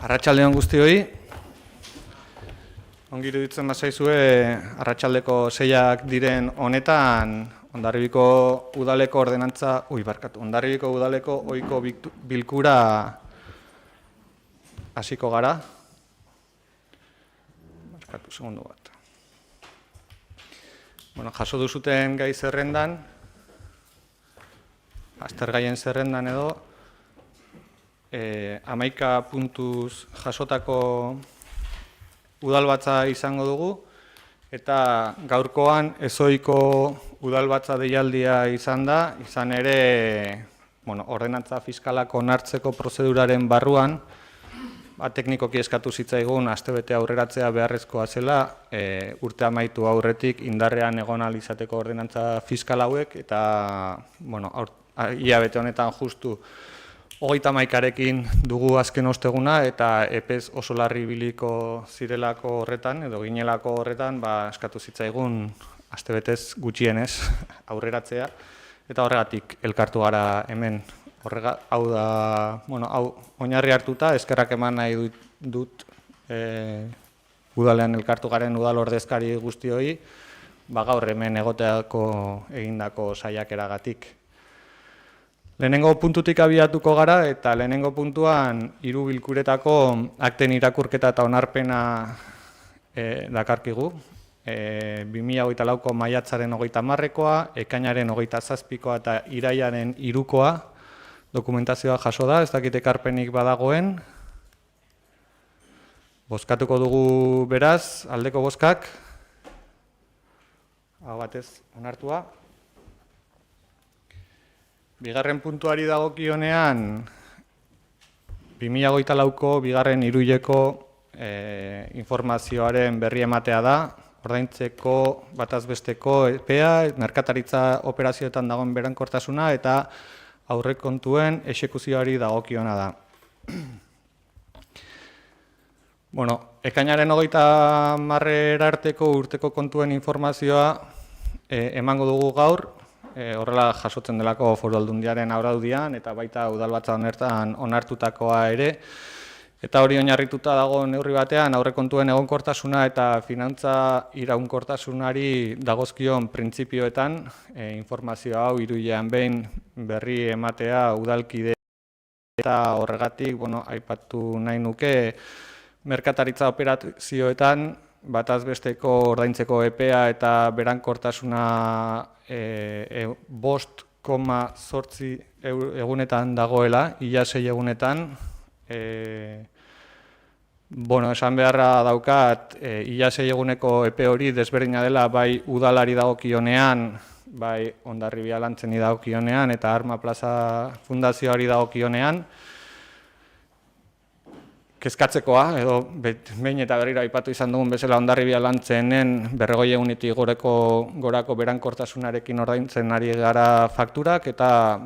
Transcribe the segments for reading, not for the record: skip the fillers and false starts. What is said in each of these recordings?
Arratsaldeon guztioi. Ongi iruditzen bazaizue arratsaldeko 6ak diren honetan Hondarribiko udaleko Hondarribiko udaleko ohiko bilkura hasiko gara. Barkatu segundu bat. Jaso duzuten gai zerrendan, aztergaien zerrendan edo, 11 puntuz jasotako udalbatza izango dugu, eta gaurkoan ezohiko udalbatza deialdia izan da, izan ere ordenantza fiskalak onartzeko prozeduraren barruan, teknikoki eskatu zitzaigun astebete aurreratzea beharrezkoa zela, urte amaitu aurretik indarrean egon ahal izateko ordenantza fiskal hauek, eta hilabete honetan justu 31arekin dugu azken osteguna, eta epez oso larri biliko zirelako horretan, edo ginelako horretan, eskatu zitzaigun astebetez gutxienez aurreratzea, eta horregatik elkartu gara hemen. Hau da, oinarri hartuta, eskerrak eman nahi dut udalean elkartu garen udal ordezkari guztioi, gaur hemen egoteako egindako saiakeragatik. Lehenengo puntutik abiatuko gara, eta lehenengo puntuan 3 bilkuretako akten irakurketa eta onarpena dakarkigu. 2024ko maiatzaren 30koa, ekainaren 27koa eta irailaren 3koa dokumentazioa jaso da, ez dakit ekarpenik badagoen. Bozkatuko dugu beraz, aldeko bozkak. Hau batez onartua. Bigarren puntuari dagokionean, 2024ko bigarren hiruhileko informazioaren berri ematea da, ordaintzeko batazbesteko epea, merkataritza operazioetan dagoen berankortasuna eta aurrekontuen exekuzioari dagokiona da. Ekainaren 30 arteko urteko kontuen informazioa emango dugu gaur, horrela jasotzen delako Foru Aldundiaren araudian eta baita udalbatza honetan onartutakoa ere, eta hori oinarrituta dago neurri batean aurrekontuen egonkortasuna eta finantza iraunkortasunari dagozkion printzipioetan, informazio hau hiruhilean behin berri ematea udalkide eta horregatik aipatu nahi nuke merkataritza operazioetan batazbesteko ordaintzeko epea eta berankortasuna 5,8 egunetan dagoela, ia 6 egunetan. Esan beharra daukat, ia 6 eguneko epe hori desberdina dela bai udalari dagokionean, bai Hondarribia Lantzeni dagokionean eta Arma Plaza Fundazioari dagokionean. Kezkatzekoa, edo behin eta berriro aipatu izan dugun bezala Hondarribia Lantzenen 40 egunetik gorako berankortasunarekin ordaintzen ari gara fakturak, eta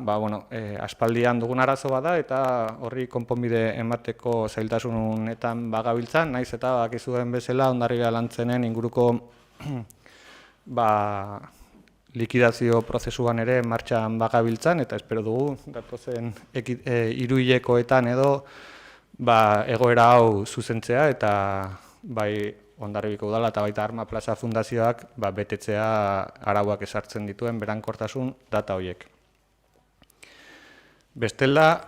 aspaldian dugun arazo bada eta horri konponbide emateko zailtasunetan bagabiltzan, naiz eta bakizuen bezala Hondarribia Lantzenen inguruko likidazio prozesuan ere martxan bagabiltzan, eta espero dugu datozen hiruhilekoetan edo egoera hau zuzentzea eta bai Hondarribiko udala eta baita Arma Plaza Fundazioak betetzea arauak ezartzen dituen berankortasun data horiek. Bestela,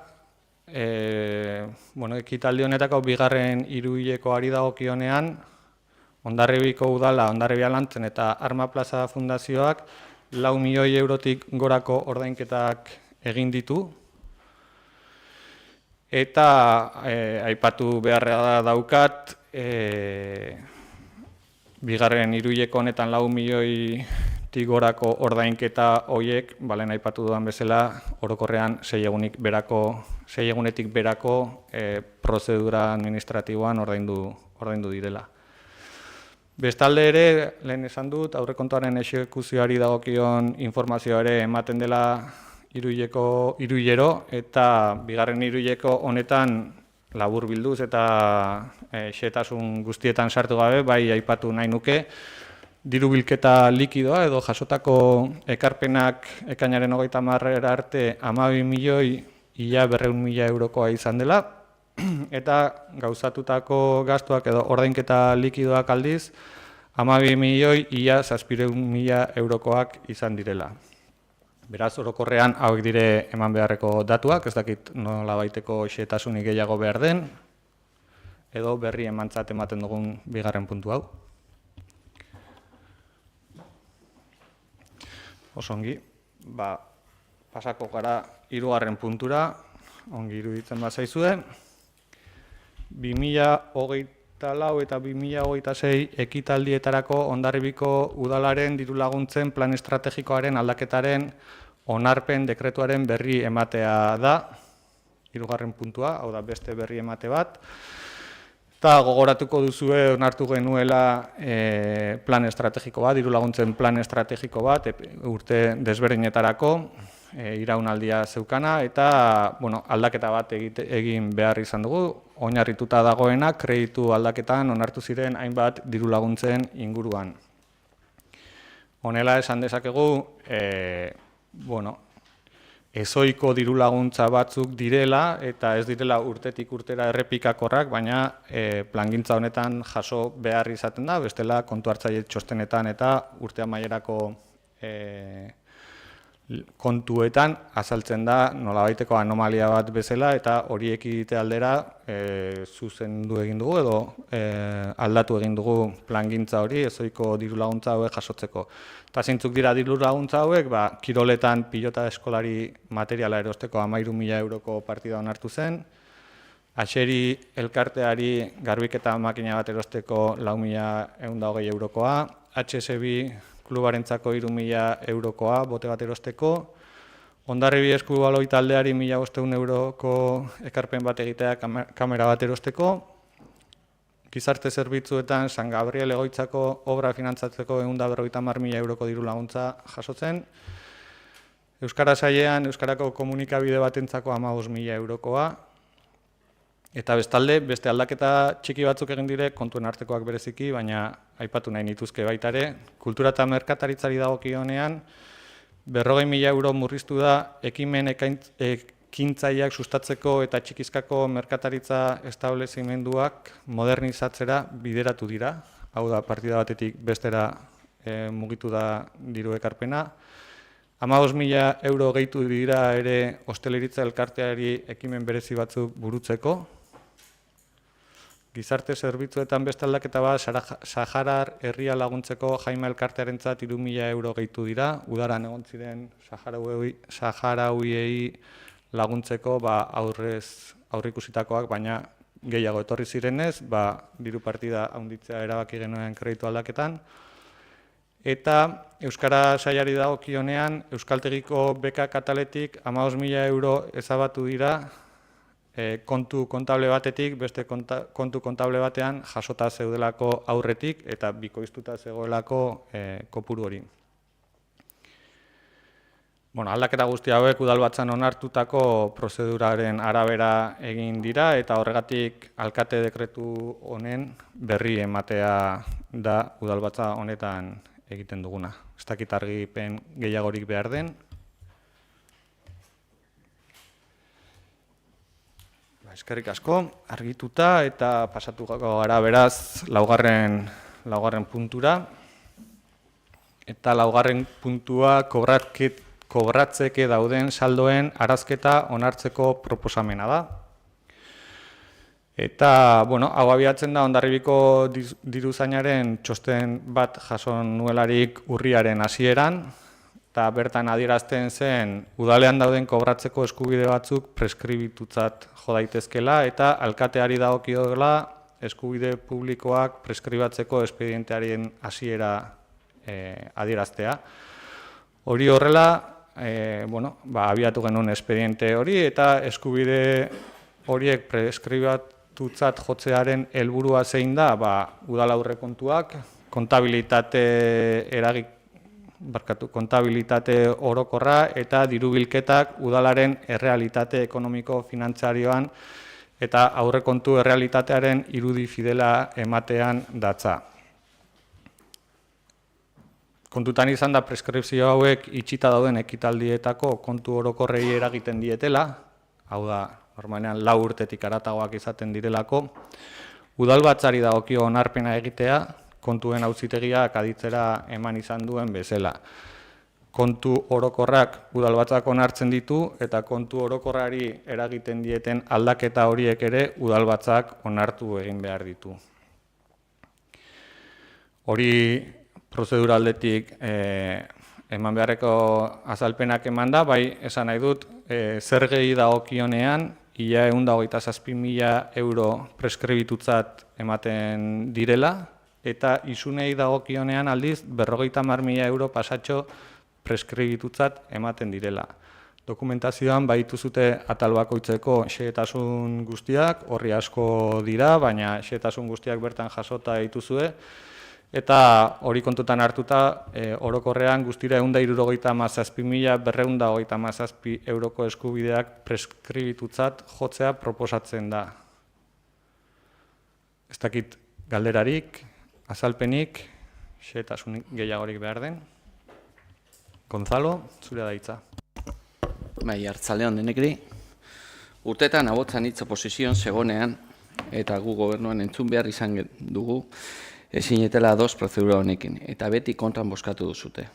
ekitaldi honetako bigarren hiruhilekoari dagokionean, Hondarribiko udala, Hondarribia Lantzen eta Arma Plaza Fundazioak 4 milioi eurotik gorako ordainketak egin ditu. Eta aipatu beharra daukat, bigarren hiruhileko honetan 4 milioitik gorako ordainketa horiek, balen aipatu dudan bezala, orokorrean 6 egunetik berako prozedura administratiboan ordaindu direla. Bestalde ere, lehen esan dut, aurrekontuaren exekuzioari dagokion informazioa ere ematen dela hiruhilero, eta bigarren hiruhileko honetan labur bilduz eta xehetasun guztietan sartu gabe, bai aipatu nahi nuke, diru bilketa likidoa edo jasotako ekarpenak ekainaren 30 arte 12 milioi ia 200.000 eurokoa izan dela, eta gauzatutako gastuak edo ordainketa likidoak aldiz 12 milioi ia 700.000 eurokoak izan direla. Beraz, orokorrean hauek dire eman beharreko datuak, ez dakit nolabaiteko xehetasunik gehiago behar den, edo berri emantzat ematen dugun bigarren puntu hau. Osongi, pasako gara hirugarren puntura, ongi iruditzen bazaizue. 2024 eta 2026 ekitaldietarako Hondarribiko udalaren dirulaguntzen plan estrategikoaren aldaketaren onarpen dekretuaren berri ematea da, hirugarren puntua, hau da beste berri emate bat. Eta gogoratuko duzue onartu genuela plan estrategiko bat, dirulaguntzen plan estrategiko bat, urte desberdinetarako, iraunaldia zeukana, eta aldaketa bat egin behar izan dugu. Oinarrituta dagoena, kreditu aldaketan onartu ziren hainbat dirulaguntzen inguruan. Honela esan dezakegu, ezohiko dirulaguntza batzuk direla, eta ez direla urtetik urtera errepikakorrak, baina plangintza honetan jaso behar izaten da, bestela kontu hartzaile txostenetan eta urte amaierako kontuetan azaltzen da nolabaiteko anomalia bat bezala, eta horiek egite aldera zuzendu egin dugu edo aldatu egin dugu plangintza hori ezohiko dirulaguntza hauek jasotzeko. Eta zeintzuk dira dirulaguntza hauek, kiroletan pilota eskolari materiala erosteko 13.000 euroko partida onartu zen, Axeri elkarteari garbiketa makina bat erosteko 4.120 eurokoa, HSB klubarentzako 3.000 eurokoa, bote bat erosteko, Hondarribi eskubaloi taldeari 1.500 euroko ekarpen bat egitea kamera bat erosteko, gizarte zerbitzuetan San Gabriel egoitzako obra finantzatzeko 150.000 euroko diru laguntza jasotzen, Euskara Sailean Euskarako komunikabide batentzako 15.000 eurokoa, eta bestalde, beste aldaketa txiki batzuk egin dire, kontuen artekoak bereziki, baina aipatu nahi nituzke baita ere, kultura eta merkataritzari dagokionean 40.000 euro murriztu da ekimen ekintzaileak sustatzeko eta txikizkako merkataritza establezimenduak modernizatzera bideratu dira. Hau da, partida batetik bestera mugitu da diru ekarpena. 15.000 euro gehitu dira ere hosteleritza elkarteari ekimen berezi batzuk burutzeko. Gizarte zerbitzuetan beste aldaketa bat, Saharar herria laguntzeko Jaime elkartearentzat 3.000 euro gehitu dira, udaran egon ziren Saharauiei laguntzeko aurreikusitakoak, baina gehiago etorri zirenez, diru partida handitzea erabaki genuen kreditu aldaketan. Eta Euskara Sailari dagokionean, Euskaltegiko beka kataletik 15.000 euro ezabatu dira, kontu kontable batetik, beste kontu kontable batean jasota zeudelako aurretik eta bikoiztuta zegoelako kopuru hori. Aldaketa guzti hauek udalbatzan onartutako prozeduraren arabera egin dira eta horregatik alkate dekretu honen berri ematea da udalbatza honetan egiten duguna. Ez dakit argipen gehiagorik behar den. Eskerrik asko, argituta eta pasatuko gara beraz laugarren puntura. Eta laugarren puntua kobratzeke dauden saldoen arazketa onartzeko proposamena da. Eta, hau abiatzen da Hondarribiko diruzainaren txosten bat jason nuelarik urriaren hasieran, eta bertan adierazten zen udalean dauden kobratzeko eskubide batzuk preskribitutzat jo daitezkela eta alkateari dagokiola eskubide publikoak preskribatzeko espedientearen hasiera adieraztea. Hori horrela, abiatu genuen espediente hori eta eskubide horiek preskribatutzat jotzearen helburua zein da, udal aurrekontuak, kontabilitate orokorra eta dirubilketak udalaren errealitate ekonomiko finantzarioan eta aurrekontu errealitatearen irudi fidela ematean datza. Kontutan izan da preskripzio hauek itxita dauden ekitaldietako kontu orokorrei eragiten dietela, hau da, normalean 4 urtetik haratagoak izaten direlako, udalbatzari dagokio onarpena egitea, kontuen auzitegiak aditzera eman izan duen bezala. Kontu orokorrak udalbatzak onartzen ditu eta kontu orokorrari eragiten dieten aldaketa horiek ere udalbatzak onartu egin behar ditu. Hori prozedura aldetik eman beharreko azalpenak eman da, bai esan nahi dut, zergei dagokionean, ia 127.000 euro preskribitutzat ematen direla, eta isunei dagokionean aldiz 50.000 euro pasatxo preskribitutzat ematen direla. Dokumentazioan baitu zute atal bakoitzeko xehetasun guztiak, horri asko dira, baina xehetasun guztiak bertan jasota dituzue, eta hori kontutan hartuta, orokorrean guztira 167.257 euroko eskubideak preskribitutzat jotzea proposatzen da. Ez dakit galderarik, azalpenik, xehetasunik gehiagorik behar den. Gonzalo, zure da hitza. Bai, hartzaldeon denekri. Urtetan abotzan hitz oposizioan zegonean, eta gu gobernuan entzun behar izan dugu, ezinetela ados prozedura honekin, eta beti kontran bozkatu duzute.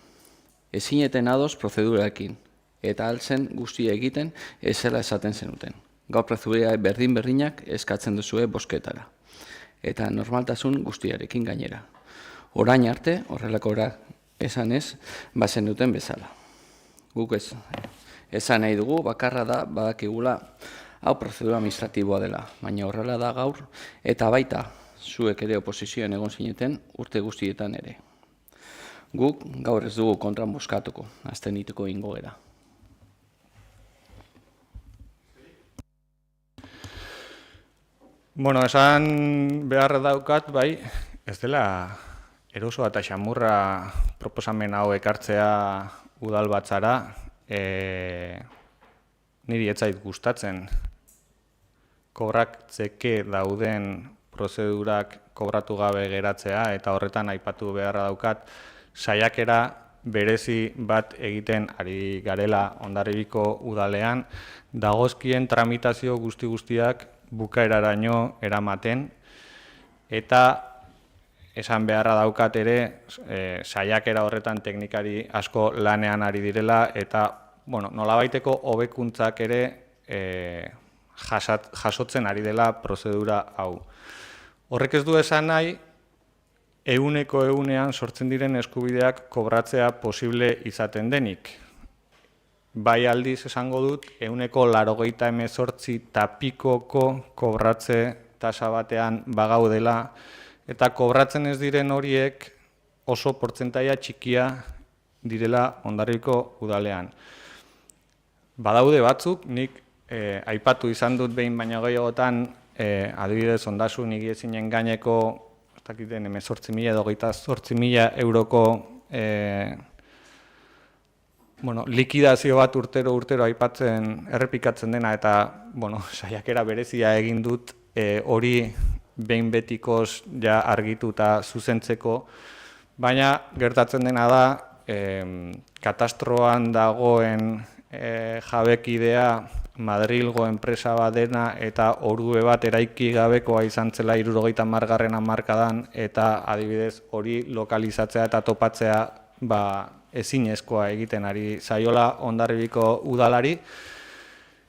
Ezineten ados prozeduraekin, eta altzen guztia egiten ezela esaten zenuten. Gaur prozedura berdin-berdinak eskatzen duzue bozketara, eta normaltasun guztiarekin gainera. Orain arte, horrelakora esan ez, bazen duten bezala. Guk esan nahi dugu, bakarra da, badakigula, hau prozedura administratiboa dela, baina horrela da gaur, eta baita, zuek ere oposizioan egon zineten, urte guztietan ere. Guk gaur ez dugu kontran bozkatuko, abstenituko egingo gara. Bueno, esan behar daukat, bai, ez dela erosoa eta xamurra proposamen hau ekartzea udalbatzara, niri ez zait gustatzen kobratzeke dauden prozedurak kobratu gabe geratzea, eta horretan aipatu beharra daukat, saiakera berezi bat egiten ari garela Hondarribiko udalean, dagozkien tramitazio guztiak bukaeraraino eramaten, eta esan beharra daukat ere, saiakera horretan teknikari asko lanean ari direla, eta nolabaiteko hobekuntzak ere jasotzen ari dela prozedura hau. Horrek ez du esan nahi, egunean sortzen diren eskubideak kobratzea posible izaten denik. Bai aldiz esango dut, 98% tapikoko kobratze tasa batean bagaudela, eta kobratzen ez diren horiek oso portzentaia txikia direla Hondarribiko udalean. Badaude batzuk, nik aipatu izan dut behin baino gehiagotan, adibidez ondasun higiezinen gaineko 18.000 edo 28.000 euroko likidazio bat urtero aipatzen errepikatzen dena, eta saiakera berezia egin dut hori behin betikoz ja argitu eta zuzentzeko, baina gertatzen dena da katastroan dagoen jabekidea Madrilgo enpresa bat dena eta orube bat eraiki gabekoa izan zela 70. hamarkadan, eta adibidez hori lokalizatzea eta topatzea ezinezkoa egiten ari zaiola Hondarribiko udalari,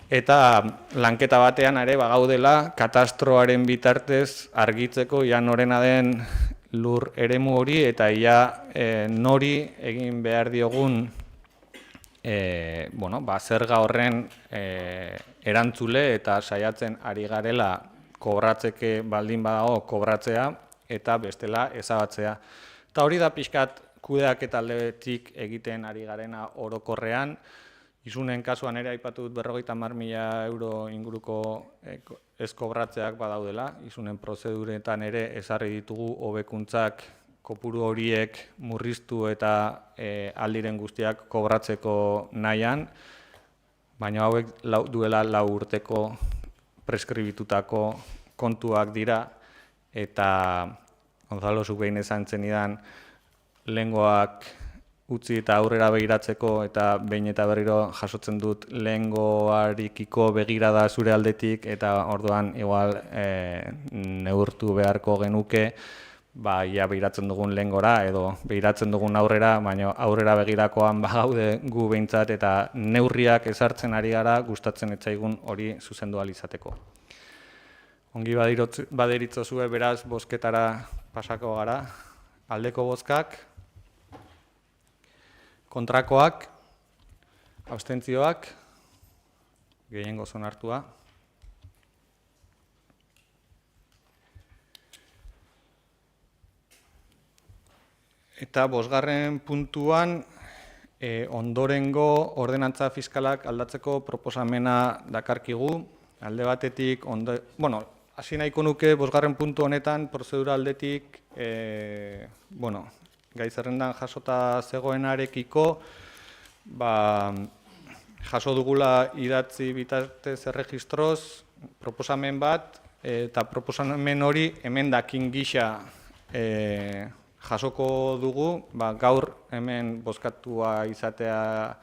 eta lanketa batean ere bagaudela katastroaren bitartez argitzeko ia norena den lur eremu hori, eta ia nori egin behar diogun zerga horren erantzule, eta saiatzen ari garela kobratzeke baldin badago kobratzea, eta bestela ezabatzea. Eta hori da pixkat kudeaketa aldetik egiten ari garena orokorrean. Isunen kasuan ere aipatu dut 50.000 euro inguruko ez kobratzeak badaudela. Isunen prozeduretan ere ezarri ditugu hobekuntzak kopuru horiek murriztu eta aldiren guztiak kobratzeko nahian, baina hauek duela 4 urteko preskribitutako kontuak dira, eta Gonzalo zuk behin esan zenidan lehengoak utzi eta aurrera begiratzeko, eta behin eta berriro jasotzen dut lehengoarekiko begirada zure aldetik, eta orduan igual neurtu beharko genuke, ia begiratzen dugun lehengora edo begiratzen dugun aurrera, baina aurrera begirakoan bagaude gu behintzat, eta neurriak ezartzen ari gara gustatzen etzaigun hori zuzendu ahal izateko. Ongi baderitzozue beraz bozketara pasako gara. Aldeko bozkak, kontrakoak, abstentzioak, gehiengo onartua. Eta bosgarren puntuan, ondorengo ordenantza fiskalak aldatzeko proposamena dakarkigu. Alde batetik, hasi nahiko nuke bosgarren puntu honetan, prozedura aldetik, gai zerrendan jasota zegoenarekiko, jaso dugula idatzi bitartez erregistroz, proposamen bat, eta proposamen hori emendakin gisa jasoko dugu, gaur hemen bozkatua izatea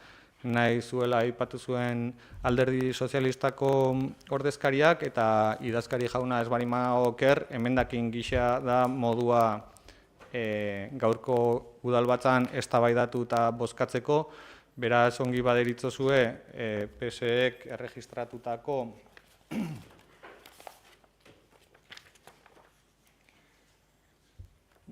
nahi zuela aipatu zuen Alderdi Sozialistako ordezkariak, eta idazkari jauna ez barima oker, emendakin gisa da modua gaurko udalbatzan eztabaidatu eta bozkatzeko, beraz ongi baderitzozue PSEek erregistratutako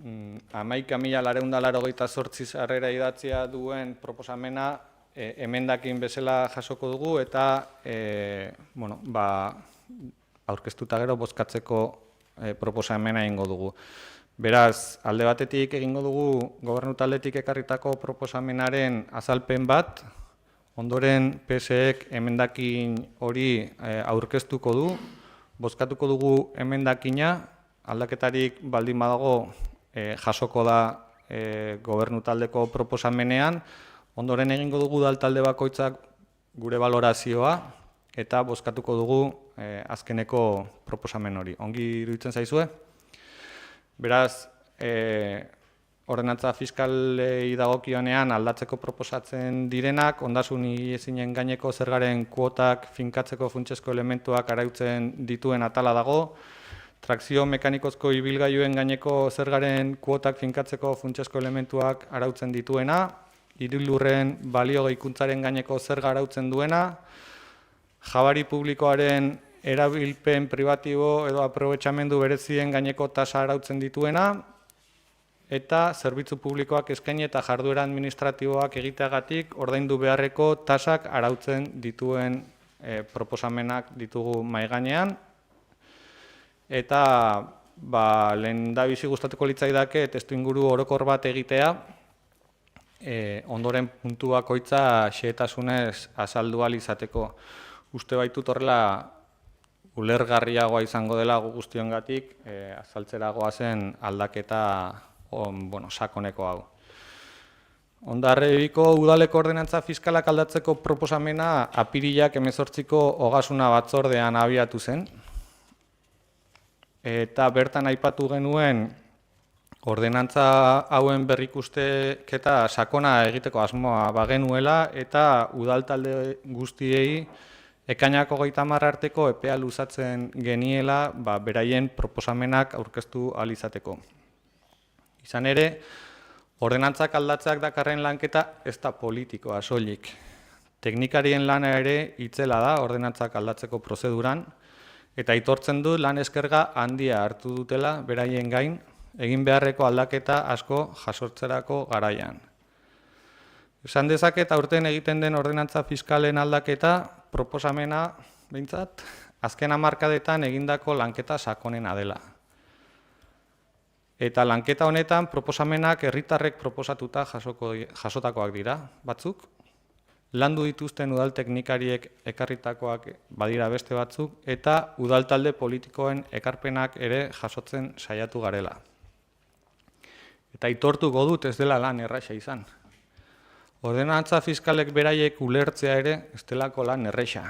11.988 sarrera idatzia duen proposamena emendakin bezala jasoko dugu, eta aurkeztuta gero bozkatzeko proposamena egingo dugu. Beraz, alde batetik egingo dugu gobernu taldetik ekarritako proposamenaren azalpen bat, ondoren PSEek emendakin hori aurkeztuko du, bozkatuko dugu emendakina, aldaketarik baldin badago jasoko da gobernu taldeko proposamenean, ondoren egingo dugu udal talde bakoitzak gure balorazioa, eta bozkatuko dugu azkeneko proposamen hori. Ongi iruditzen zaizue? Beraz, ordenantza fiskalei dagokionean aldatzeko proposatzen direnak, ondasun higiezinen gaineko zergaren kuotak finkatzeko funtsezko elementuak arautzen dituen atala dago, trakzio mekanikozko ibilgailuen gaineko zergaren kuotak finkatzeko funtsezko elementuak arautzen dituena, hiru-lurren balio gehikuntzaren gaineko zerga arautzen duena, jabari publikoaren erabilpen pribatibo edo aprobetxamendu berezien gaineko tasa arautzen dituena, eta zerbitzu publikoak eskaini eta jarduera administratiboak egiteagatik ordaindu beharreko tasak arautzen dituen proposamenak ditugu mahai gainean. Eta lehendabizi gustatuko litzaidake testuinguru orokor bat egitea, ondoren puntu bakoitza xehetasunez azaldu ahal izateko. Uste baitut horrela ulergarriagoa izango dela guztiongatik, azaltzeragoa zen aldaketa sakoneko hau. Hondarribiko udaleko ordenantza fiskalak aldatzeko proposamena apirilak 18ko ogasuna batzordean abiatu zen, eta bertan aipatu genuen ordenantza hauen berrikusteketa sakona egiteko asmoa bagenuela, eta udal talde guztiei ekainako 30 arteko epea luzatzen geniela beraien proposamenak aurkeztu ahal izateko. Izan ere, ordenantzak aldatzeak dakarren lanketa ez da politikoa soilik. Teknikarien lana ere itzela da ordenantzak aldatzeko prozeduran, eta aitortzen du lan eskerga handia hartu dutela beraien gain, egin beharreko aldaketa asko jasotzerako garaian. Esan dezaket aurten egiten den ordenantza fiskalen aldaketa proposamena, behintzat, azken hamarkadetan egindako lanketa sakonena dela. Eta lanketa honetan proposamenak herritarrek proposatuta jasotakoak dira, batzuk. Landu dituzten udal teknikariek ekarritakoak badira beste batzuk, eta udal talde politikoen ekarpenak ere jasotzen saiatu garela. Eta aitortuko dut ez dela lan erraxa izan. Ordenantza fiskalek beraiek ulertzea ere ez delako lan erraxa.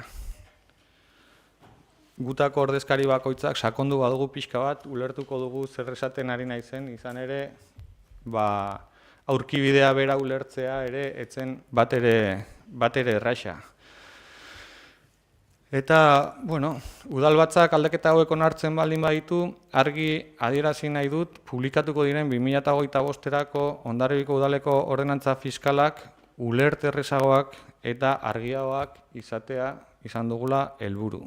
Gutako ordezkari bakoitzak sakondu badugu pixka bat, ulertuko dugu zer esaten ari naizen, izan ere, aurkibidea bera ulertzea ere etzen bat ere erraxa. Eta, bueno, udalbatzak aldaketa hauek onartzen baldin baditu, argi adierazi nahi dut, publikatuko diren 2025erako Hondarribiko udaleko ordenantza fiskalak ulert errezagoak eta argiagoak izatea izan dugula helburu.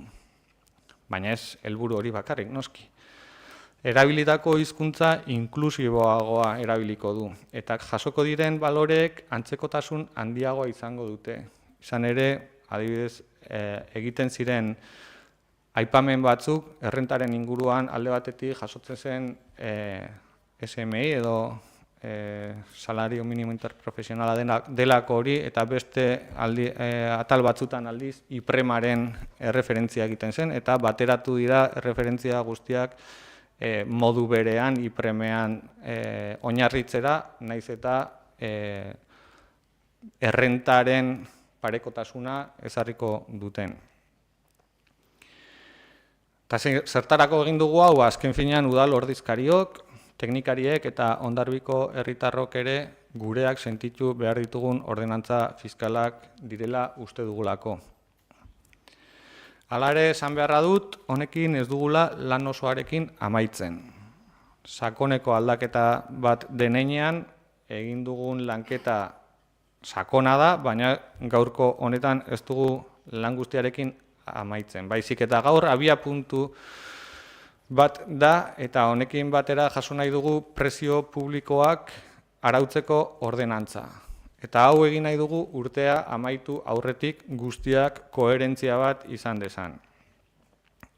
Baina ez helburu hori bakarrik, noski. Erabilitako hizkuntza inklusiboagoa erabiliko du, eta jasoko diren baloreek antzekotasun handiagoa izango dute. Izan ere, adibidez, egiten ziren aipamen batzuk, errentaren inguruan alde batetik jasotzen zen SMI edo salario minimo interprofesionala delako hori, eta beste atal batzutan aldiz IPREMaren erreferentzia egiten zen, eta bateratu dira erreferentzia guztiak modu berean IPREMean oinarritzera, naiz eta errentaren parekotasuna ezarriko duten. Eta zertarako egin dugu hau, azken finean udal ordezkariok, teknikariek eta Hondarribiko herritarrok ere gureak sentitu behar ditugun ordenantza fiskalak direla uste dugulako. Hala ere, esan beharra dut, honekin ez dugula lan osoarekin amaitzen. Sakoneko aldaketa bat denean, egin dugun lanketa sakona da, baina gaurko honetan ez dugu lan guztiarekin amaitzen. Baizik eta gaur abiapuntu bat da, eta honekin batera jaso nahi dugu prezio publikoak arautzeko ordenantza. Eta hau egin nahi dugu urtea amaitu aurretik guztiak koherentzia bat izan dezan.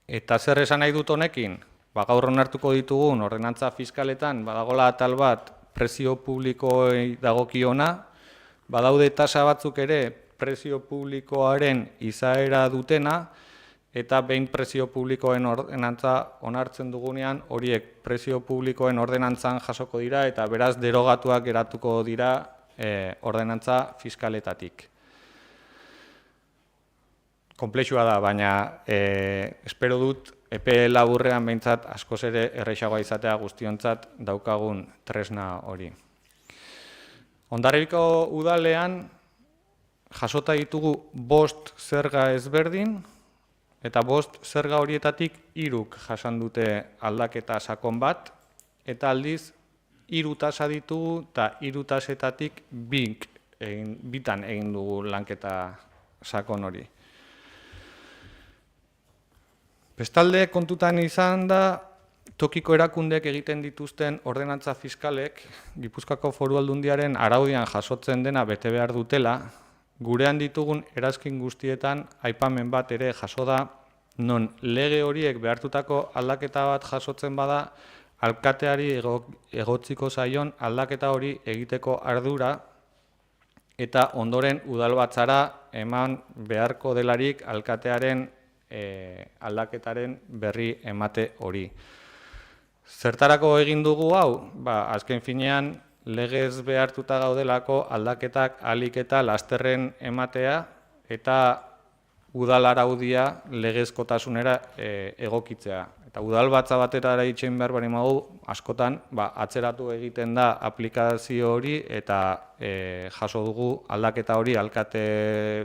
Eta zer esan nahi dut honekin? Gaur onartuko ditugun ordenantza fiskaletan badagola atal bat prezio publikoei dagokiona, badaude tasa batzuk ere prezio publikoaren izaera dutena, eta behin prezio publikoen ordenantza onartzen dugunean, horiek prezio publikoen ordenantzan jasoko dira, eta beraz derogatuak geratuko dira ordenantza fiskaletatik. Konplexua da, baina espero dut epe laburrean behintzat askoz ere errazagoa izatea guztiontzat daukagun tresna hori. Hondarribiko udalean jasota ditugu 5 zerga ezberdin, eta 5 zerga horietatik 3 jasan dute aldaketa sakon bat, eta aldiz 3 tasa ditugu eta 3 tasetatik 2 egin dugu lanketa sakon hori. Bestalde kontutan izan da, tokiko erakundek egiten dituzten ordenantza fiskalek, Gipuzkoako Foru Aldundiaren araudian jasotzen dena bete behar dutela, gurean ditugun erazkin guztietan aipamen bat ere jaso da, non lege horiek behartutako aldaketa bat jasotzen bada, alkateari egotziko zaion aldaketa hori egiteko ardura, eta ondoren udalbatzara eman beharko delarik alkatearen aldaketaren berri emate hori. Zertarako egin dugu hau? Azken finean, legez behartuta gaudelako aldaketak ahalik eta lasterren ematea eta udal araudia legezkotasunera egokitzea. Eta udalbatza batetara itxein behar bari magu, askotan atzeratu egiten da aplikazio hori eta jaso dugu aldaketa hori alkate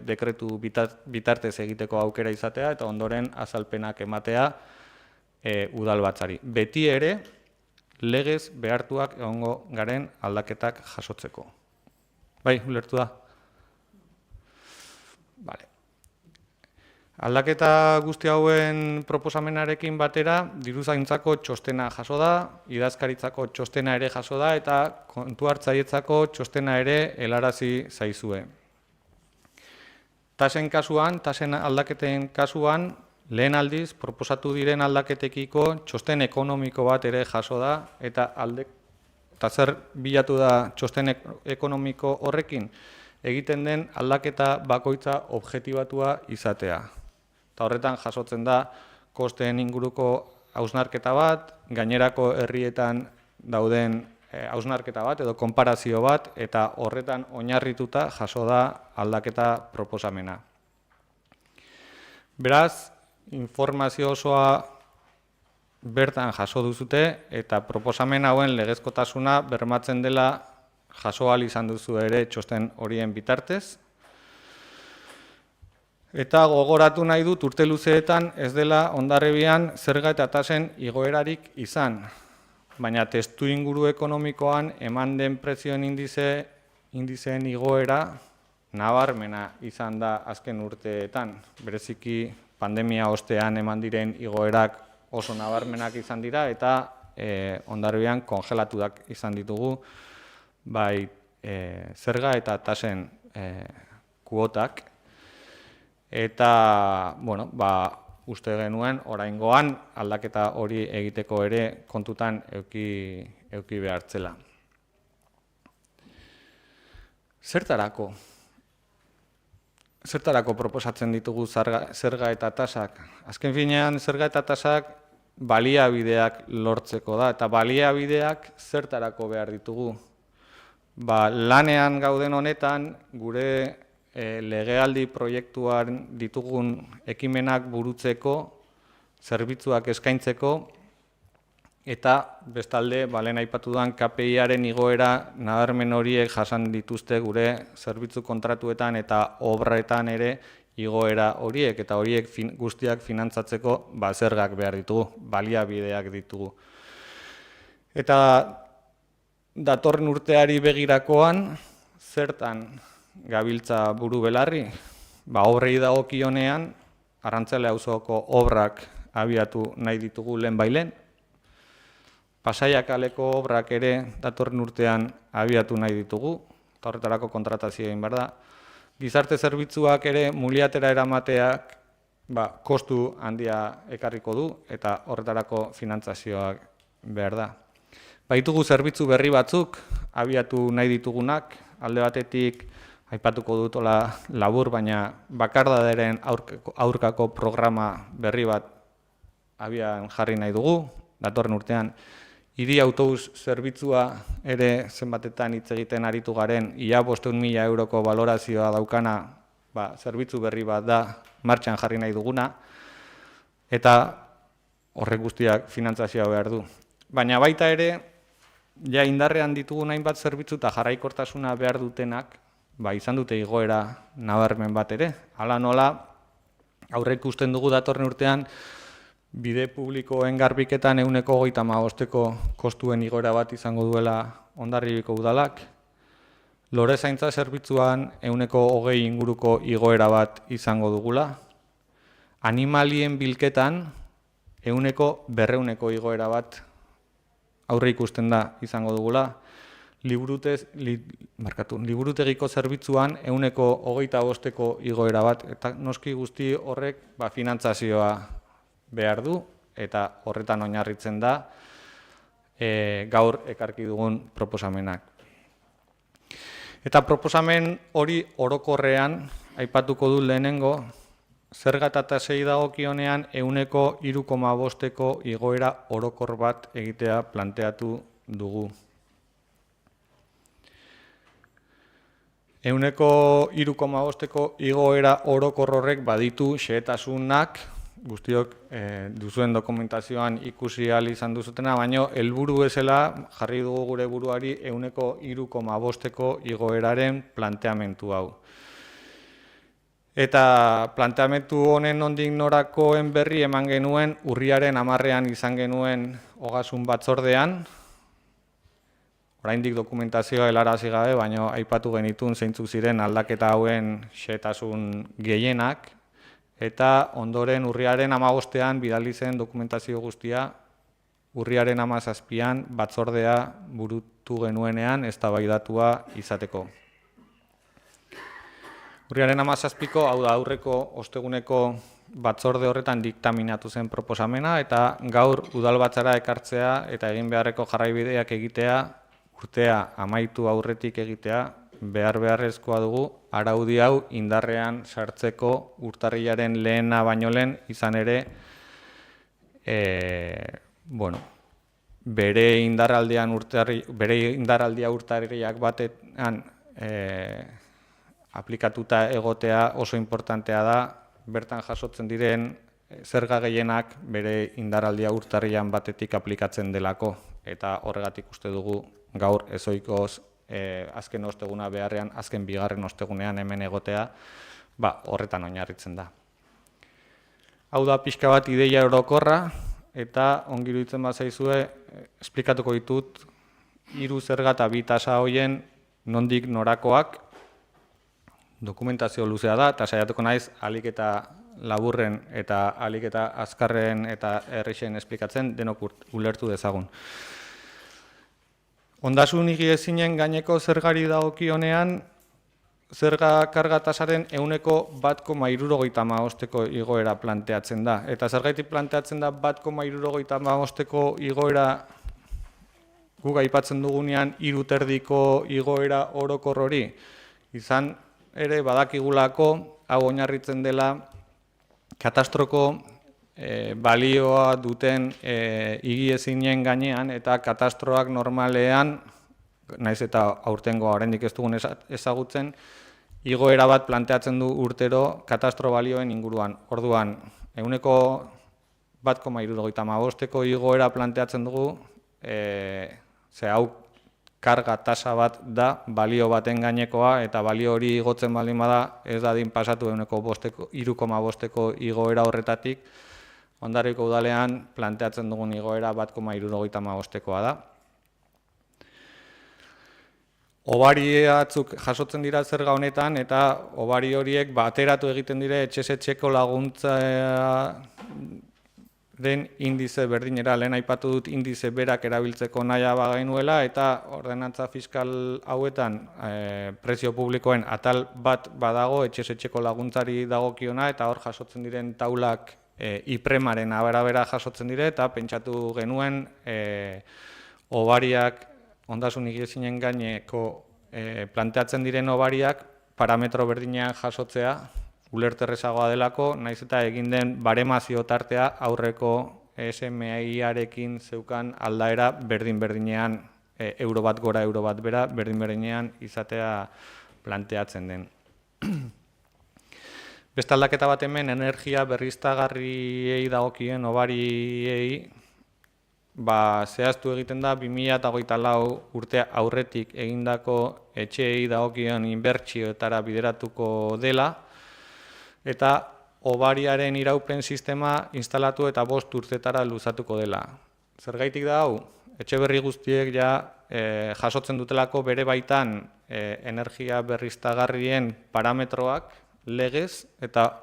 dekretu bitartez egiteko aukera izatea eta ondoren azalpenak ematea udalbatzari. Beti ere, legez behartuak egongo garen aldaketak jasotzeko. Bai, ulertu da? Vale. Aldaketa guzti hauen proposamenarekin batera, diruzaintzako txostena jaso da, idazkaritzako txostena ere jaso da, eta kontu hartzaietzako txostena ere helarazi zaizue. Tasen kasuan, tasen aldaketen kasuan, lehen aldiz, proposatu diren aldaketekiko txosten ekonomiko bat ere jaso da, eta zer bilatu da txosten ekonomiko horrekin, egiten den aldaketa bakoitza objektibatua izatea. Eta horretan jasotzen da kosteen inguruko hausnarketa bat, gainerako herrietan dauden hausnarketa bat edo konparazio bat, eta horretan oinarrituta jaso da aldaketa proposamena. Beraz, informazio osoa bertan jaso duzute eta proposamen hauen legezkotasuna bermatzen dela jaso ahal izan duzu ere txosten horien bitartez. Eta gogoratu nahi dut urte luzeetan ez dela Hondarribian zerga eta tasen igoerarik izan. Baina testu inguru ekonomikoan eman den prezioen indizeen igoera nabarmena izan da azken urteetan. Bereziki pandemia ostean eman diren igoerak oso nabarmenak izan dira eta Hondarribian kongelatuak izan ditugu bai zerga eta tasen kuotak. Eta, bueno, uste genuen oraingoan aldaketa hori egiteko ere kontutan eduki behartzela. Zertarako proposatzen ditugu zerga eta tasak? Azken finean, zerga eta tasak baliabideak lortzeko da, eta baliabideak zertarako behar ditugu. Lanean gauden honetan, gure legealdi proiektuan ditugun ekimenak burutzeko, zerbitzuak eskaintzeko, eta bestalde, lehen aipatu dudan KPI-aren igoera nabarmen horiek jasan dituzte gure zerbitzu kontratuetan eta obretan ere igoera horiek, eta horiek guztiak finantzatzeko zergak behar ditugu, baliabideak ditugu. Eta datorren urteari begirakoan, zertan gabiltza buru belarri? Obrei dagokionean, Arrantzale auzoko obrak abiatu nahi ditugu lehenbailen. Pasaia kaleko obrak ere datorren urtean abiatu nahi ditugu, eta horretarako kontratazioa egin behar da. Gizarte zerbitzuak ere muliatera eramateak kostu handia ekarriko du, eta horretarako finantzazioak behar da. Baitugu zerbitzu berri batzuk abiatu nahi ditugunak, alde batetik aipatuko dutola labur, baina bakardaderen aurkako programa berri bat abian jarri nahi dugu, datorren urtean. Hiri autobus zerbitzua ere zenbatetan hitz egiten aritu garen, ia 500.000 euroko balorazioa daukana zerbitzu berri bat da martxan jarri nahi duguna, eta horrek guztiak finantzazioa behar du. Baina baita ere, ja indarrean ditugun hainbat zerbitzu eta jarraikortasuna behar dutenak, izan dute igoera nabarmen bat ere. Hala nola, aurre ikusten dugu datorren urtean, bide publikoen garbiketan 135% kostuen igoera bat izango duela Hondarribiko udalak. Lorezaintza zerbitzuan 120 inguruko igoera bat izango dugula. Animalien bilketan 100% igoera bat aurre ikusten da izango dugula. Liburutegiko zerbitzuan 125% igoera bat, eta noski guzti horrek finantzazioa behar du, eta horretan oinarritzen da gaur ekarki dugun proposamenak. Eta proposamen hori orokorrean, aipatuko du lehenengo, zerga eta tasei dagokionean 3,5% igoera orokor bat egitea planteatu dugu. 3,5% igoera orokor horrek baditu xehetasunak, guztiok duzuen dokumentazioan ikusi ahal izan duzutena, baina helburu bezala jarri dugu gure buruari 3,5% igoeraren planteamentu hau. Eta planteamentu honen nondik norakoen berri eman genuen urriaren 10ean izan genuen ogasun batzordean, oraindik dokumentazioa helarazi gabe, baina aipatu genitun zeintzuk ziren aldaketa hauen xehetasun gehienak, eta ondoren urriaren 15ean bidali zen dokumentazio guztia urriaren 17ean batzordea burutu genuenean eztabaidatua izateko. Urriaren 17ko, hau da aurreko osteguneko batzorde horretan diktaminatu zen proposamena, eta gaur udalbatzara ekartzea eta egin beharreko jarraibideak egitea, urtea amaitu aurretik egitea, beharrezkoa dugu araudi hau indarrean sartzeko urtarrilaren lehena baino lehen izan ere bere indarraldia urtarriak batean aplikatuta egotea oso importantea da, bertan jasotzen diren zerga gehienak bere indarraldia urtarrian batetik aplikatzen delako, eta horregatik uste dugu gaur ezoikoz azken osteguna beharrean, azken bigarren ostegunean hemen egotea, horretan oinarritzen da. Hau da pixka bat ideia orokorra, eta ongi iruditzen bazaizue, esplikatuko ditut 3 zerga eta 2 tasa hoien nondik norakoak. Dokumentazio luzea da, eta saiatuko naiz ahalik eta laburren eta ahalik eta azkarren eta errexen esplikatzen denok ulertu dezagun. Ondasun higiezinen gaineko zergari dagokionean, zerga karga tasaren 1,75ko igoera planteatzen da. Eta zergaitik planteatzen da 1,75ko igoera guk aipatzen dugunean 3/3ko igoera orokor hori. Izan ere badakigulako hau oinarritzen dela katastroko balioa duten higiezinen gainean eta katastroak normalean, naiz eta aurtengoa oraindik ez dugun ezagutzen, igoera bat planteatzen du urtero katastro balioen inguruan. Orduan, 1,75ko igoera planteatzen dugu, ze hau karga tasa bat da, balio baten gainekoa, eta balio hori igotzen baldin bada, ez dadin pasatu 3,5ko igoera horretatik, Ondarribiko udalean planteatzen dugun igoera 1,75koa da. Obari batzuk jasotzen dira zerga honetan, eta obari horiek bateratu egiten dire etxez-etxeko laguntzaren indize berdinera. Lehen aipatu dut indize berak erabiltzeko nahia bagainuela, eta ordenantza fiskal hauetan prezio publikoen atal bat badago etxez-etxeko laguntzari dagokiona, eta hor jasotzen diren taulak ipremaren arabera jasotzen dire, eta pentsatu genuen obariak, ondasun higiezinen gaineko planteatzen diren obariak parametro berdinak jasotzea, ulerterrezagoa delako, naiz eta egin den baremazio tartea aurreko SMI-arekin zeukan aldaera berdin-berdinean, euro bat gora, euro bat bera, berdin-berdinean izatea planteatzen den. Beste aldaketa bat hemen, energia berriztagarriei dagokien obariei, zehaztu egiten da 2024 urte aurretik egindako etxeei dagokion inbertsioetara bideratuko dela, eta obariaren iraupen sistema instalatu eta 5 urtetara luzatuko dela. Zergaitik da hau? Etxe berri guztiek jasotzen dutelako bere baitan energia berriztagarrien parametroak legez, eta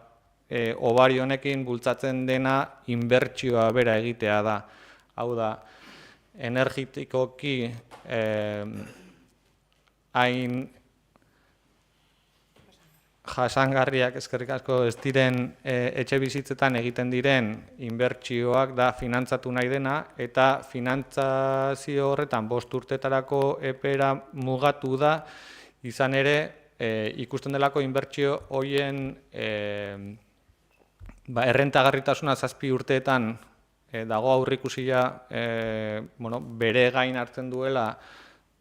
obari honekin bultzatzen dena inbertsioa bera egitea da. Hau da, energetikoki hain jasangarriak eskerrik asko ez diren etxe bizitzetan egiten diren inbertsioak da finantzatu nahi dena, eta finantzazio horretan 5 urtetarako epera mugatu da, izan ere ikusten delako inbertsio horien errentagarritasuna 7 urteetan dago aurrikusia bere gain hartzen duela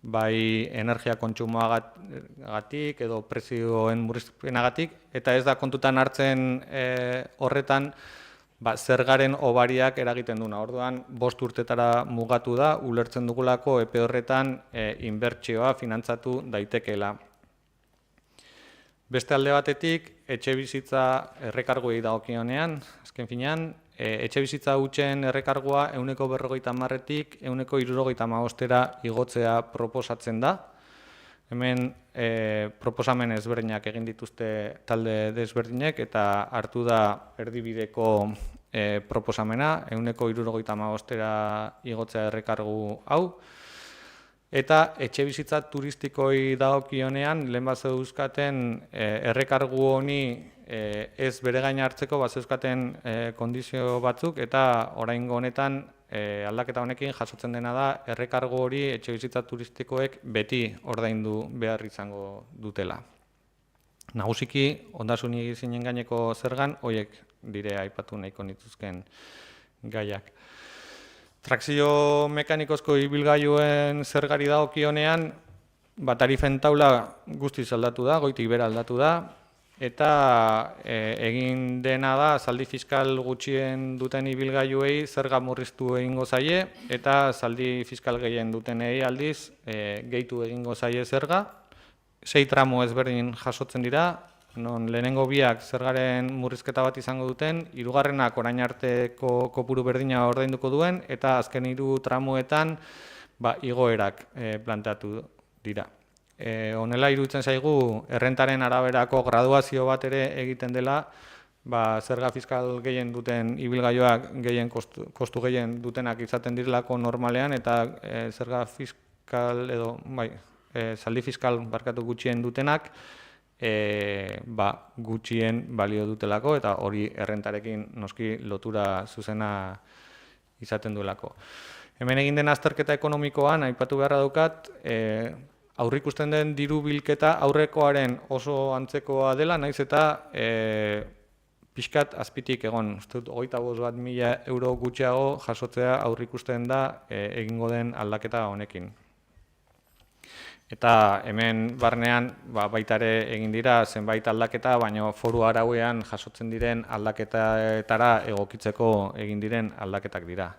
bai energia kontsumoagatik edo prezioen murrizpenagatik, eta ez da kontutan hartzen horretan zergaren obariak eragiten duna. Orduan 5 urtetara mugatu da, ulertzen dugulako epe horretan inbertsioa finantzatu daitekeela. Beste alde batetik, etxe bizitza errekarguei dagokionean, azken finean, etxe bizitza hutsen errekargua 150-tik 175-era igotzea proposatzen da. Hemen proposamen ezberdinak egin dituzte talde desberdinek, eta hartu da erdibideko proposamena, 175-era igotzea errekargu hau. Eta etxe bizitza turistikoi dagokionean, lehen bat zeuzkaten errekargu honi ez bere gain hartzeko bat zeuzkaten kondizio batzuk, eta oraingo honetan aldaketa honekin jasotzen dena da errekargu hori etxe bizitza turistikoek beti ordaindu behar izango dutela. Nagusiki, ondasun higiezinen gaineko zergan, horiek dire aipatu nahiko nituzken gaiak. Trakzio mekanikozko ibilgailuen zergari dagokionean, tarifen taula guztiz aldatu da, goitik bera aldatu da. eta egin dena da zaldi fiskal gutxien duten ibilgailuei zerga murriztu egingo zaie eta zaldi fiskal gehien dutenei aldiz gehitu egingo zaie zerga. 6 tramo ezberdin jasotzen dira, non lehenengo biak zergaren murrizketa bat izango duten, hirugarrenak orain arteko kopuru berdina ordainduko duen eta azken 3 tramoetan igoerak planteatu dira. Honela iruditzen zaigu errentaren araberako graduazio bat ere egiten dela, zerga fiskal gehien duten ibilgailuak gehien kostu gehien dutenak izaten direlako normalean eta zerga fiskal edo zaldi fiskal gutxien dutenak gutxien balio dutelako eta hori errentarekin noski lotura zuzena izaten duelako. Hemen egin den azterketa ekonomikoan aipatu beharra daukat, aurrikusten den diru bilketa aurrekoaren oso antzekoa dela, naiz eta pixkat azpitik egon, 25.000 euro gutxiago jasotzea aurrikusten da egingo den aldaketa honekin. Eta hemen barnean baita ere egin dira zenbait aldaketa, baina foru arauean jasotzen diren aldaketetara egokitzeko egin diren aldaketak dira.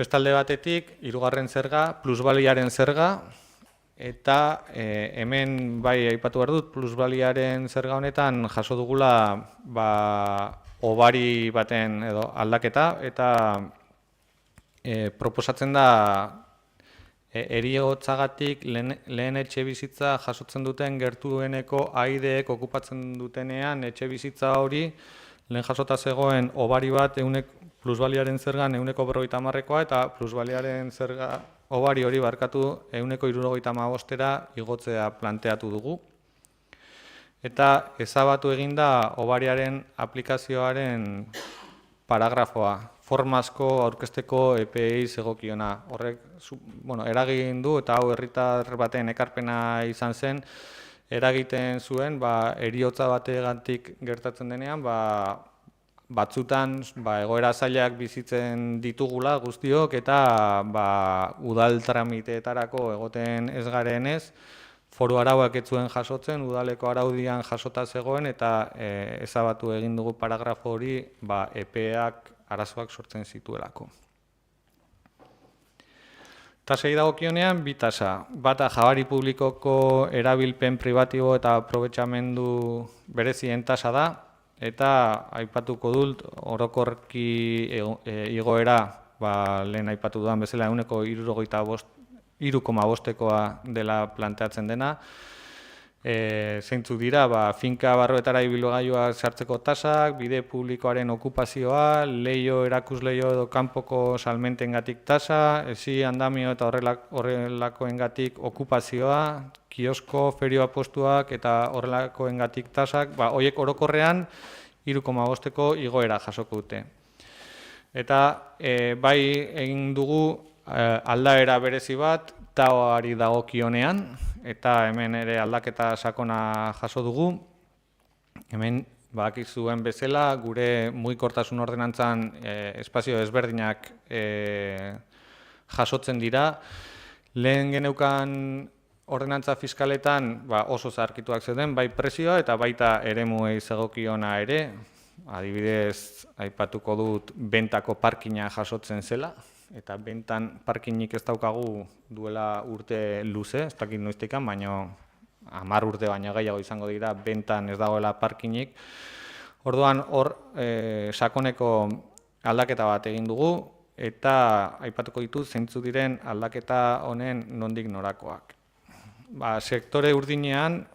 Bestalde batetik, 3. zerga, plusbaliaren zerga, eta hemen aipatu behar dut, plusbaliaren zerga honetan jaso dugula hobari baten edo aldaketa, eta proposatzen da heriotzagatik lehen etxe bizitza jasotzen duten gertueneko aideek okupatzen dutenean etxe bizitza hori lehen jasota zegoen hobari bat plusbaliaren zergan 50%koa eta plusbaliaren zerga hobari hori 75%era igotzea planteatu dugu. Eta ezabatu eginda hobariaren aplikazioaren paragrafoa, formazko aurkezteko EPEI zegokiona. Horrek eragin du eta hau herritar baten ekarpena izan zen, eragiten zuen heriotza bategatik gertatzen denean, batzutan egoera zailak bizitzen ditugula guztiok eta udal tramiteetarako egoten ez garenez, foru arauak ez zuen jasotzen, udaleko araudian jasota zegoen eta ezabatu egin dugu paragrafo hori EPEak arazoak sortzen zituelako. Tasei dagokionean, 2 tasa. Bata jabari publikoko erabilpen pribatibo eta aprobetxamendu berezien tasa da, eta aipatuko dut orokorki igoera, lehen aipatu dudan bezala 3,5%koa dela planteatzen dena. Zeintzuk dira, finka barruetara ibilgailuak sartzeko tasak, bide publikoaren okupazioa, leiho, erakusleiho edo kanpoko salmentengatik tasa, esi, andamio eta horrelakoengatik okupazioa, kiosko, ferio apostuak eta horrelakoengatik tasak, horiek orokorrean 3,5%ko igoera jasoko dute. Eta egin dugu aldaera berezi bat TAOari dagokionean, eta hemen ere aldaketa sakona jaso dugu. Hemen badakizuen bezala gure mugikortasun ordenantzan espazio ezberdinak jasotzen dira. Lehen geneukan ordenantza fiskaletan oso zaharkituak zeuden, bai prezioa eta baita eremuei zegokiona ere. Adibidez, aipatuko dut bentako parkina jasotzen zela, eta bentan parkinik ez daukagu duela urte luze, ez dakit noiztikan, baina 10 urte baino gehiago izango dira bentan ez dagoela parkinik. Orduan hor sakoneko aldaketa bat egin dugu, eta aipatuko ditut zeintzuk diren aldaketa honen nondik norakoak. Sektore urdinean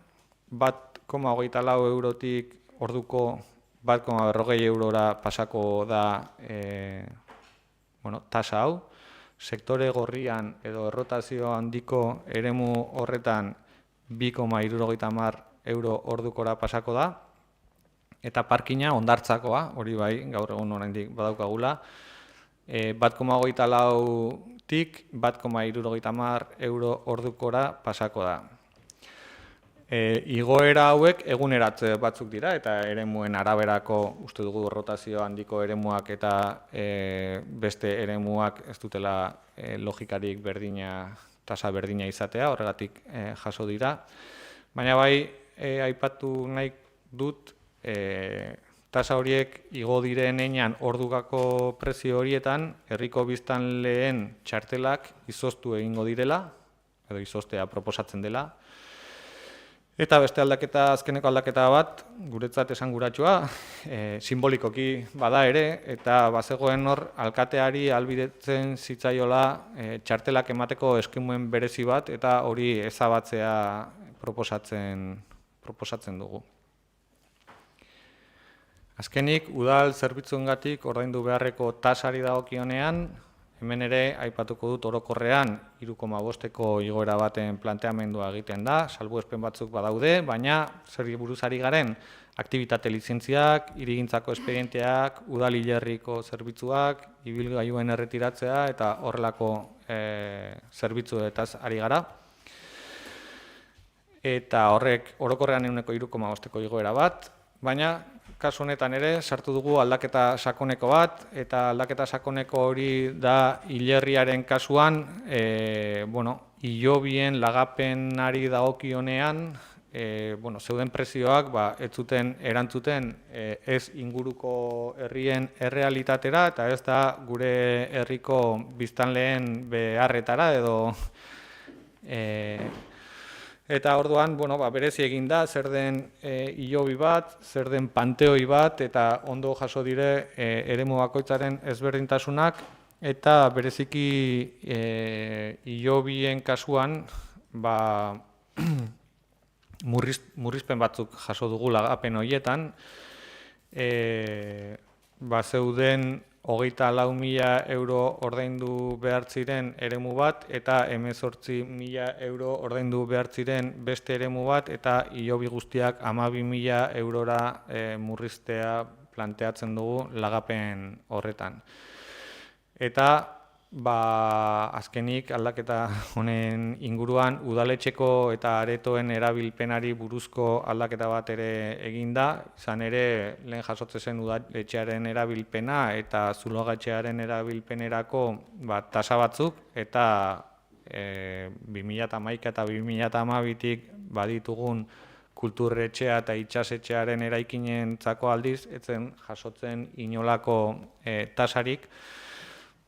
1,24 eurotik orduko 1,40 eurora pasako da tasa hau. Sektore gorrian edo errotazio handiko eremu horretan 2,70 euro ordukora pasako da. Eta parkina hondartzakoa, hori bai, gaur egun oraindik badaukagula, 1,24tik 1,70 euro ordukora pasako da. Igoera hauek eguneratze batzuk dira eta eremuen araberako uste dugu rotazio handiko eremuak eta beste eremuak ez dutela logikarik berdina, tasa berdina izatea, horregatik jaso dira. Baina bai, aipatu nahi dut, tasa horiek igo diren heinean ordugako prezio horietan, herriko biztanleen txartelak izoztu egingo direla, edo izoztea proposatzen dela. Eta beste aldaketa, azkeneko aldaketa bat, guretzat esanguratsua, simbolikoki bada ere, eta bazegoen hor alkateari ahalbidetzen zitzaiola txartelak emateko eskimuen berezi bat, eta hori ezabatzea proposatzen dugu. Azkenik, udal zerbitzuengatik ordaindu beharreko tasari dagokionean, hemen ere aipatuko dut orokorrean 3,5eko igoera baten planteamendua egiten da, salbuespen batzuk badaude, baina zer buruz ari garen aktibitate lizentziak, hirigintzako espedienteak, udal hilerriko zerbitzuak, ibilgailuen erretiratzea eta horrelako zerbitzuetaz ari gara. Eta horrek orokorrean 3,5eko igoera bat, baina kasu honetan ere sartu dugu aldaketa sakoneko bat, eta aldaketa sakoneko hori da hilerriaren kasuan, hilobien lagapenari dagokionean, zeuden prezioak ez zuten erantzuten ez inguruko herrien errealitatera, eta ez da gure herriko biztanleen beharretara edo eta orduan, berezi egin da, zer den hilobi bat, zer den panteoi bat, eta ondo jaso dire eremu bakoitzaren ezberdintasunak, eta bereziki hilobien kasuan murrizpen batzuk jaso dugu lagapen horietan, zeuden 24.000 euro ordaindu behar ziren eremu bat, eta 18.000 euro ordaindu behar ziren beste eremu bat, eta hilobi guztiak 12.000 eurora murriztea planteatzen dugu lagapen horretan. Eta azkenik aldaketa honen inguruan udaletxeko eta aretoen erabilpenari buruzko aldaketa bat ere egin da, izan ere lehen jasotze zen udaletxearen erabilpena eta zuloagatxearen erabilpenerako tasa batzuk, eta 2011 eta 2012tik baditugun kulturretxea eta itxasetxearen eraikinentzako aldiz, etzen jasotzen inolako tasarik.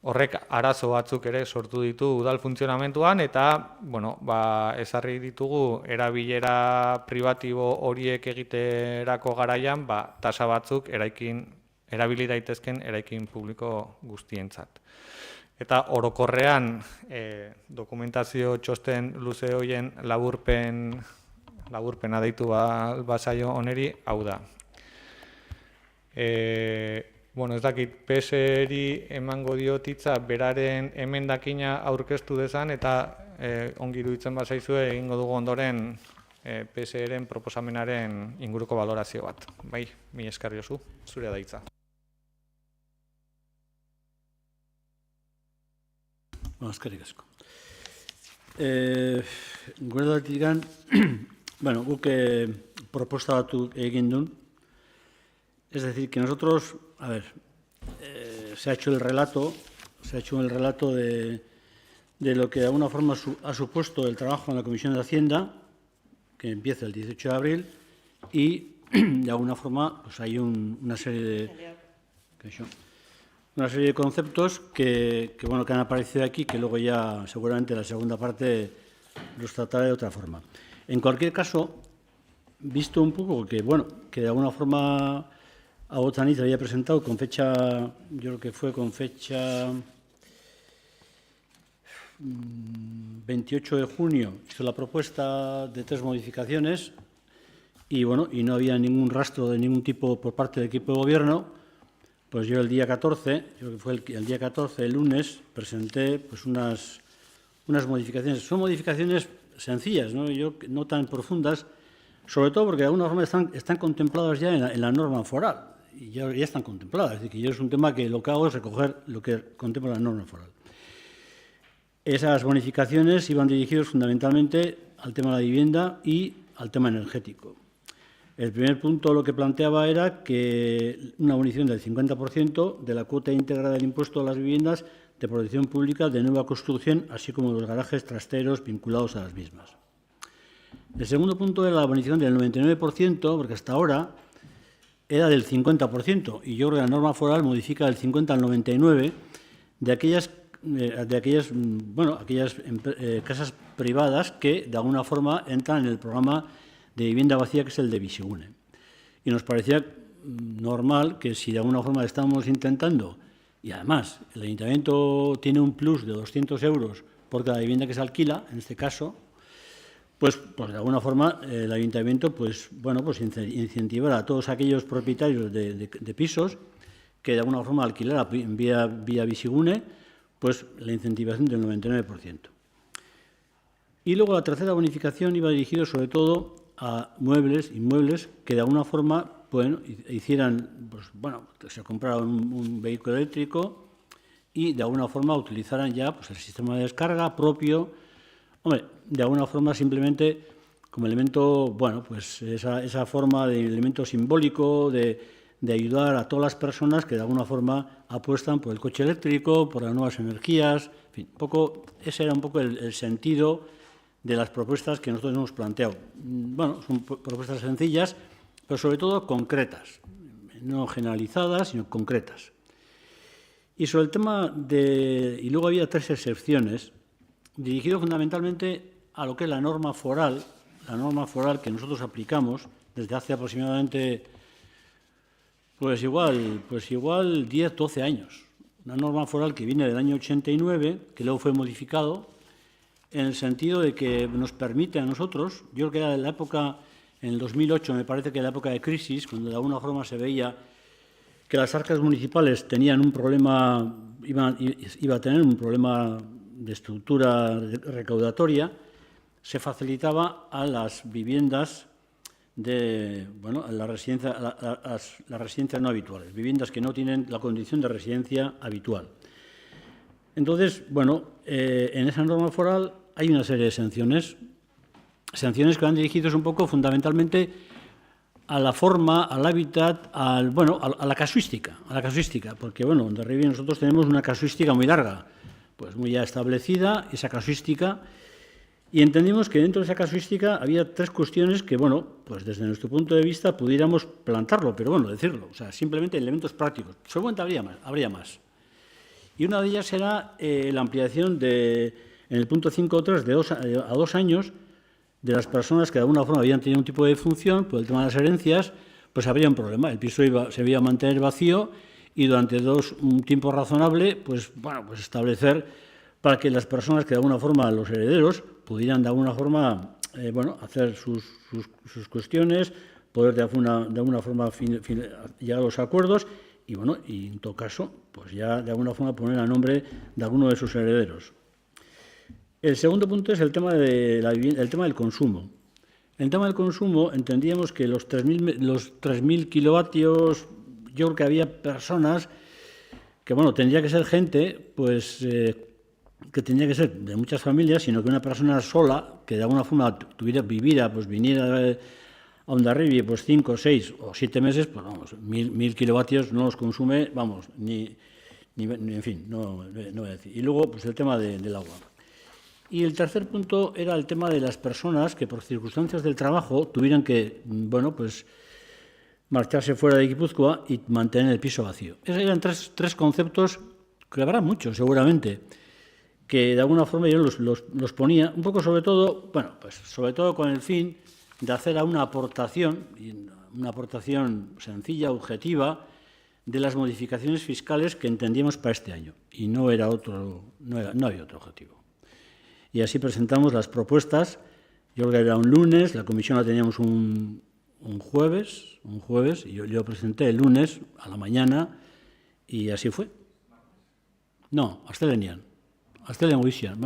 Horrek arazo batzuk ere sortu ditu udal funtzionamentuan, eta ezarri ditugu erabilera pribatibo horiek egiterako garaian tasa batzuk erabili daitezken eraikin publiko guztientzat. Eta orokorrean dokumentazio txosten luze horien laburpena deitu bazaio oneri, hau da. Ez dakit, PSeri emango diotitza beraren emendakina aurkeztu dezan, eta ongi iruditzen bazaizue egingo dugu ondoren PSeren proposamenaren inguruko balorazio bat. Bai, mi esker Josu, zure da hitza. Eskerrik asko. Gure datik gan, guk proposta batu egin duen. Es decir, que nosotros, se ha hecho el relato de lo que de alguna forma ha supuesto el trabajo en la Comisión de Hacienda, que empieza el 18 de abril, y de alguna forma hay una serie de conceptos que han aparecido aquí, que luego ya seguramente la segunda parte los trataré de otra forma. En cualquier caso, visto un poco que de alguna forma Agotzanitz había presentado con fecha, yo creo que fue con fecha 28 de junio, hizo la propuesta de 3 modificaciones y no había ningún rastro de ningún tipo por parte del equipo de gobierno. Pues yo el día 14, creo que fue el día 14, el lunes, presenté unas modificaciones. Son modificaciones sencillas, no tan profundas, sobre todo porque de alguna forma están contempladas ya en la norma foral. Y ya están contempladas, es decir, que yo es un tema que lo que hago es recoger lo que contempla la norma foral. Esas bonificaciones iban dirigidas fundamentalmente al tema de la vivienda y al tema energético. El primer punto lo que planteaba era que una bonificación del 50% de la cuota íntegra del impuesto a las viviendas de protección pública de nueva construcción, así como los garajes trasteros vinculados a las mismas. El segundo punto era la bonificación del 99%, porque hasta ahora era del 50%, y yo creo que la norma foral modifica del 50 al 99% de aquellas casas privadas que, de alguna forma, entran en el programa de vivienda vacía, que es el de Bizigune. Y nos parecía normal que, si de alguna forma estamos intentando, y además el ayuntamiento tiene un plus de 200 euros por cada vivienda que se alquila, en este caso, pues de alguna forma el ayuntamiento incentivar a todos aquellos propietarios de pisos que de alguna forma alquilara vía Bizigune, pues la incentivación del 99%. Y luego la tercera bonificación iba dirigido sobre todo a inmuebles que de alguna forma hicieran, se compraran un vehículo eléctrico y de alguna forma utilizaran ya el sistema de descarga propio. Hombre, de alguna forma simplemente como elemento, esa forma de elemento simbólico de ayudar a todas las personas que de alguna forma apuestan por el coche eléctrico, por las nuevas energías, en fin, ese era un poco el sentido de las propuestas que nosotros hemos planteado. Son propuestas sencillas, pero sobre todo concretas, no generalizadas, sino concretas. Y sobre el tema y luego había 3 excepciones, dirigido fundamentalmente a lo que es la norma foral que nosotros aplicamos desde hace aproximadamente pues igual 10, 12 años. Una norma foral que viene del año 89, que luego fue modificado, en el sentido de que nos permite a nosotros, yo creo que era en la época, en el 2008, me parece que era la época de crisis, cuando de alguna forma se veía que las arcas municipales tenían un problema, iba a tener un problema de estructura recaudatoria, se facilitaba a las viviendas las residencias no habituales, viviendas que no tienen la condición de residencia habitual. Entonces, en esa norma foral hay una serie de exenciones que van dirigidas un poco fundamentalmente a la forma, al hábitat, a la casuística, porque, en Hondarribia nosotros tenemos una casuística muy larga, pues muy ya establecida, esa casuística, y entendimos que dentro de esa casuística había 3 cuestiones que, pues desde nuestro punto de vista pudiéramos plantarlo, pero decirlo, o sea, simplemente elementos prácticos. Seguramente habría más. Y una de ellas era la ampliación en el punto 5.3 a 2 años de las personas que de alguna forma habían tenido un tipo de función, por el tema de las herencias, pues habría un problema. El piso se iba a mantener vacío y durante un tiempo razonable, pues establecer para que las personas que de alguna forma, los herederos, pudieran de alguna forma, hacer sus cuestiones, poder de alguna forma llegar a los acuerdos y en todo caso, pues ya de alguna forma poner a nombre de alguno de sus herederos. El segundo punto es el tema del consumo. En el tema del consumo entendíamos que los 3.000 kilovatios, yo creo que había personas que, tendría que ser gente, pues que tendría que ser de muchas familias, sino que una persona sola, que de alguna forma viniera a Hondarribia, pues 5, 6 o 7 meses, pues 1.000 kilovatios no los consume, en fin, no voy a decir. Y luego, pues el tema del agua. Y el tercer punto era el tema de las personas que por circunstancias del trabajo tuvieran que, marcharse fuera de Guipúzcoa y mantener el piso vacío. Esos eran tres conceptos, que habrá muchos seguramente, que de alguna forma yo los ponía, un poco sobre todo con el fin de hacer una aportación sencilla, objetiva, de las modificaciones fiscales que entendíamos para este año. Y no había otro objetivo. Y así presentamos las propuestas. Yo creo que era un lunes, la comisión la teníamos un jueves, y yo lo presenté el lunes a la mañana, y así fue. No, astelenian guizian,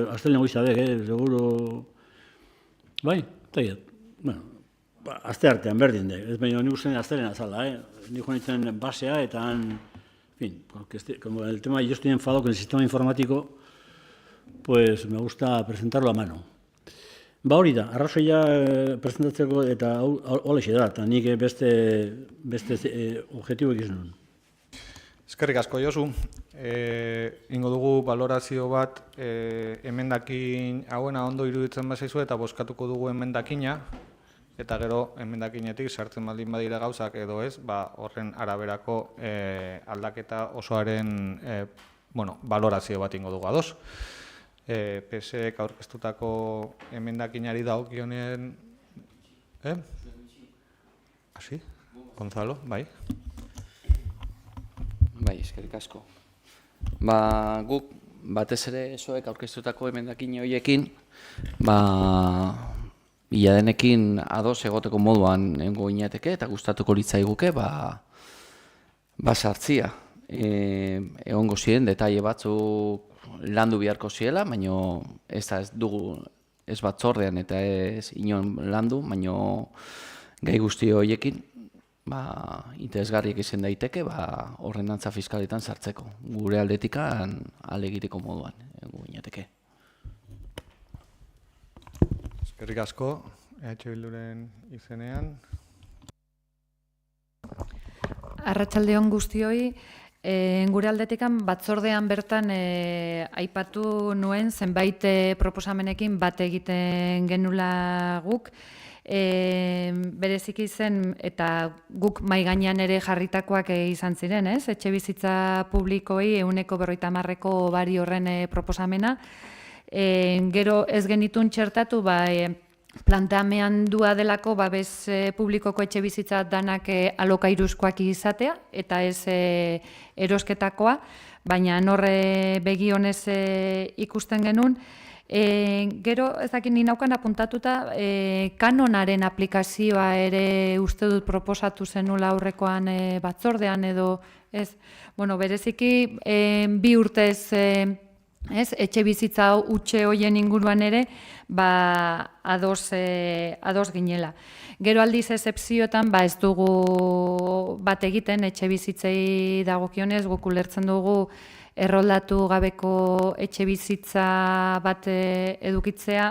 astelen goizadek, seguro, asteartean berdin de, ez baina nik ustean astelena zala, nik joan basea, eta en fin, porque como el tema, yo estoy enfadado con el sistema informático, pues me gusta presentarlo a mano. Hori da, arrazoia presentatzeko eta horixe da, eta nik beste objektiboek izan nuen. Eskerrik asko, Josu. Ingo dugu balorazio bat emendakin hauena ondo iruditzen bazaizu eta bozkatuko dugu emendakina, eta gero emendakinetik sartzen baldin badira gauzak edo ez, horren araberako aldaketa osoaren balorazio bat ingo dugu ados. PSek aurkeztutako emendakinari dagokionen... Hasi? Gonzalo, bai? Bai, eskerrik asko. Guk batez ere esoek aurkeztutako emendakin horiekin, iladenekin ados egoteko moduan egongo ginateke eta gustatuko litzaiguke sartzia. Egongo ziren detaile batzuk landu beharko ziela, baina ez dugu ez batzordean eta ez inon landu, baina gai guzti horiekin interesgarriak izan daiteke ordenantza fiskaletan sartzeko. Gure aldetikan alegiteko moduan egongo ginateke. Eskerrik asko, Bilduren izenean. Arratsalde-on guztioi. Gure aldetikan batzordean bertan aipatu nuen zenbait proposamenekin bat egiten genula guk. Bereziki zen eta guk mahai gainean ere jarritakoak izan ziren, ez? Etxebizitza publikoei 50%ko bari horren proposamena. Gero ez genitun txertatu, planteamendua delako babes publikoko etxebizitza danak alokairuzkoak izatea, eta ez erosketakoa, baina norre begionez ikusten genuen. Gero, ez dakit ni naukan apuntatuta, kanonaren aplikazioa ere uste dut proposatu zenula aurrekoan batzordean edo, ez? Bereziki, 2 urtez etxe bizitza utxe hoien inguruan ere, ados ginela. Gero aldiz excepzioetan, ez dugu bat egiten etxe bizitzei dagokionez, guk ulertzen dugu erroldatu gabeko etxe bizitza bat edukitzea,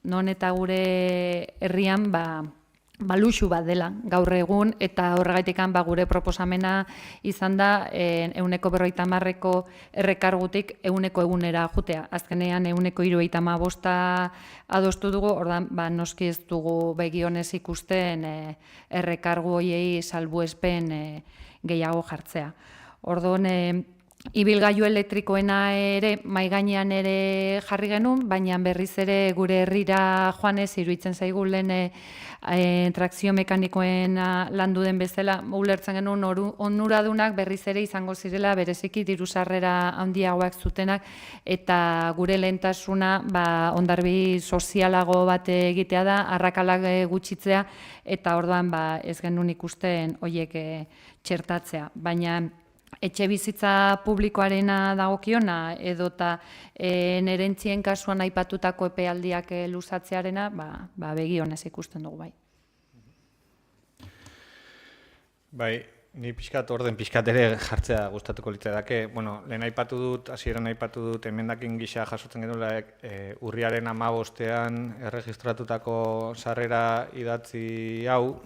non eta gure herrian, luxu bat dela gaur egun, eta horregaitik gure proposamena izan da 50%ko errekargutik 100%era jutea. Azkenean 175 adostu dugu, ordan noski ez dugu begionez ikusten errekargu hoiei salbuespen gehiago jartzea. Orduan, ibilgailu elektrikoena ere mahai gainean ere jarri genuen, baina berriz ere gure herrira joanez iruditzen zaigu lehen trakzio mekanikoen landu den bezala, ulertzen genuen onuradunak berriz ere izango zirela bereziki diru sarrera handiagoak zutenak, eta gure lehentasuna hondarbi sozialago bat egitea da, arrakalak gutxitzea, eta orduan ez genuen ikusten horiek txertatzea. Baina etxe bizitza publikoarena dagokiona edota nerentzien kasuan aipatutako epealdiak luzatzearena, begionez ikusten dugu bai. Bai, ni orden pixkat ere jartzea gustatuko litzaidake. Lehen aipatu dut, hasieran aipatu dut emendakin gisa jasotzen genuela urriaren 15ean erregistratutako sarrera idatzi hau,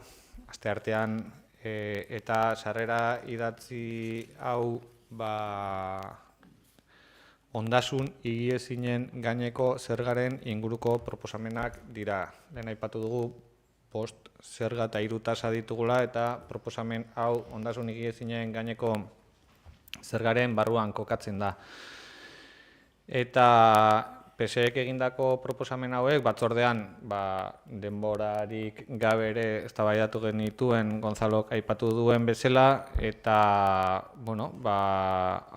asteartean eta sarrera idatzi hau ondasun higiezinen gaineko zergaren inguruko proposamenak dira. Lehen aipatu dugu bost zerga eta 3 tasa ditugula, eta proposamen hau ondasun higiezinen gaineko zergaren barruan kokatzen da. Eta PSek egindako proposamen hauek batzordean denborarik gabe ere eztabaidatu genituen Gonzalok aipatu duen bezala, eta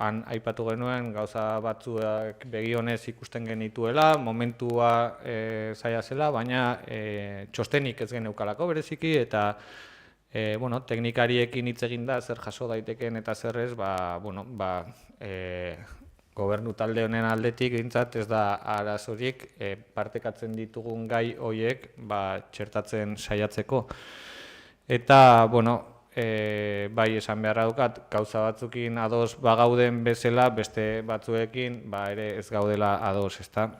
han aipatu genuen gauza batzuak begionez ikusten genituela, momentua zaila zela, baina txostenik ez geneukalako bereziki, eta teknikariekin hitz egin da zer jaso daiteken eta zer ez, gobernu talde honen aldetik gintzat ez da arazorik partekatzen ditugun gai horiek txertatzen saiatzeko. Eta, bai esan beharra dukat, gauza batzukin ados bagauden bezala, beste batzuekin ere ez gaudela ados, ezta.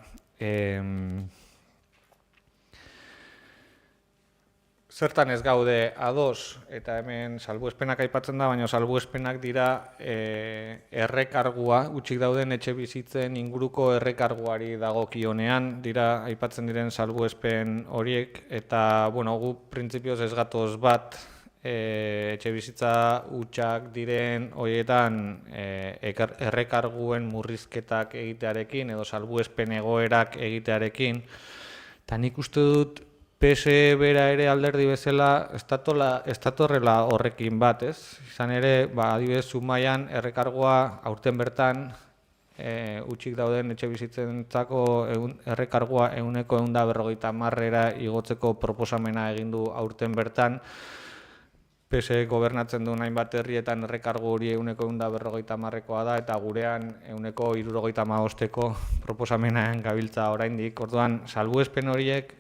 zertan ez gaude ados, eta hemen salbuespenak aipatzen da, baina salbuespenak dira errekargua, gutxik dauden etxe bizitzen inguruko errekarguari dagokionean, dira aipatzen diren salbuespen horiek, eta gu printzipioz ez gatoz bat etxe bizitza hutsak diren horietan errekarguen murrizketak egitearekin edo salbuespen egoerak egitearekin. Eta nik uste dut PSE bera ere alderdi bezala ez datorrela horrekin bat, ez? Izan ere, adibidez, Zumaian errekargoa aurten bertan hutsik dauden etxe bizitzentzako errekargoa 150-era igotzeko proposamena egin du aurten bertan. PSE gobernatzen duen hainbat herrietan errekargo hori 150-koa da, eta gurean 175-ko proposamenean gabiltza oraindik. Orduan, salbuespen horiek,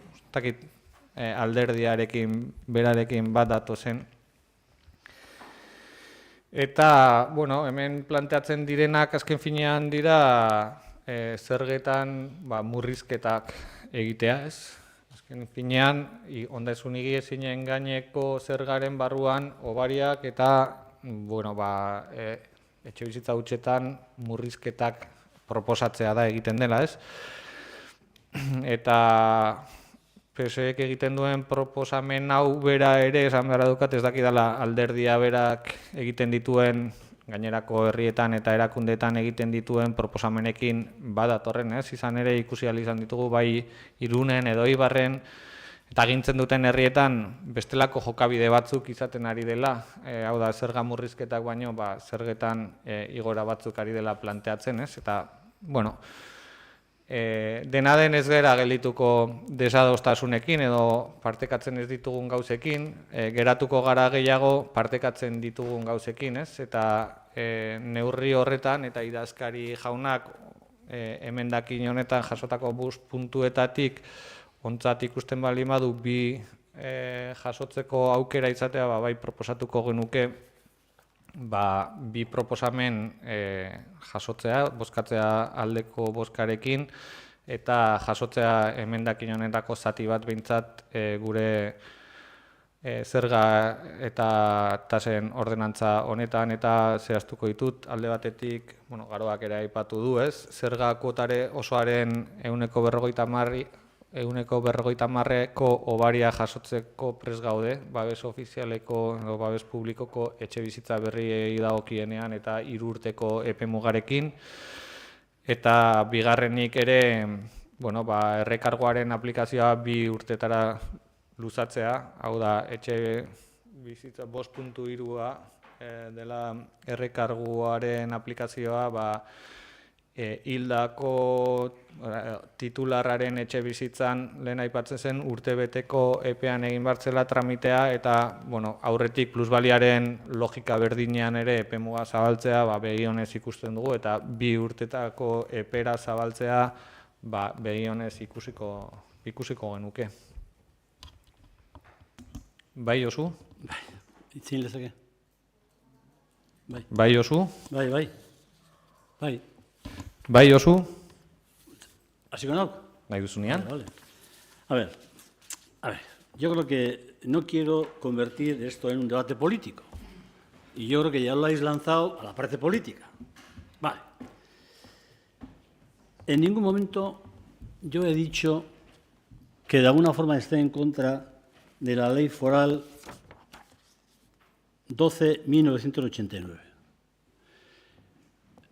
alderdiarekin, berarekin bat datozen. Eta, hemen planteatzen direnak azken finean dira zergetan murrizketak egitea, ez? Azken finean, ondasun higiezinen gaineko zergaren barruan hobariak eta etxe bizitza hutsetan murrizketak proposatzea da egiten dela, ez? Eta PSEek egiten duen proposamen hau bera ere, esan behar dukat, ez dakidala alderdia berak egiten dituen gainerako herrietan eta erakundeetan egiten dituen proposamenekin badatorren, ez? Izan ere ikusi ahal izan ditugu bai Irunen edo Eibarren eta agintzen duten herrietan bestelako jokabide batzuk izaten ari dela, hau da, zerga murrizketak baino, zergetan igora batzuk ari dela planteatzen, ez? Eta, dena den ez gara geldituko desadostasunekin edo partekatzen ez ditugun gauzekin, geratuko gara gehiago partekatzen ditugun gauzekin, ez? Eta neurri horretan eta idazkari jaunak emendakin honetan jasotako 5 puntuetatik ontzat ikusten baldin badu bi jasotzeko aukera izatea, bai proposatuko genuke bi proposamen jasotzea, bozkatzea aldeko bozkarekin, eta jasotzea emendakin honetako zati bat behintzat gure zerga eta tasen ordenantza honetan, eta zehaztuko ditut alde batetik, Garoak ere aipatu du, ez? Zerga kuotare osoaren 150-ko hobaria jasotzeko prest gaude, babes ofizialeko edo babes publikoko etxe bizitza berriei dagokienean eta 3 urteko epe mugarekin. Eta bigarrenik ere, errekargoaren aplikazioa 2 urtetara luzatzea, hau da, etxe bizitza 5.3a dela errekarguaren aplikazioa, hildako titularraren etxe bizitzan lehen aipatzen zen urtebeteko epean egin bartzela tramitea, eta aurretik plusbaliaren logika berdinean ere epemuga zabaltzea begionez ikusten dugu, eta 2 urtetako epera zabaltzea begionez ikusiko genuke. Bai, Josu? Bai, itzin lezake. Bai, Josu? Bai. Bai, Josu? ¿Así con algo? Nahi duzunean? Vale. A ver, yo creo que no quiero convertir esto en un debate político. Y yo creo que ya lo habéis lanzado a la parte política. Vale. En ningún momento yo he dicho que de alguna forma esté en contra de la Ley Foral 12.1989.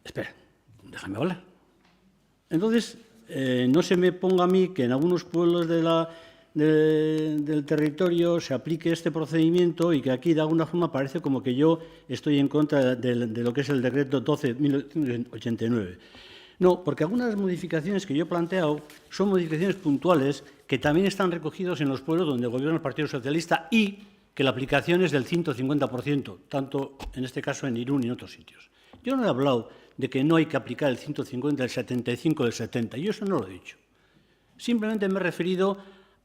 Espera, déjame hablar. Entonces, no se me ponga a mí que en algunos pueblos del territorio se aplique este procedimiento y que aquí de alguna forma parece como que yo estoy en contra de lo que es el decreto 12.1989. No, porque algunas modificaciones que yo he planteado son modificaciones puntuales que también están recogidos en los pueblos donde gobierna el Partido Socialista y que la aplicación es del 150%, tanto en este caso en Irún y en otros sitios. Yo no he hablado de que no hay que aplicar el 150, el 75, el 70. Yo eso no lo he dicho. Simplemente me he referido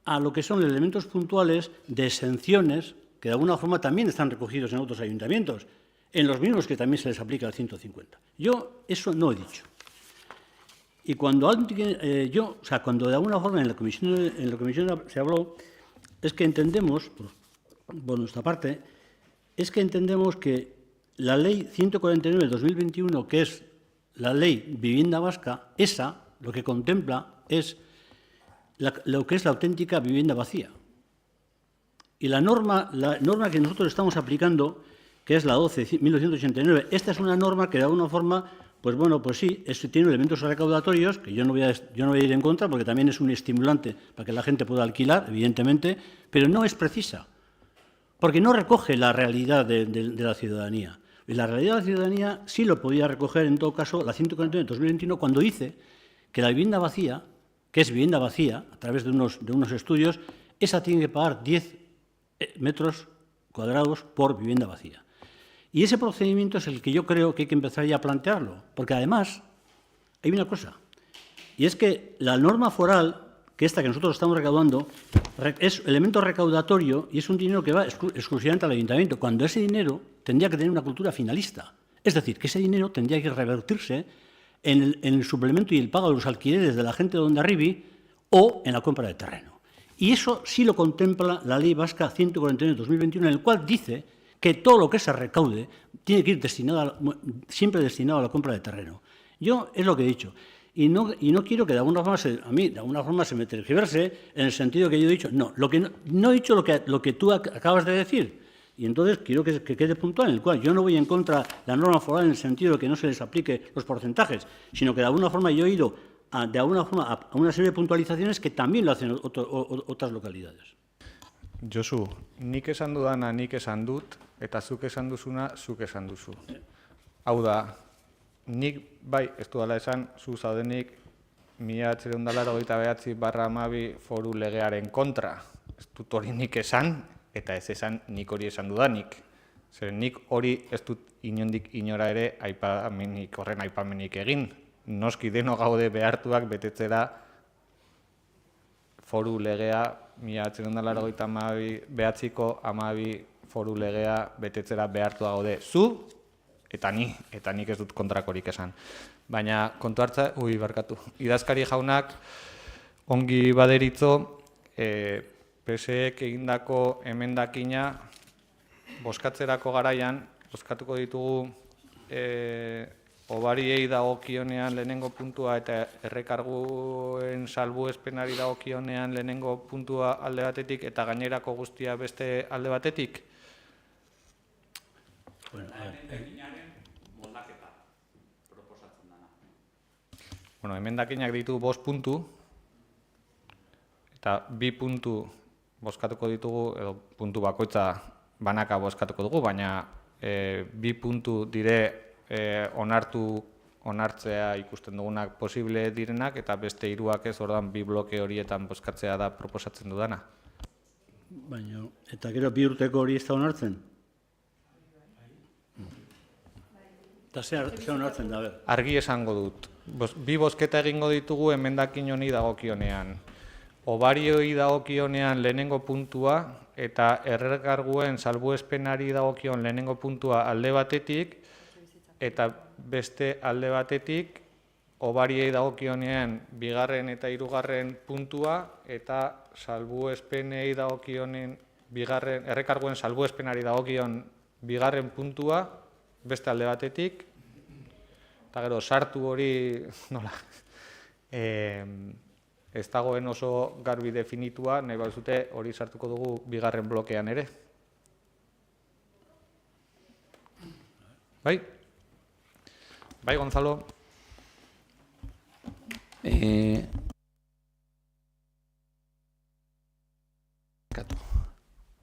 a lo que son elementos puntuales de exenciones que de alguna forma también están recogidos en otros ayuntamientos, en los mismos que también se les aplica el 150. Yo eso no he dicho. Y cuando cuando de alguna forma en la comisión se habló, es que entendemos, por nuestra parte, es que entendemos que la Ley 149 de 2021, que es la Ley Vivienda Vasca, esa lo que contempla es lo que es la auténtica vivienda vacía. Y la norma que nosotros estamos aplicando, que es la 12.1989, esta es una norma que de alguna forma, pues bueno, pues sí, tiene elementos recaudatorios, que yo no voy a ir en contra, porque también es un estimulante para que la gente pueda alquilar, evidentemente, pero no es precisa, porque no recoge la realidad de la ciudadanía. Y la realidad de la ciudadanía sí lo podía recoger, en todo caso, la 149 de 2021, cuando dice que la vivienda vacía, que es vivienda vacía, a través de unos estudios, esa tiene que pagar 10 metros cuadrados por vivienda vacía. Y ese procedimiento es el que yo creo que hay que empezar ya a plantearlo, porque además hay una cosa, y es que la norma foral, que esta que nosotros estamos recaudando, es elemento recaudatorio y es un dinero que va exclusivamente al ayuntamiento, cuando ese dinero tendría que tener una cultura finalista. Es decir, que ese dinero tendría que revertirse en el suplemento y el pago de los alquileres de la gente de Hondarribia o en la compra de terreno. Y eso sí lo contempla la Ley Vasca 149 de 2021, en el cual dice que todo lo que se recaude tiene que ir siempre destinado a la compra de terreno. Yo es lo que he dicho. Y no quiero que de alguna forma se me tergiverse en el sentido que yo he dicho. No he dicho lo que tú acabas de decir. Y entonces quiero que quede puntual, en el cual yo no voy en contra de la norma foral en el sentido de que no se les aplique los porcentajes, sino que de alguna forma yo he ido a una serie de puntualizaciones que también lo hacen otras localidades. Josu, nik esan dudana nik esan dut, eta zuk esan duzuna zuk esan duzu. Hau da, nik bai, ez dudala esan, zu zaudenik 1989/12 foru legearen kontra. Ez dut hori nik esan, eta ez esan nik hori esan dudanik. Zeren nik hori ez dut inondik inora ere horren aipamenik egin. Noski deno gaude behartuak betetzera foru legea 1989/12 foru legea betetzera behartua gaude. Zu eta nik ez dut kontrakorik esan. Baina kontu hartza, idazkari jaunak ongi baderitzo PSEek egindako emendakina bozkatzerako garaian, bozkatuko ditugu hobariei dagokionean lehenengo puntua eta errekarguen salbuespenari dagokionean lehenengo puntua alde batetik eta gainerako guztia beste alde batetik? Bueno, emendakinak ditu 5 puntu, eta 2 puntu bozkatuko ditugu, edo puntu bakoitza banaka bozkatuko dugu, baina 2 puntu dire onartzea ikusten dugunak posible direnak, eta beste 3 ez, ordan 2 bloke horietan bozkatzea da proposatzen dudana. Baina, eta gero 2 urteko hori ez da onartzen? Eta ze onartzen da, ber? Argi esango dut. 2 bozketa egingo ditugu emendakin honi dagokionean. Hobarioi dagokionean lehenengo puntua eta errekarguen salbuespenari dagokion lehenengo puntua alde batetik eta beste alde batetik hobariei dagokionean 2. eta 3. puntua eta salbuespenei dagokionen errekarguen salbuespenari dagokion 2. puntua beste alde batetik, eta gero sartu hori nola ez dagoen oso garbi definitua, nahi bazute hori sartuko dugu 2. blokean ere. Bai? Bai, Gonzalo?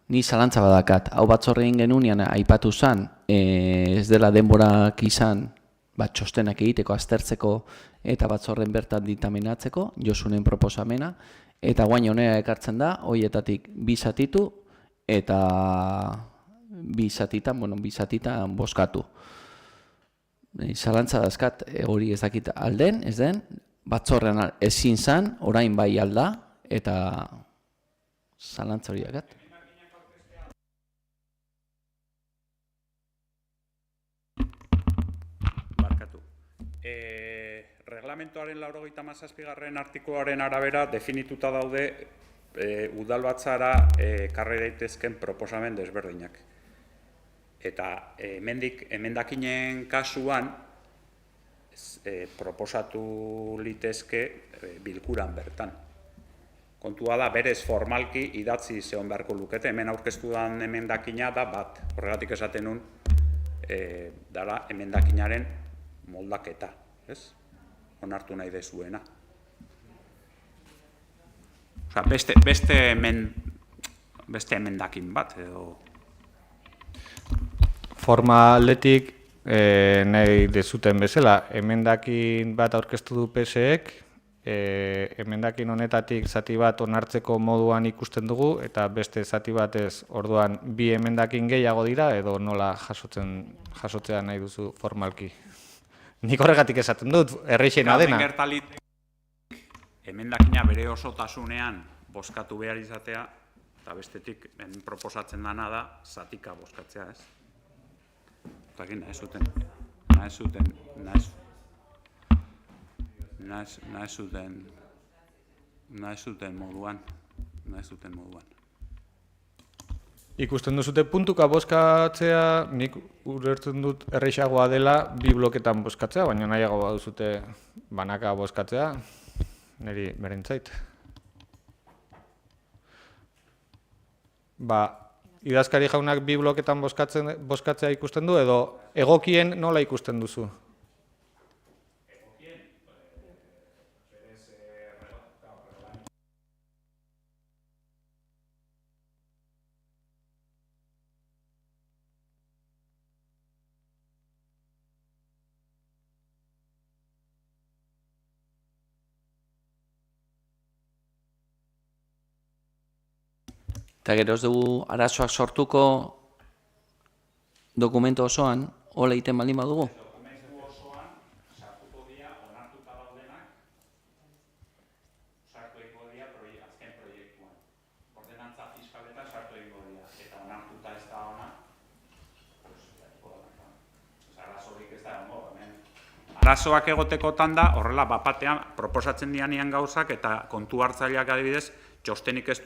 Ni zalantza badakat, hau batzorre egin genunean aipatu zen, ez dela denborak izan txostenak egiteko, aztertzeko eta batzorren bertan ditaminatzeko, Josunen proposamena, eta guain honera ekartzen da, horietatik 2 zatitu eta 2 zatitan bozkatu. Zalantza dazkat, hori ez dakit alden, ez den, batzorrean ezin zan, orain bai alda, eta zalantza hori dakat. Reglamentoaren 97. artikuloaren arabera definituta daude udalbatzara karri daitezken proposamen desberdinak. Eta emendakinen kasuan proposatu litezke bilkuran bertan. Kontua da, berez formalki idatzi zehon beharko lukete, hemen aurkeztu dan emendakina da bat, horregatik esaten nun, dara emendakinaren moldaketa, ez? Onartu nahi dezuena. Osa, beste emendakin bat, edo... Forma aldetik nahi dezuten bezala, emendakin bat aurkeztu du PSek, emendakin honetatik zati bat onartzeko moduan ikusten dugu, eta beste zati batez orduan bi emendakin gehiago dira, edo nola jasotzea nahi duzu formalki. Nik horregatik esaten dut, erreixena dena. Emendakina bere osotasunean bozkatu behar izatea, eta bestetik proposatzen dana da zatika bozkatzea, ez? Eta egin nahi zuten moduan. Ikusten duzute puntuka bozkatzea, nik ulertzen dut erreixagoa dela bi bloketan bozkatzea, baina nahiago baduzute banaka bozkatzea, niri berentzait. Idazkari jaunak bi bloketan bozkatzea ikusten du, edo egokien nola ikusten duzu? Eta gero ez dugu arazoak sortuko dokumentu osoan, hola egiten baldin badugu? Dokumentu osoan sartuko dira onartuta daudenak, sartu egingo dira azken proiektuan. Ordenantza fiskaletan sartu egingo dira, eta onartuta ez da ona, arazorik ez da ongo, hemen. Arazoak egotekotan da, horrela bapatean proposatzen dianean gauzak, eta kontu hartzaileak adibidez, txostenik ez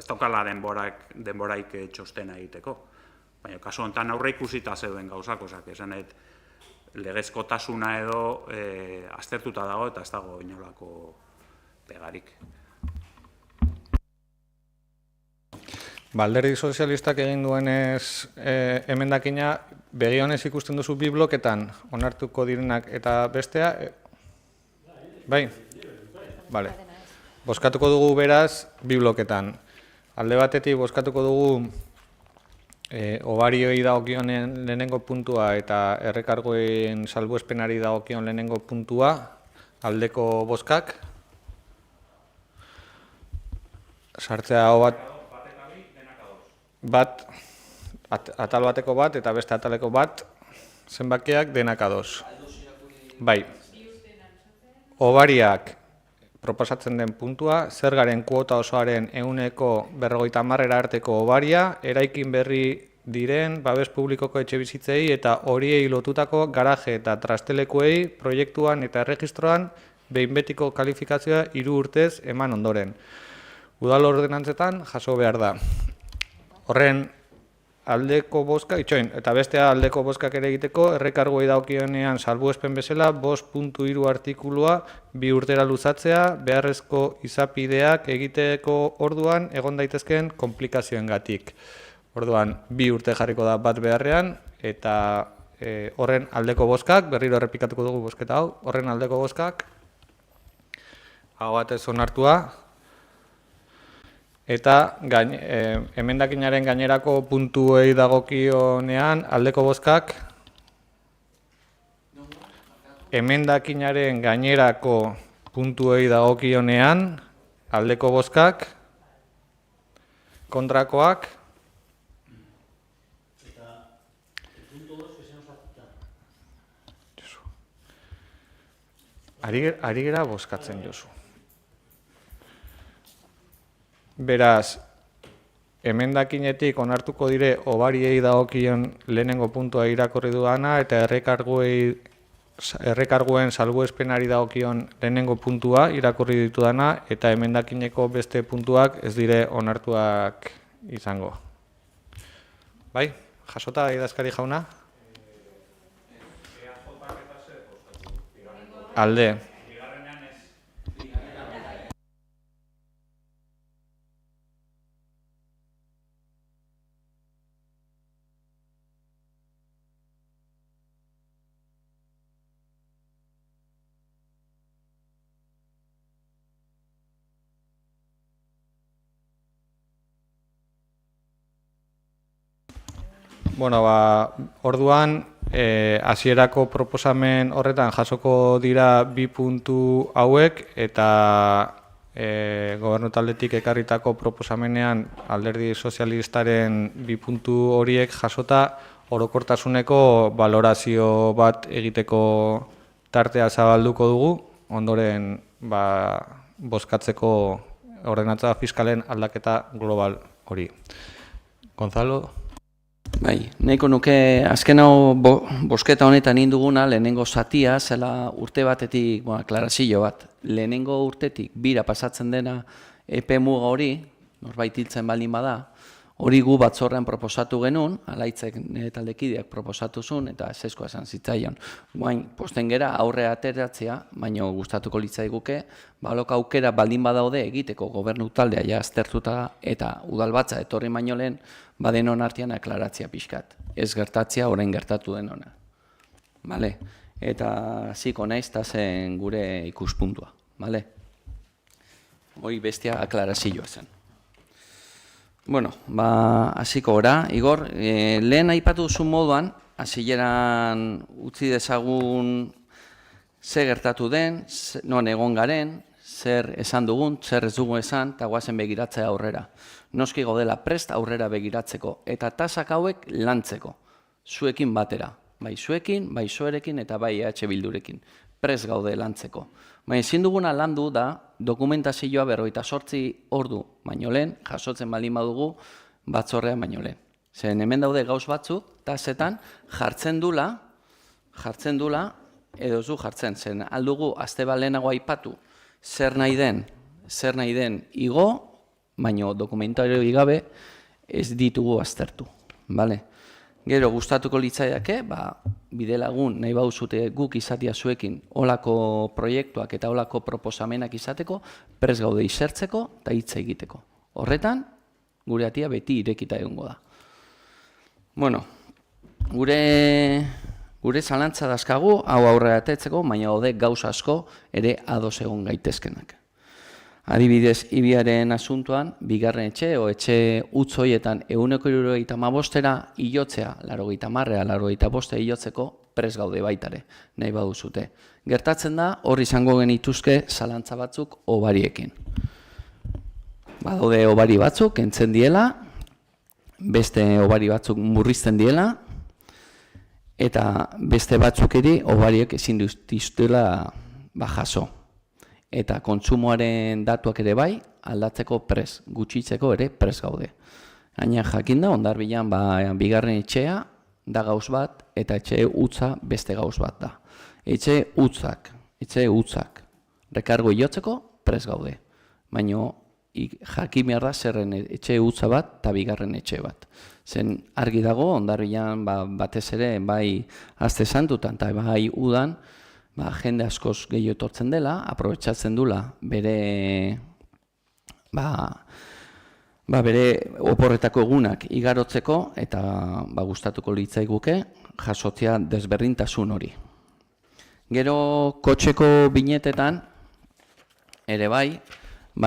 daukala denboraik txostena egiteko. Baina, kasu honetan aurre ikusita zeuden gauzak, esan legezkotasuna edo aztertuta dago eta ez dago inolako pegarik. Alderdi sozialistak egin duenez emendakina, begi honez ikusten duzu bi bloketan onartuko direnak eta bestea? Bai? Bale. Bozkatuko dugu beraz bi bloketan. Alde batetik bozkatuko dugu obarioi dagokionen lehenengo puntua eta errekargoen salbuespenari dagokion lehenengo puntua, aldeko bozkak. Sartzea atal bateko bat eta beste ataleko bat, zenbakiak denak ados. Bai. Obariak proposatzen den puntua, zergaren kuota osoaren 50% arteko obaria, eraikin berri diren babes publikoko etxebizitzei eta horiei lotutako garaje eta trastelekuei proiektuan eta erregistroan behin betiko kalifikazioa 3 urtez eman ondoren. Udal ordenantzetan jaso behar da. Horren aldeko bozka, itxoin, eta bestea aldeko bozkak ere egiteko, errekargoi daukionean salbuespen bezala, 5.3 artikulua 2 urtera luzatzea, beharrezko izapideak egiteko orduan egon daitezkeen komplikazioengatik. Orduan, 2 urte jarriko da bat beharrean, eta horren aldeko bozkak, berriro errepikatuko dugu bozketa hau, horren aldeko bozkak, hau batez onartua, eta emendakinaren gainerako puntuei dagokionean aldeko bozkak, emendakinaren gainerako puntuei dagokionean aldeko bozkak, kontrakoak, ari gera bozkatzen Josu. Beraz, emendakinetik onartuko dire obariei dagokion lehenengo puntua irakorri duana eta errekarguei errekarguen salbuespenari dagokion lehenengo puntua irakurri ditudana eta emendakineko beste puntuak ez dire onartuak izango. Bai, jasota idazkari jauna? Alde. Bueno, orduan, hasierako proposamen horretan jasoko dira bi puntu hauek eta gobernu taldetik ekarritako proposamenean alderdi sozialistaren bi puntu horiek jasota orokortasuneko balorazio bat egiteko tartea zabalduko dugu, ondoren bozkatzeko ordenantza fiskalen aldaketa global hori. Gonzalo? Bai, nahiko nuke azken hau bosketa honetan induguna lehenengo zatia, zela urte batetik, aklarazio bat, lehenengo urtetik bira pasatzen dena epe muga hori, norbait hiltzen baldin bada, hori gu batzorrean proposatu genuen, alaitzek nire taldekideak proposatu zuen, eta ezezkoa esan zitzaion. Guain, posten gera aurre ateratzea, baina gustatuko litzaiguke, balok aukera baldin badaude egiteko gobernu taldea ja aztertuta eta udalbatza etorri baino lehen, badenon artean aklaratzea pixkat. Ez gertatzea, orain gertatu denona. Bale? Eta ziko naiz eta zen gure ikuspuntua. Bale? Hoi bestia aklarazioa zen. Bueno, hasiko gora. Igor, lehen aipatu duzun moduan, hasieran utzi dezagun zer gertatu den, non egon garen, zer esan dugun, zer ez dugun esan, eta guazen begiratzea aurrera. Noski gaudela prest aurrera begiratzeko, eta tasak hauek lantzeko, zuekin batera. Bai zuekin, bai zoerekin eta bai EH Bildurekin. Prest gaude lantzeko. Baina ezin duguna landu da dokumentazioa 48 ordu baino lehen, jasotzen baldin badugu batzorrea baino lehen. Zeren hemen daude gauz batzuk, tasetan jartzen dula, edo zu jartzen, zen aldugu azte bat lehenago aipatu zer nahi den igo, baino dokumentario gabe ez ditugu aztertu. Bale? Gero gustatuko litzaiake, bidelagun nahi bauzute guk izatea zuekin olako proiektuak eta olako proposamenak izateko, prest gaude izertzeko eta hitza egiteko. Horretan, gure atia beti irekita egongo da. Bueno, gure zalantza dazkagu, hau aurrera atetzeko, baina hode gauza asko ere ados egon gaitezkenak. Adibidez, ibiaren asuntoan, bigarren etxe, etxe utzoietan 175 hilotzea, 85 hilotzeko prest gaude baitare, nahi baduzute. Gertatzen da, hor izango genituzke zalantza batzuk obariekin. Badaude obari batzuk, entzen diela, beste obari batzuk murrizten diela, eta beste batzuk ere obariek ezin dizutela jaso. Eta kontsumoaren datuak ere bai, aldatzeko prest, gutxitzeko ere prest gaude. Gaina jakinda, hondarbilan bigarren etxea da gauz bat, eta etxe utza beste gauz bat da. Etxe utzak, rekargo iotzeko prest gaude. Baina jakin behar da zerren etxe utza bat eta bigarren etxe bat. Zen argi dago, hondarbilan batez ere bai azte santutan eta bai udan, jende askoz gehiago etortzen dela, aprobetxatzen dula bere oporretako egunak igarotzeko eta gustatuko litzaiguke jasotzea desberdintasun hori. Gero kotxeko binetetan ere bai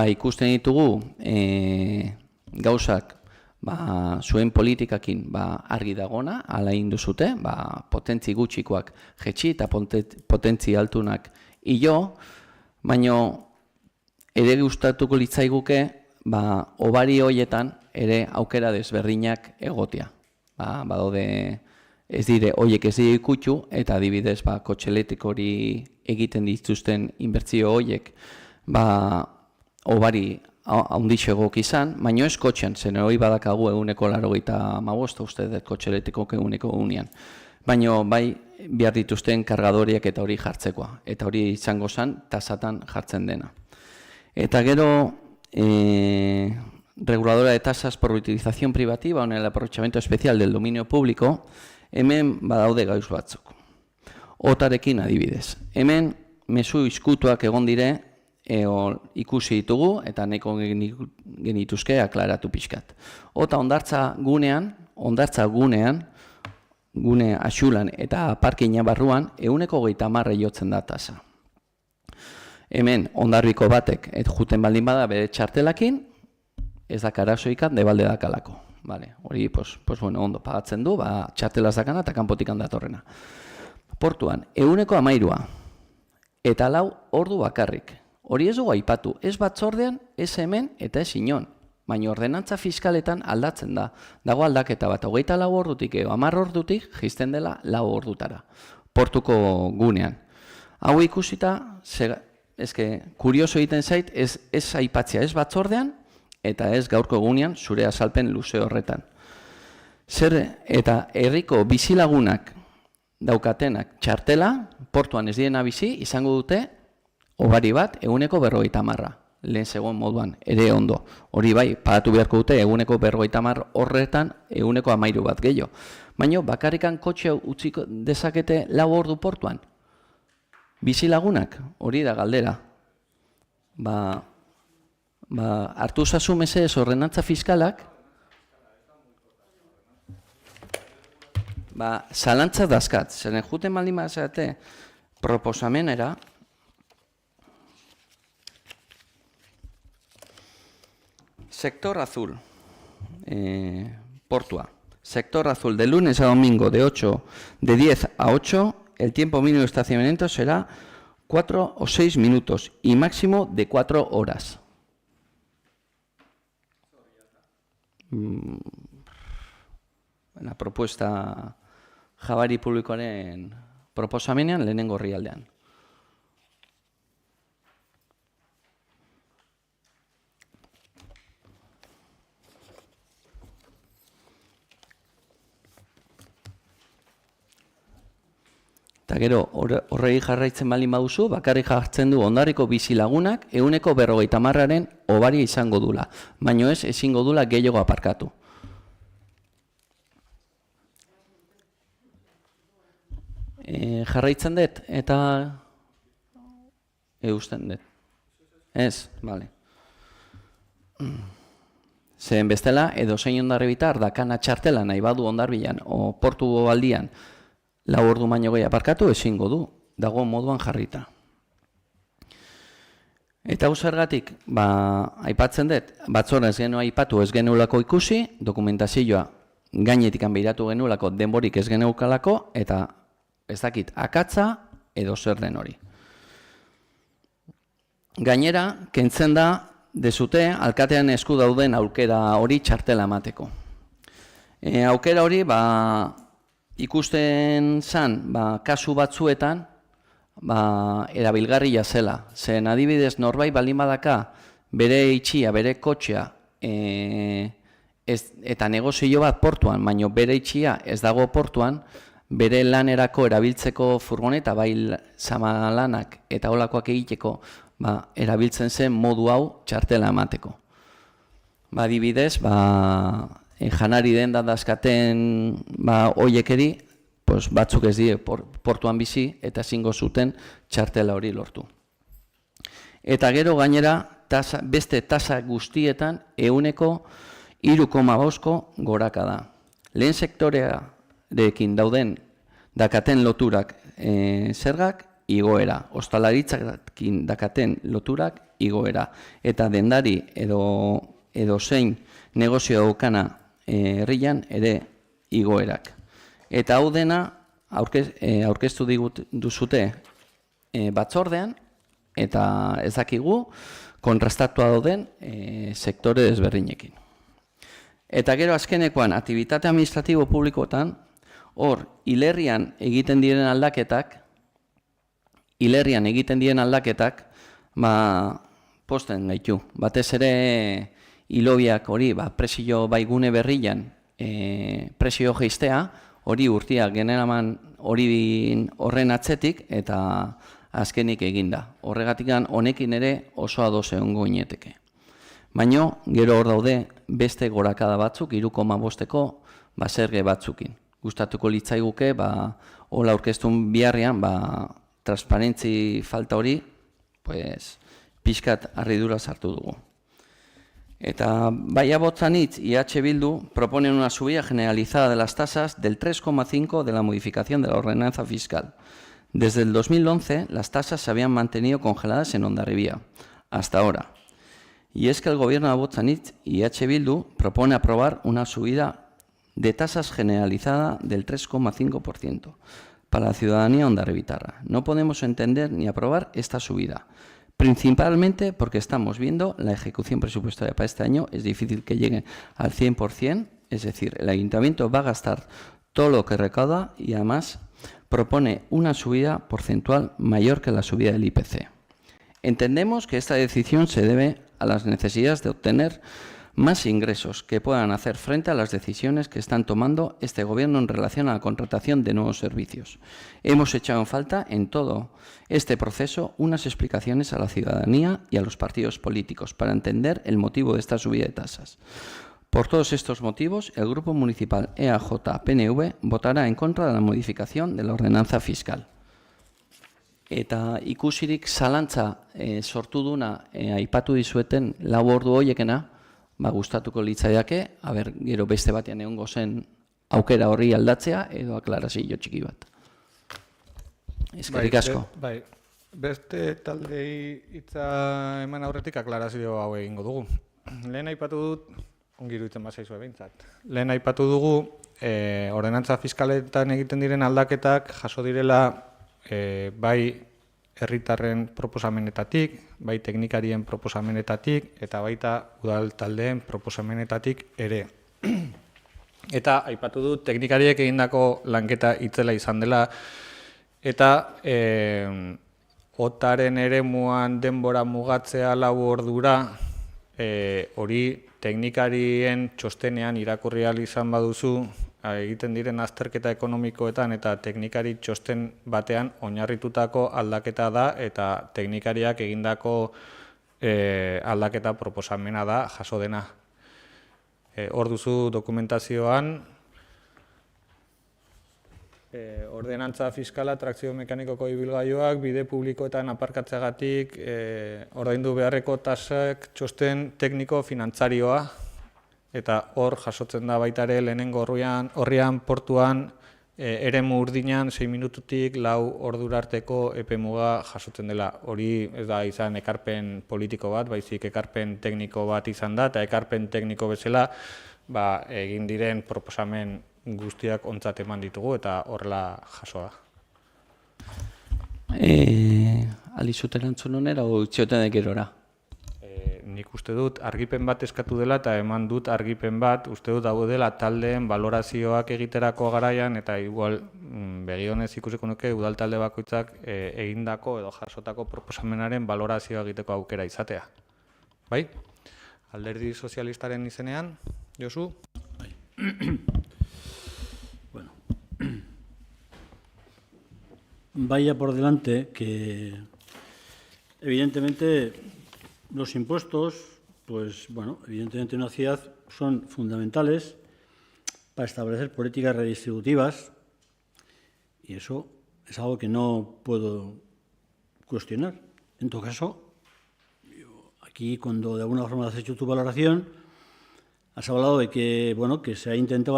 ikusten ditugu gauzak zuen politikakin argi dagona, ala induzute, potentzi gutxikoak jetxi eta potentzi altunak hilo, baina ere gustatuko litzaiguke obari horietan ere aukera desberdinak egotea. Badaude ez dire, horiek ez dire ikutxu, eta adibidez kotxeletik hori egiten dituzten inbertzio horiek obari haunditxo egok izan, baina ez kotxean, zen hori badakagu eguneko 85, uste dut kotxeletiko eguneko egunean. baino bai behar dituzten kargadoriak eta hori jartzekoa, eta hori izango zen tasatan jartzen dena. Eta gero, reguladora de tasas por utilización privativa en el aprovechamiento especial del dominio público, hemen badaude gauz batzuk. Otarekin adibidez. Hemen mezu izkutuak egon dire, ikusi ditugu eta nahiko genituzke aklaratu pixkat. Ota hondartza gunean, gune axulan eta parkina barruan, 130 jotzen da tasa. Hemen, ondarbiko batek, juten baldin bada bere txartelakin, ez dakarazoikat, debalde dakalako. Hori, ondo pagatzen du, txartelaz dakana eta kanpotikan datorrena. Portuan, 113 eta 4 ordu bakarrik. Hori ez dugu aipatu, ez batzordean, ez hemen eta ez inon. Baina ordenantza fiskaletan aldatzen da. Dago aldaketa bat, 24 ordutik edo 10 ordutik jisten dela 4 ordutara. Portuko gunean. Hau ikusita, kurioso egiten zait, ez aipatzea ez batzordean eta ez gaurko egunean zure azalpen luze horretan. Eta herriko bizilagunak daukatenak txartela, portuan ez diena bizi, izango dute hobari bat 150. Lehen zegoen moduan, ere ondo. Hori bai, pagatu beharko dute 150 horretan 113 bat gehiago. Baina bakarrikan kotxe utziko dezakete 4 ordu portuan. Bizilagunak, hori da galdera. Hartu zazu mesedez ordenantza fiskalak, zalantza dazkat, zeren juten baldin bazate proposamenera, sector azul, Portua. Sector azul, de lunes a domingo, de 10 a 8, el tiempo mínimo de estacionamiento será 4 o 6 minutos y máximo de 4 horas. La propuesta Jabari publikoaren proposamenean lehenengo orrialdean. Eta gero, horregi jarraitzen baldin baduzu, bakarrik jartzen du Hondarriko bizilagunak 150aren hobaria izango dula, baino ez ezingo dula gehiago aparkatu. Jarraitzen dut eta eusten dut. Ez, bale. Zeren bestela, edo zein Hondarribitar dakana txartela nahi badu Hondarbilan o portu aldian 4 ordu baino gehi aparkatu ezingo du, dago moduan jarrita. Eta hau zergatik, aipatzen dut, batzora ez genuen aipatu ez genuelako ikusi, dokumentazioa gainetik behiratu genuelako denborik ez geneukalako, eta ez dakit akatza edo zer den hori. Gainera, kentzen da, dezute, alkatean esku dauden aukera hori txartela emateko. Aukera hori, ikusten zan, kasu batzuetan, erabilgarria zela. Zen adibidez, norbait baldin badaka, bere itxia, bere kotxea, eta negozio bat portuan, baino bere itxia ez dago portuan, bere lanerako erabiltzeko furgoneta, bai zamalanak eta holakoak egiteko, erabiltzen zen modu hau txartela emateko. Adibidez, janari den dazkaten hoiekeri, batzuk ez die portuan bizi eta ezingo zuten txartela hori lortu. Eta gero gainera, beste tasa guztietan 3,5 goraka da. Lehen sektorearekin dakaten loturak zergak, igoera. Ostalaritzakin dakaten loturak, igoera. Eta dendari edo zein negozio daukana herrian ere igoerak. Eta hau dena aurkeztu duzute batzordean, eta ez dakigu kontrastatua dauden sektore desberdinekin. Eta gero azkenekoan, aktibitate administratibo publikoetan, hor, hilerrian egiten diren aldaketak, posten gaitu. Batez ere, hilobiak hori, presio baigune berrian, presio geistea, Hori urtiak generaman horren atzetik eta azkenik eginda. Horregatikan honekin ere oso ados egongo gineteke. Baina, gero hor daude beste gorakada batzuk, 3,5ko zerge batzukin. Gustatuko litzaiguke, hola aurkeztun biharrean, transparentzi falta hori, pixkat harridura sartu dugu. Eta bai abotzanitz, IH Bildu propone una subida generalizada de las tasas del 3,5% de la modificación de la ordenanza fiscal. Desde el 2011, las tasas se habían mantenido congeladas en Hondarribia, hasta ahora. Y es que el gobierno de Abotzanitz y IH Bildu propone aprobar una subida de tasas generalizada del 3,5% para la ciudadanía hondarribitarra. No podemos entender ni aprobar esta subida, principalmente porque estamos viendo la ejecución presupuestaria para este año. Es difícil que llegue al 100%, es decir, el ayuntamiento va a gastar todo lo que recauda y además propone una subida porcentual mayor que la subida del IPC. Entendemos que esta decisión se debe a las necesidades de obtener más ingresos que puedan hacer frente a las decisiones que están tomando este Gobierno en relación a la contratación de nuevos servicios. Hemos echado en falta en todo este proceso unas explicaciones a la ciudadanía y a los partidos políticos para entender el motivo de esta subida de tasas. Por todos estos motivos, el Grupo Municipal EAJ-PNV votará en contra de la modificación de la ordenanza fiscal. Eta ikusirik zalantza sortu duna aipatu dizueten lau ordu horiekena, gustatuko litzaiake, gero beste batean egongo zen aukera horri aldatzea edo aklarazio txiki bat. Eskerrik asko. Beste taldei hitza eman aurretik aklarazio hau egingo dugu. Lehen aipatu dut, ongi iruditzen bazaizue behintzat. Lehen aipatu dugu, ordenantza fiskaletan egiten diren aldaketak jaso direla bai herritarren proposamenetatik, bai teknikarien proposamenetatik eta baita udal taldeen proposamenetatik ere. Eta aipatu dut teknikariek egindako lanketa itzela izan dela eta otaren eremuan denbora mugatzea 4 ordura hori teknikarien txostenean irakurri ahal izan baduzu egiten diren azterketa ekonomikoetan eta teknikari txosten batean oinarritutako aldaketa da eta teknikariak egindako aldaketa proposamena da jaso dena. Hor duzu dokumentazioan ordenantza fiskala, trakzio mekanikoko ibilgailuak, bide publikoetan aparkatzeagatik ordaindu beharreko tasak txosten tekniko finantzarioa, eta hor jasotzen da baita ere lehenengo horrian portuan eremu urdinan 6 minututik 4 ordura arteko epemuga jasotzen dela. Hori ez da izan ekarpen politiko bat, baizik ekarpen tekniko bat izan da, eta ekarpen tekniko bezala egin diren proposamen guztiak ontzat eman ditugu eta horrela jasoa. Alizut erantzun honera o itxoten ekerora? Nik uste dut argipen bat eskatu dela eta eman dut argipen bat, uste dut hau dela taldeen valorazioak egiterako garaian eta igual begionez ikusiko nuke udal talde bakoitzak egindako edo jasotako proposamenaren valorazioa egiteko aukera izatea. Bai? Alderdi sozialistaren izenean, Josu? Bai. Bueno. Vaya por delante que evidentemente los impuestos, pues bueno, evidentemente en una ciudad son fundamentales para establecer políticas redistributivas y eso es algo que no puedo cuestionar. En todo caso, aquí cuando de alguna forma has hecho tu valoración, has hablado de que, bueno, que se intenta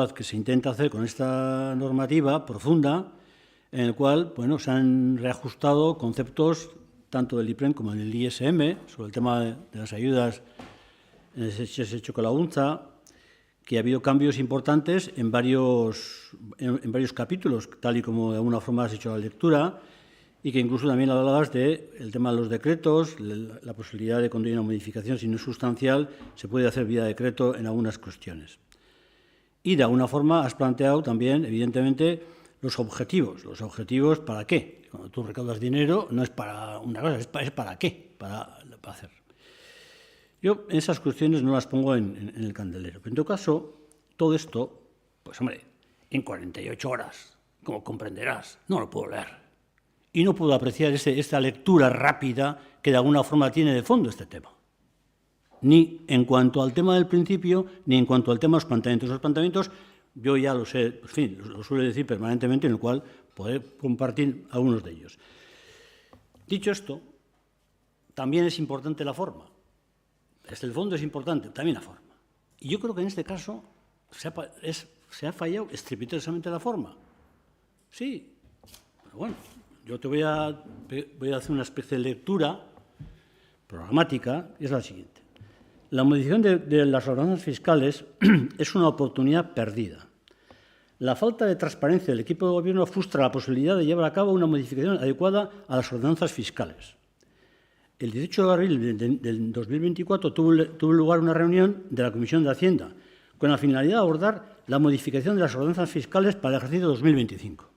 hacer con esta normativa profunda en el cual, bueno, se han reajustado conceptos tanto del IPREM como del ISM, sobre el tema de las ayudas en ese hecho con la UNZA, que ha habido cambios importantes en varios capítulos, tal y como de alguna forma has hecho la lectura, y que incluso también hablabas del tema de los decretos, la posibilidad de conducir una modificación, si no es sustancial, se puede hacer vía decreto en algunas cuestiones. Y de alguna forma has planteado también, evidentemente, los objetivos. ¿Los objetivos para qué? Cuando tú recaudas dinero no es para una cosa, es para qué, para hacer. Yo esas cuestiones no las pongo en el candelero. Pero en todo caso, todo esto, pues hombre, en 48 horas, como comprenderás. No lo puedo leer. Y no puedo apreciar esta lectura rápida que de alguna forma tiene de fondo este tema. Ni en cuanto al tema del principio, ni en cuanto al tema de los planteamientos. Los planteamientos, yo ya los sé, en fin, lo suelo decir permanentemente, en el cual poder compartir algunos de ellos. Dicho esto, también es importante la forma. Desde el fondo es importante, también la forma. Y yo creo que en este caso se ha fallado estrepitosamente la forma. Sí, pero bueno, yo te voy a hacer una especie de lectura programática, y es la siguiente. La modificación de las ordenanzas fiscales es una oportunidad perdida. La falta de transparencia del equipo de gobierno frustra la posibilidad de llevar a cabo una modificación adecuada a las ordenanzas fiscales. El 18 de abril del 2024 tuvo lugar una reunión de la Comisión de Hacienda con la finalidad de abordar la modificación de las ordenanzas fiscales para el ejercicio 2025.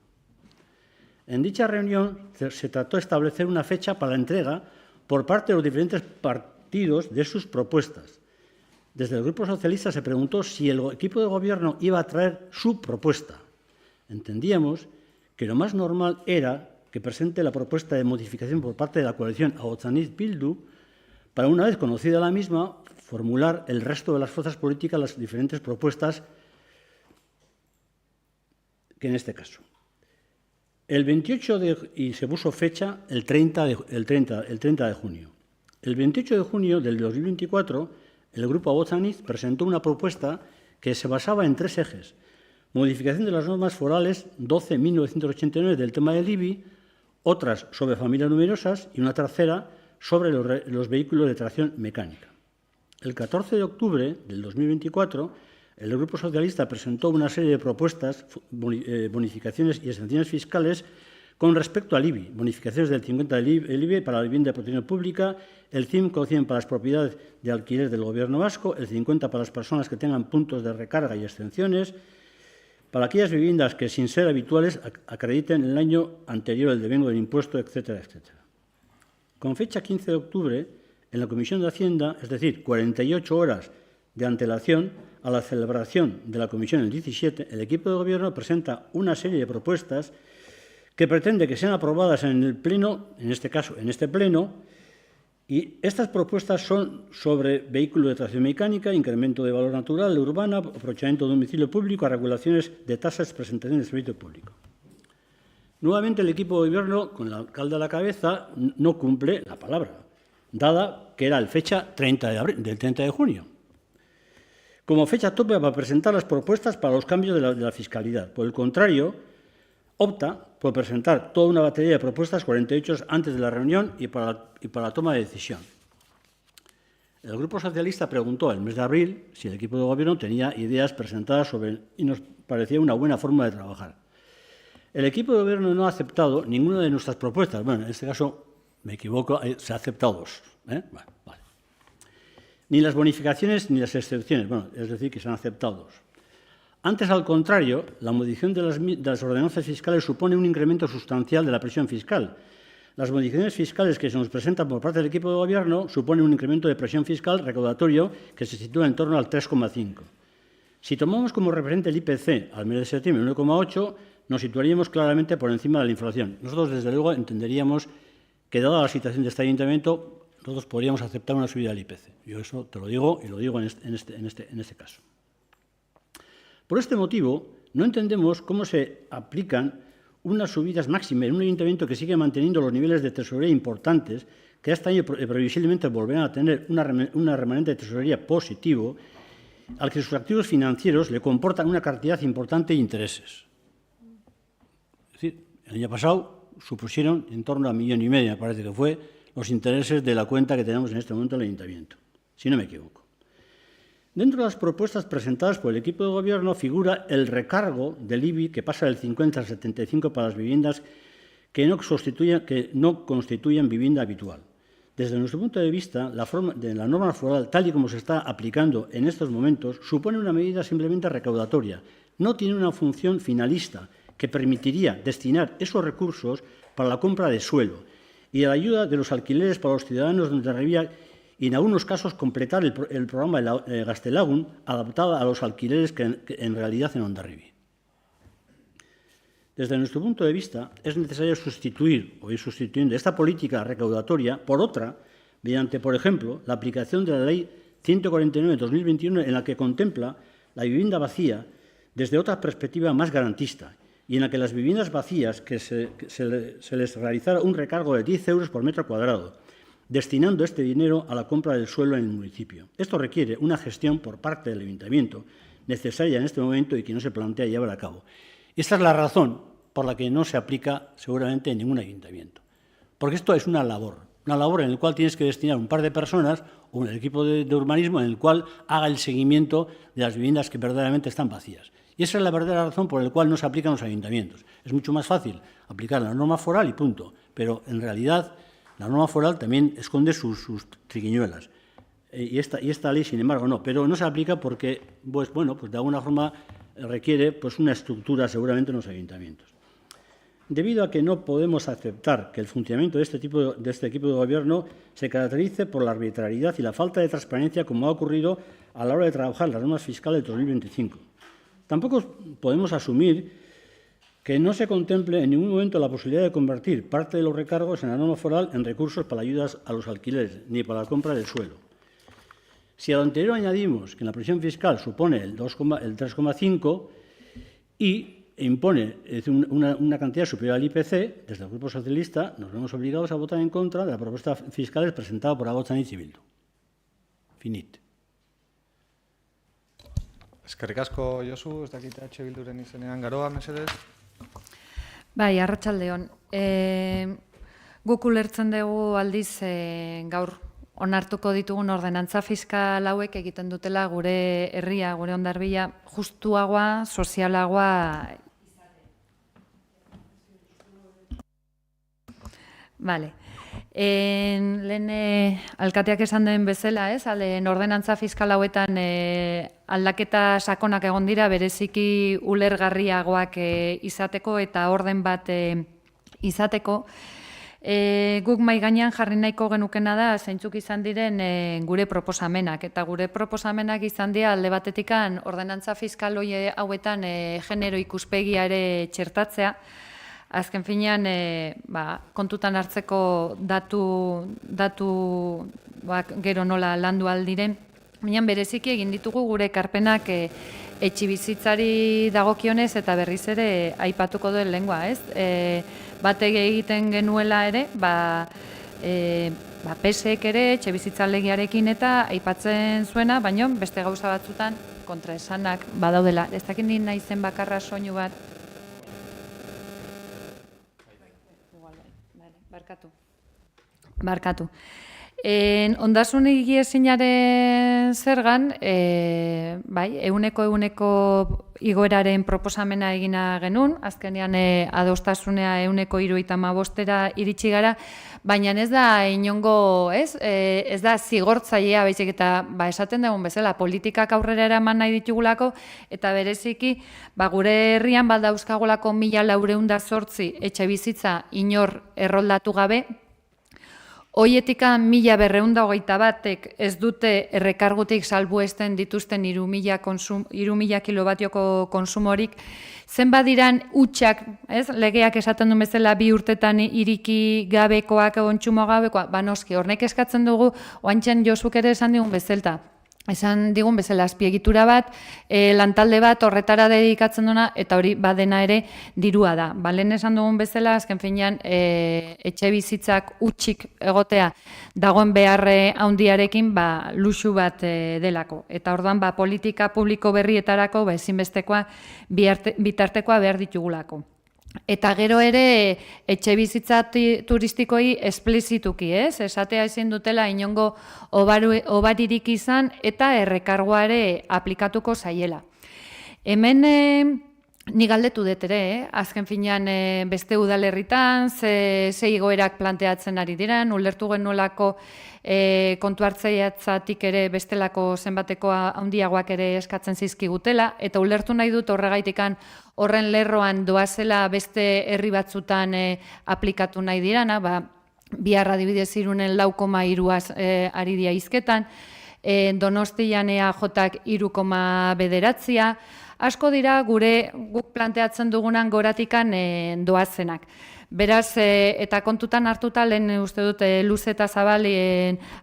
En dicha reunión se trató de establecer una fecha para la entrega por parte de los diferentes partidos de sus propuestas. Desde el Grupo Socialista se preguntó si el equipo de gobierno iba a traer su propuesta. Entendíamos que lo más normal era que presente la propuesta de modificación por parte de la coalición Ahotzanitz Bildu para, una vez conocida la misma, formular el resto de las fuerzas políticas las diferentes propuestas que en este caso. El 28 y se puso fecha el 30 de junio. El 28 de junio del 2024, el Grupo Ahotzanitz presentó una propuesta que se basaba en 3 ejes. Modificación de las normas forales 12.1989 del tema del IBI, otras sobre familias numerosas y una tercera sobre los vehículos de tracción mecánica. El 14 de octubre del 2024, el Grupo Socialista presentó una serie de propuestas, bonificaciones y exenciones fiscales con respecto al IBI, bonificaciones del 50% del IBI para la vivienda de protección pública, el 5% para las propiedades de alquiler del Gobierno vasco, el 50% para las personas que tengan puntos de recarga y exenciones, para aquellas viviendas que, sin ser habituales, acrediten el año anterior el devengo del impuesto, etcétera, etcétera. Con fecha 15 de octubre, en la Comisión de Hacienda, es decir, 48 horas de antelación a la celebración de la Comisión el 17, el equipo de Gobierno presenta una serie de propuestas que pretende que sean aprobadas en el Pleno, en este caso, en este Pleno, y estas propuestas son sobre vehículos de tracción mecánica, incremento de valor natural, urbana, aprovechamiento de domicilio público, regulaciones de tasas, presentación de servicio público. Nuevamente, el equipo de Gobierno, con el alcalde a la cabeza, no cumple la palabra, dada que era la fecha 30 de junio, como fecha tope para presentar las propuestas para los cambios de la fiscalidad. Por el contrario, opta por presentar toda una batería de propuestas 48 horas antes de la reunión y para la toma de decisión. El Grupo Socialista preguntó el mes de abril si el equipo de gobierno tenía ideas presentadas y nos parecía una buena forma de trabajar. El equipo de gobierno no ha aceptado ninguna de nuestras propuestas. Bueno, en este caso me equivoco, se ha aceptado 2. Vale. Ni las bonificaciones ni las excepciones, es decir, que se han aceptado 2. Antes, al contrario, la modificación de las ordenanzas fiscales supone un incremento sustancial de la presión fiscal. Las modificaciones fiscales que se nos presentan por parte del equipo de gobierno suponen un incremento de presión fiscal recaudatorio que se sitúa en torno al 3,5. Si tomamos como referente el IPC al mes de septiembre 1,8, nos situaríamos claramente por encima de la inflación. Nosotros, desde luego, entenderíamos que, dada la situación de este ayuntamiento, nosotros podríamos aceptar una subida del IPC. Yo eso te lo digo y lo digo en este caso. Por este motivo, no entendemos cómo se aplican unas subidas máximas en un ayuntamiento que sigue manteniendo los niveles de tesorería importantes, que este año previsiblemente volverán a tener una remanente de tesorería positivo, al que sus activos financieros le comportan una cantidad importante de intereses. Es decir, el año pasado supusieron en torno a 1,5 millones, me parece que fue, los intereses de la cuenta que tenemos en este momento en el ayuntamiento, si no me equivoco. Dentro de las propuestas presentadas por el equipo de gobierno figura el recargo del IBI que pasa del 50 al 75 para las viviendas que no constituyen vivienda habitual. Desde nuestro punto de vista, la norma foral, tal y como se está aplicando en estos momentos, supone una medida simplemente recaudatoria. No tiene una función finalista que permitiría destinar esos recursos para la compra de suelo y a la ayuda de los alquileres para los ciudadanos de Hondarribia y, en algunos casos, completar el programa de Gaztelagun adaptado a los alquileres que en realidad en Hondarribia. Desde nuestro punto de vista, es necesario sustituir o ir sustituyendo esta política recaudatoria por otra, mediante, por ejemplo, la aplicación de la Ley 149 de 2021, en la que contempla la vivienda vacía desde otra perspectiva más garantista y en la que las viviendas vacías que se les realizara un recargo de 10 euros por metro cuadrado, destinando este dinero a la compra del suelo en el municipio. Esto requiere una gestión por parte del ayuntamiento necesaria en este momento y que no se plantea llevar a cabo. Esta es la razón por la que no se aplica seguramente en ningún ayuntamiento. Porque esto es una labor en la cual tienes que destinar un par de personas o un equipo de urbanismo en el cual haga el seguimiento de las viviendas que verdaderamente están vacías. Y esa es la verdadera razón por la cual no se aplican los ayuntamientos. Es mucho más fácil aplicar la norma foral y punto. Pero, en realidad, la norma foral también esconde sus triquiñuelas. Y esta ley, sin embargo, no. Pero no se aplica porque, pues de alguna forma requiere pues una estructura seguramente en los ayuntamientos. Debido a que no podemos aceptar que el funcionamiento de este equipo de gobierno se caracterice por la arbitrariedad y la falta de transparencia, como ha ocurrido a la hora de trabajar las normas fiscales de 2025. Tampoco podemos asumir que no se contemple en ningún momento la posibilidad de convertir parte de los recargos en la norma foral en recursos para ayudas a los alquileres, ni para la compra del suelo. Si a lo anterior añadimos que en la presión fiscal supone el 3,5 y impone una cantidad superior al IPC, desde el Grupo Socialista nos vemos obligados a votar en contra de la propuesta fiscal presentada por Agotxanitz y Bildu. Finit. Eskerrik asko, Josu, ez dakit Bilduren izenean garoa, mesedez. Bai, arratsaldeon. Guk ulertzen dugu aldiz gaur onartuko ditugun ordenantza fiskal hauek egiten dutela gure herria, gure Hondarbila, justuagoa, sozialagoa. Vale. Lehen alkateak esan den bezala, ordenantza fiskal hauetan aldaketa sakonak egon dira, bereziki ulergarriagoak izateko eta orden bat izateko. Guk mahai gainean jarri nahiko genukena da zeintzuk izan diren gure proposamenak. Eta gure proposamenak izan dira alde batetikan ordenantza fiskal hauetan genero ikuspegia ere txertatzea. Azken finean, kontutan hartzeko datu gero nola landu aldiren. Baina bereziki egin ditugu gure ekarpenak etxibizitzari dagokionez eta berriz ere aipatuko duen lengua, ez? Bat egiten genuela ere, PSek ere etxebizitza legearekin eta aipatzen zuena, baina beste gauza batzutan kontraesanak badaudela. Ez dakit ni naizen bakarra soinu bat. Barkatu. Ondasun higiezinaren zergan, ehuneko igoeraren proposamena egina genuen, azkenean adostasunea 3,75 iritsi gara, baina ez da inongo, ez da zigortzailea, baizik eta esaten dugun bezala, politikak aurrera eraman nahi ditugulako, eta bereziki, gure herrian dauzkagolako 1.408 etxe bizitza inor erroldatu gabe, hoietika 1.221 ez dute errekargutik salbuesten dituzten 3.000 kilobatioko konsumorik. Zenbat diran hutsak, legeak esaten duen bezala 2 urtetan iriki gabekoak, kontsumo gabekoak, noski, hornek eskatzen dugu, oantxen Josuk ere esan digun bezalta. Esan digun bezala azpiegitura bat, lantalde bat horretara dedikatzen duna, eta hori badena ere dirua da. Lehen esan dugun bezala, azken finean, etxe bizitzak utxik egotea dagoen beharre handiarekin luxu bat delako. Eta orduan, politika publiko berrietarako ezinbestekoa bitartekoa behar ditugulako. Eta gero ere etxe bizitza turistikoi esplizituki, esatea ezin dutela inongo obaririk izan eta errekargoa ere aplikatuko zaiela. Hemen ni galdetu dut ere, azken finean beste udalerritan, ze igoerak planteatzen ari diren, ulertu genuelako kontu hartzaiatzatik ere bestelako zenbateko handiagoak ere eskatzen zizkigutela, eta ulertu nahi dut horregaitikan horren lerroan doazela beste herri batzutan aplikatu nahi dirana, Biarra adibidez Irunen 4,3 ari dira hizketan, Donostian EAJak 3,9, Asko dira guk planteatzen dugunan goratikan doazenak. Beraz, eta kontutan hartuta, lehen uste dut luze eta zabal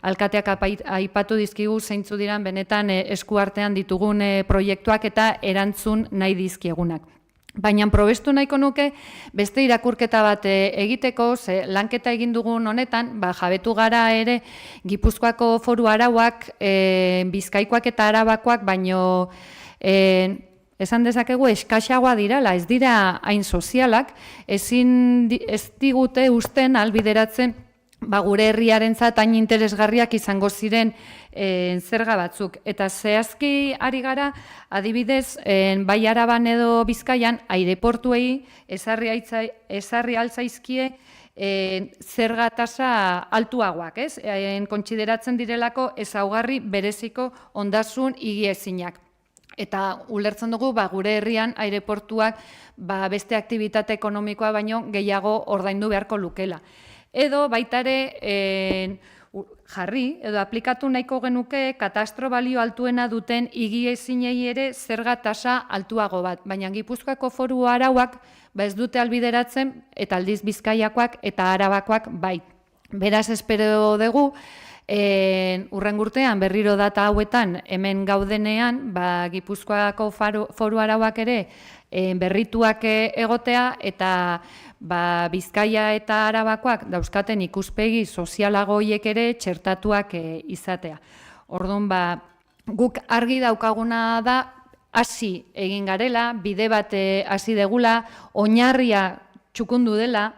alkateak aipatu dizkigu zeintzu diran benetan eskuartean ditugun proiektuak eta erantzun nahi dizkiegunak. Baina probestu nahiko nuke beste irakurketa bat egiteko, ze lanketa egin dugun honetan, jabetu gara ere Gipuzkoako foru arauak, Bizkaikoak eta Arabakoak, baino esan dezakegu eskaxagoa dirala, ez dira hain sozialak, ez digute usten albideratzen gure herriarentzat hain interesgarriak izango ziren zerga batzuk. Eta zehazki ari gara, adibidez, bai Araban edo Bizkaian, aireportuei ezarri altzaizkie zerga tasa altuagoak, ez? Kontsideratzen direlako ezaugarri bereziko ondasun higiezinak. Eta ulertzen dugu, gure herrian aireportuak beste aktibitate ekonomikoa baino gehiago ordaindu beharko lukela. Edo baita ere jarri, edo aplikatu nahiko genuke katastro balio altuena duten higiezinei ere zerga tasa altuago bat. Baina Gipuzkoako foru arauak ez dute albideratzen, eta aldiz Bizkaiakoak eta Arabakoak bai. Beraz, espero dugu, urrengo urtean berriro data hauetan hemen gaudenean, Gipuzkoako foru arauak ere berrituak egotea eta Bizkaia eta Arabakoak dauzkaten ikuspegi sozialago horiek ere txertatuak izatea. Orduan, guk argi daukaguna da hasi egin garela, bide bat hasi degula, oinarria txukundu dela,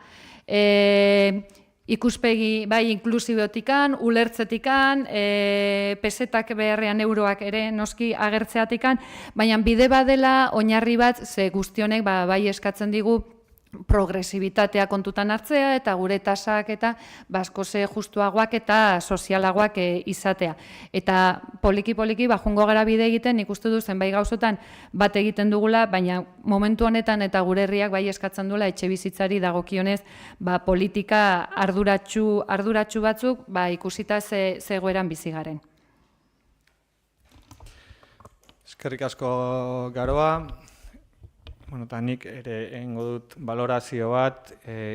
ikuspegi bai inklusibiotikan, ulertzetikan, pesetak beharrean euroak ere noski agertzeatikan, baina bide badela oinarri bat ze guztionek bai eskatzen digu progresibitatea kontutan hartzea eta gure tasak eta askoz justuagoak eta sozialagoak izatea. Eta poliki-poliki joango gara bide egiten, nik uste du zenbait gauzotan bat egiten dugula, baina momentu honetan eta gure herriak bai eskatzen duela etxe bizitzari dagokionez politika arduratsu batzuk ikusita zegoeran bizi garen. Eskerrik asko Garoa. Eta nik ere egingo dut balorazio bat,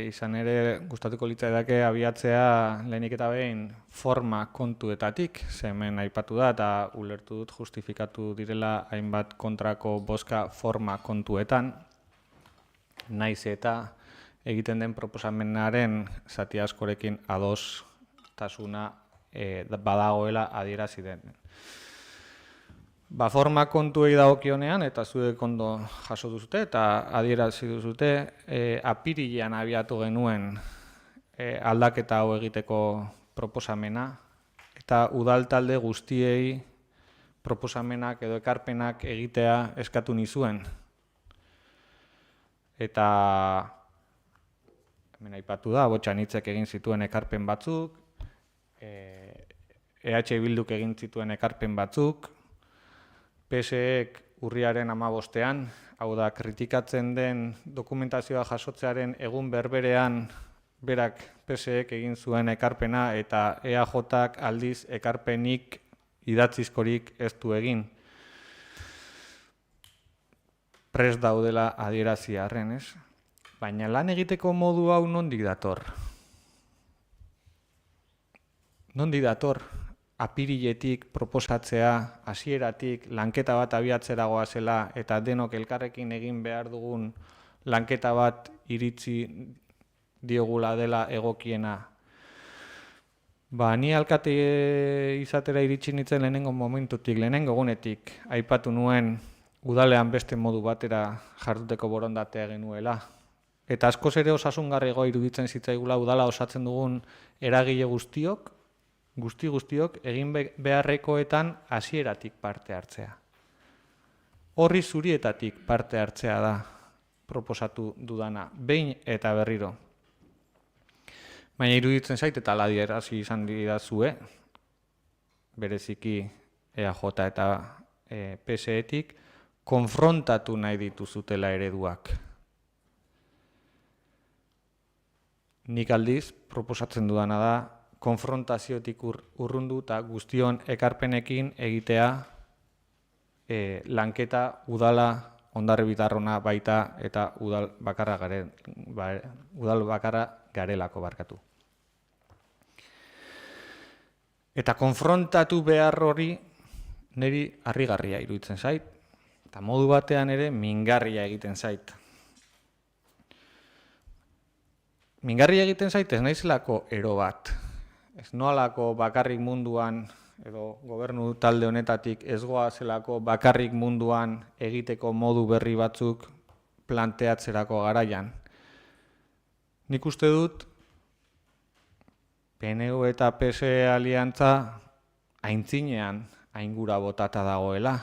izan ere gustatuko litzaidake abiatzea lehenik eta behin forma kontuetatik, ze hemen aipatu da eta ulertu dut justifikatu direla hainbat kontrako bozka forma kontuetan, naiz eta egiten den proposamenaren zati askorekin adostasuna badagoela adierazi den. Forma kontuei dagokionean, eta zuek ondo jaso duzute eta adierazi duzute, apirilean abiatu genuen aldaketa hau egiteko proposamena, eta udal talde guztiei proposamenak edo ekarpenak egitea eskatu nizuen. Eta hemen aipatu da, Botxanitzek egin zituen ekarpen batzuk, EH Bilduk egin zituen ekarpen batzuk, PSEek urriaren 15ean, hau da, kritikatzen den dokumentazioa jasotzearen egun berberean berak PSEek egin zuen ekarpena eta EAJak aldiz ekarpenik idatzizkorik ez du egin. Prest daudela adierazi arren, ez? Baina lan egiteko modu hau nondik dator? Nondik dator? Apiriletik proposatzea, hasieratik lanketa bat abiatzera goazela eta denok elkarrekin egin behar dugun lanketa bat iritzi diogula dela egokiena. Ni alkate izatera iritsi nintzen lehenengo momentutik, lehenengo egunetik, aipatu nuen udalean beste modu batera jarduteko borondatea genuela. Eta askoz ere osasungarriago iruditzen zitzaigula udala osatzen dugun eragile guztiok egin beharrekoetan hasieratik parte hartzea. Horri zurietatik parte hartzea da proposatu dudana, behin eta berriro. Baina iruditzen zait eta adierazi izan didazue, bereziki EAJ eta PSEtik, konfrontatu nahi dituzutela ereduak. Nik aldiz proposatzen dudana da, konfrontaziotik urrundu eta guztion ekarpenekin egitea lanketa udala Hondarribitarrona baita eta udal bakarra garelako barkatu. Eta konfrontatu behar hori niri harrigarria iruditzen zait, eta modu batean ere mingarria egiten zait. Mingarria egiten zait ez naizelako ero bat. Ez noalako bakarrik munduan, edo gobernu talde honetatik ez goazelako bakarrik munduan egiteko modu berri batzuk planteatzerako garaian. Nik uste dut PNU eta PSE aliantza aintzinean aingura botata dagoela,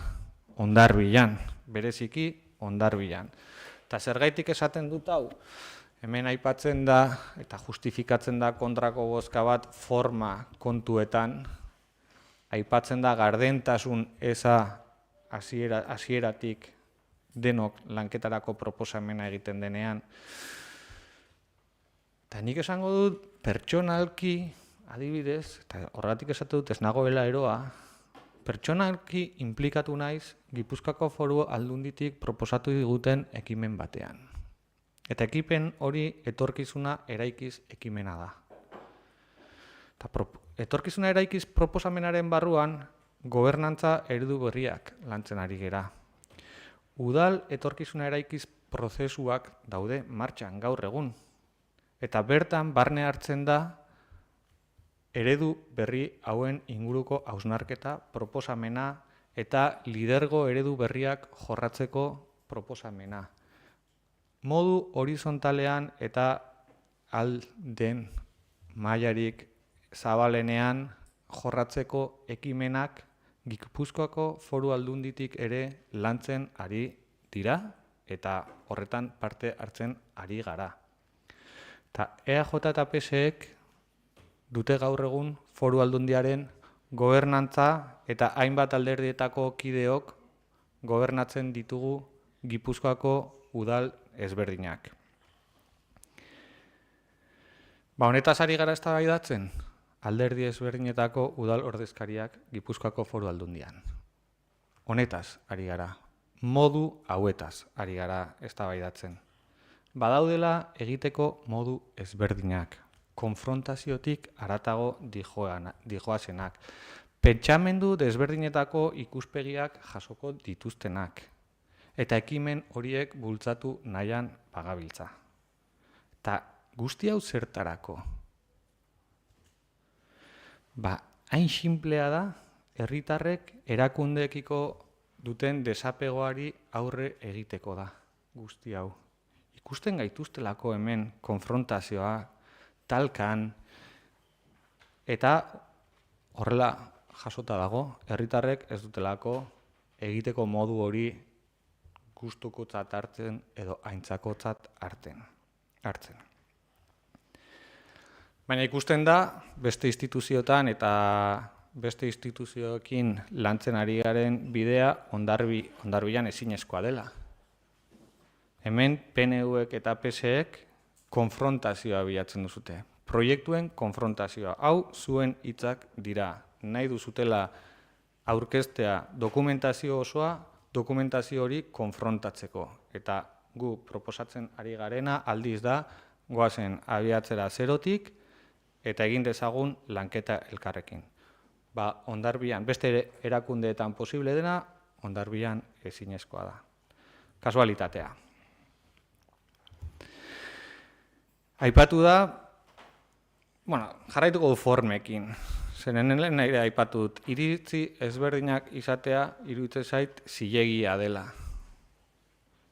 Hondarbilan, bereziki Hondarbilan. Eta zergaitik esaten dut hau, hemen aipatzen da eta justifikatzen da kontrako bozka bat forma kontuetan, aipatzen da gardentasun eza hasieratik denok lanketarako proposamena egiten denean. Eta nik esango dut, pertsonalki, adibidez, eta horregatik esatu dut ez nagoela eroa, pertsonalki inplikatu naiz Gipuzkoako Foru Aldunditik proposatu diguten ekimen batean. Eta ekipen hori etorkizuna eraikiz ekimena da. Etorkizuna eraikiz proposamenaren barruan gobernantza eredu berriak lantzen ari gera. Udal etorkizuna eraikiz prozesuak daude martxan gaur egun. Eta bertan barne hartzen da eredu berri hauen inguruko hausnarketa proposamena eta lidergo eredu berriak jorratzeko proposamena. Modu horizontalean eta alden mailarik zabalenean jorratzeko ekimenak Gipuzkoako Foru Aldunditik ere lantzen ari dira eta horretan parte hartzen ari gara. Eta EAJ eta PSEek dute gaur egun Foru Aldundiaren gobernantza eta hainbat alderdietako kideok gobernatzen ditugu Gipuzkoako udal ezberdinak. Honetaz ari gara eztabaidatzen, alderdi ezberdinetako udal ordezkariak Gipuzkoako Foru Aldundian. Honetaz ari gara, modu hauetaz ari gara eztabaidatzen. Badaudela egiteko modu ezberdinak, konfrontaziotik haratago dijoazenak, pentsamendu desberdinetako ikuspegiak jasoko dituztenak, eta ekimen horiek bultzatu nahian bagabiltza. Eta guzti hau zertarako? Hain sinplea da, herritarrek erakundeekiko duten desapegoari aurre egiteko da, guzti hau. Ikusten gaituztelako hemen konfrontazioa, talkan, eta horrela jasota dago, herritarrek ez dutelako egiteko modu hori gustukotzat hartzen edo aintzakotzat hartzen. Baina ikusten da, beste instituzioetan eta beste instituzioekin lantzen ari garen bidea Hondarbilan ezinezkoa dela. Hemen PNUek eta PSEek konfrontazioa bilatzen duzute. Proiektuen konfrontazioa. Hau zuen hitzak dira. Nahi duzutela aurkeztea dokumentazio osoa, dokumentazio hori konfrontatzeko. Eta gu proposatzen ari garena aldiz da, goazen abiatzera zerotik, eta egin dezagun lanketa elkarrekin. Hondarbilan, beste erakundeetan posible dena, Hondarbilan ezinezkoa da. Kasualitatea. Aipatu da, jarraituko du formekin. Zeren lehen ere aipatu dut, iritzi ezberdinak izatea iruditzen zait zilegia dela.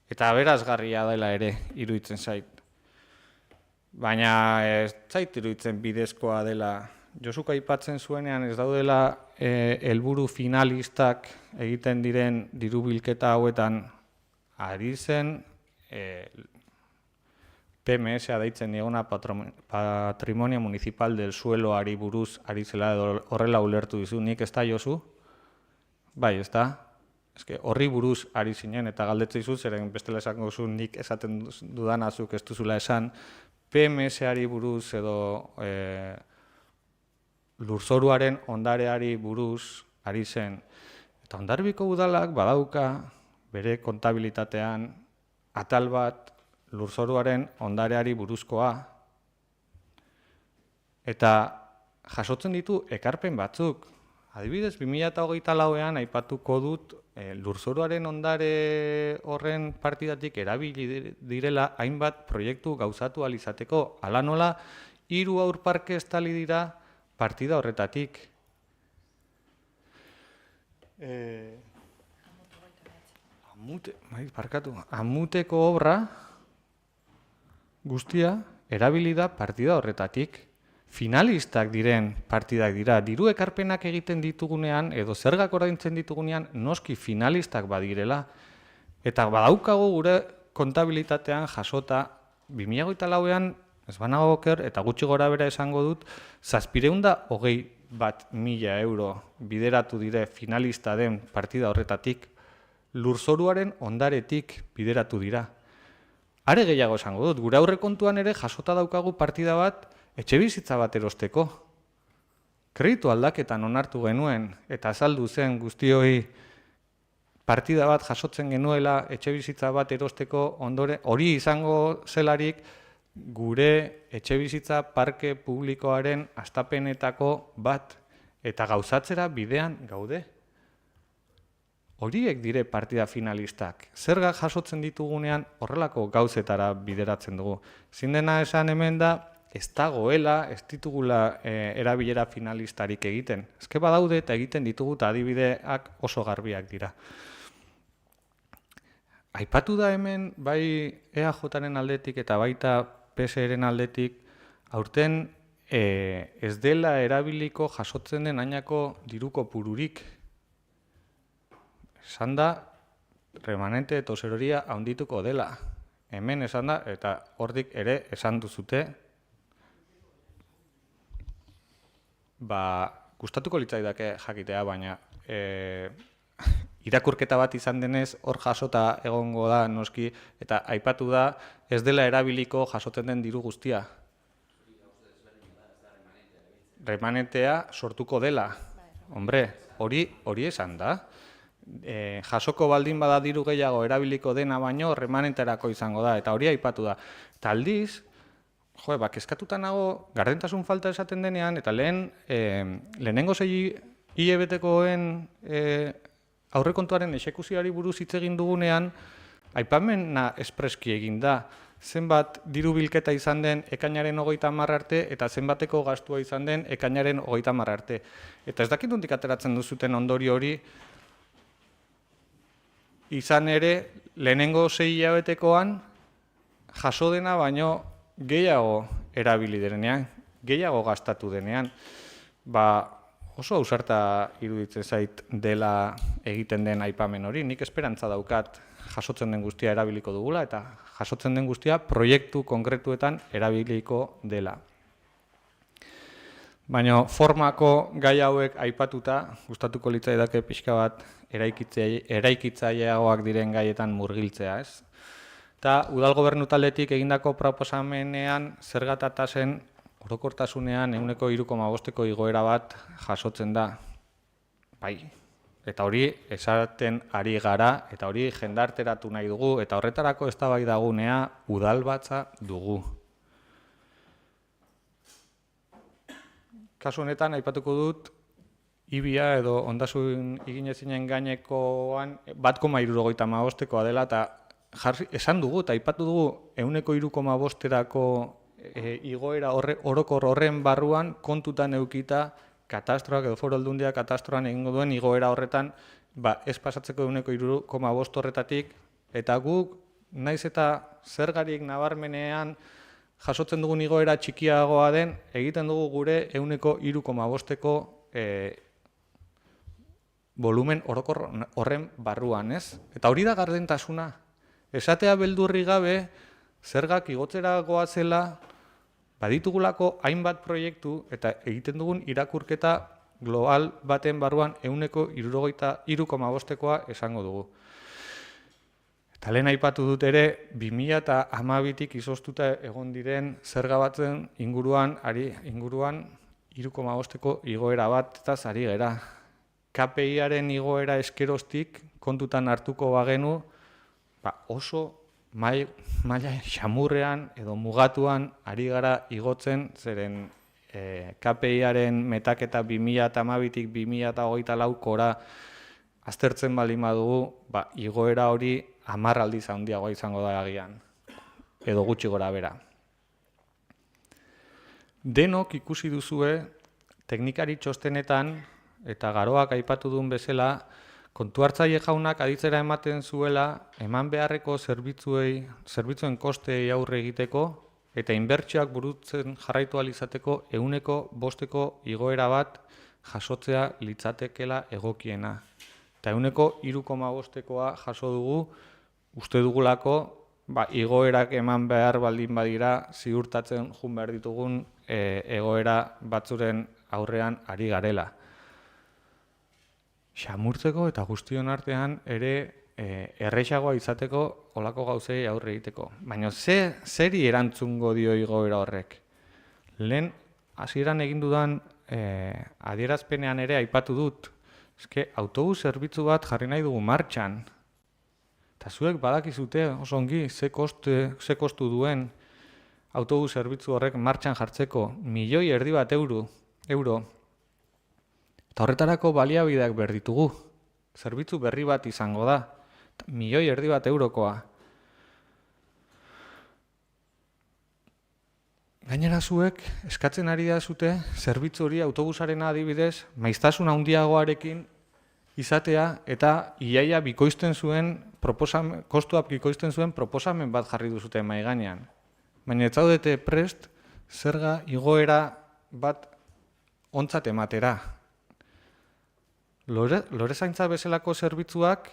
Eta aberasgarria dela ere iruditzen zait. Baina ez zait iruditzen bidezkoa dela. Josuk aipatzen zuenean ez daudela helburu finalistak egiten diren dirubilketa hauetan ari zen PMS deitzen dieguna Patrimonio Municipal del Sueloari buruz ari zela edo horrela ulertu dizu, nik ez da Josu? Bai, ez da? Horri buruz ari zinen eta galdetzen dizu, zeren bestela esango zu nik esaten dudanazuk ez duzula esan, PMS-ari buruz edo lurzoruaren ondareari buruz ari zen. Eta Hondarbiko udalak badauka bere kontabilitatean atal bat lurzoruaren ondareari buruzkoa, eta jasotzen ditu ekarpen batzuk. Adibidez, 2024ean aipatuko dut lurzoruaren ondare horren partidatik erabili direla hainbat proiektu gauzatu ahal izateko. Hala nola, 3 haurparke estali dira partida horretatik. Amuteko obra guztia erabili da partida horretatik. Finalistak diren partidak dira. Diru ekarpenak egiten ditugunean, edo zergak ordaintzen ditugunean, noski finalistak badirela. Eta badaukagu gure kontabilitatean jasota 2024ean, ez banago oker, eta gutxi gora bera esango dut, 721.000 euro bideratu dire finalista den partida horretatik, lurzoruaren ondaretik bideratu dira. Are gehiago esango dut, gure aurrekontuan ere jasota daukagu partida bat etxebizitza bat erosteko. Kreditu aldaketan onartu genuen eta azaldu zen guztioi partida bat jasotzen genuela etxebizitza bat erosteko ondore, hori izango zelarik gure etxebizitza parke publikoaren hastapenetako bat eta gauzatzera bidean gaude. Horiek dire partida finalistak. Zergak jasotzen ditugunean horrelako gauzetara bideratzen dugu. Zin dena esan hemen da, ez dagoela, ez ditugula erabilera finalistarik egiten. Ezke badaude eta egiten ditugu eta adibideak oso garbiak dira. Aipatu da hemen, bai EAJaren aldetik eta baita PSeren aldetik, aurten ez dela erabiliko jasotzen den ainako diruko pururik. Esan da, remanente toseroria handituko dela. Hemen esan da, eta hortik ere esan duzute, gustatuko litzaidake jakitea, baina irakurketa bat izan denez hor jasota egongo da noski, eta aipatu da ez dela erabiliko jasotzen den diru guztia. Remanentea sortuko dela. Hombre, hori esan da. Jasoko baldin bada diru gehiago erabiliko dena baino remanenterako izango da, eta hori aipatu da. Eta aldiz, kezkatuta nago, gardentasun falta esaten denean, eta lehenengo 6 hilabetekoen aurrekontuaren exekuzioari buruz hitz egin dugunean, aipamena espreski egin da. Zenbat diru bilketa izan den ekainaren 30 arte, eta zenbateko gastua izan den ekainaren 30 arte. Eta ez dakit nondik ateratzen duzuten ondorio hori, izan ere, lehenengo 6 hilabetekoan jaso dena baino gehiago erabili denean, gehiago gastatu denean, oso ausarta iruditzen zait dela egiten den aipamen hori. Nik esperantza daukat jasotzen den guztia erabiliko dugula eta jasotzen den guztia proiektu konkretuetan erabiliko dela. Baina formako gai hauek aipatuta, gustatuko litzaidake pixka bat eraikitzaileagoak diren gaietan murgiltzea, ez? Eta udal gobernu taldetik egindako proposamenean zerga tasen orokortasunean 3,5ko igoera bat jasotzen da. Bai, eta hori esaten ari gara, eta hori jendarteratu nahi dugu, eta horretarako eztabaidagunea udalbatza dugu. Kasu honetan, aipatuko dut, ibia edo ondasun iginezinen gainekoan 1,75koa dela, eta esan dugu, eta aipatu dugu 3,5erako igoera orokor horren barruan kontutan eukita katastroak edo foru aldundia katastroan egingo duen igoera horretan ez pasatzeko 3,5 horretatik, eta guk naiz eta zergarik nabarmenean jasotzen dugun igoera txikiagoa den, egiten dugu gure 3,5ko volumen orokor horren barruan, ez? Eta hori da gardentasuna. Esatea beldurri gabe, zergak igotzera goazela, baditugulako hainbat proiektu eta egiten dugun irakurketa global baten barruan 3,5koa esango dugu. Eta lehen aipatu dut ere, 2012tik izoztuta egon diren zerga batzen inguruan 3,5ko igoera bat eta ari gera. KPI-aren igoera eskerostik kontutan hartuko bagenu, oso maila xamurrean edo mugatuan ari gara igotzen, zeren KPI-aren metaketa 2012-tik 2024 aztertzen baldin badugu, igoera hori 10 aldiz handiagoa izango da agian, edo gutxi gora bera. Denok ikusi duzue teknikari txostenetan eta Garoak aipatu duen bezala, kontuhartzaile jaunak aditzera ematen zuela eman beharreko zerbitzuen kostei aurre egiteko eta inbertsioak burutzen jarraitu ahal izateko 5% igoera bat jasotzea litzatekeela egokiena. Eta 3,5%koa jaso dugu, uste dugulako, igoerak eman behar baldin badira ziurtatzen jun behar ditugun egoera batzuren aurrean ari garela. Xamurtzeko eta guztion artean ere errexagoa izateko olako gauzei aurre egiteko. Baina zeri erantzungo dio igoera horrek? Lehen hasieran egin dudan adierazpenean ere aipatu dut, autobus zerbitzu bat jarri nahi dugu martxan. Eta zuek badakizute oso ongi ze kostu duen autobus zerbitzu horrek martxan jartzeko, 1,5 milioi euro. Eta horretarako baliabideak behar ditugu. Zerbitzu berri bat izango da. 1,5 milioi eurokoa. Gainera zuek eskatzen ari da zute zerbitzu hori autobusaren adibidez maiztasun handiagoarekin izatea eta iaia bikoizten zuen kostuak bikoizten zuen proposamen bat jarri duzute mahai gainean. Baina ez zaudete prest zerga igoera bat ontzat ematera. Lorezaintza bezalako zerbitzuak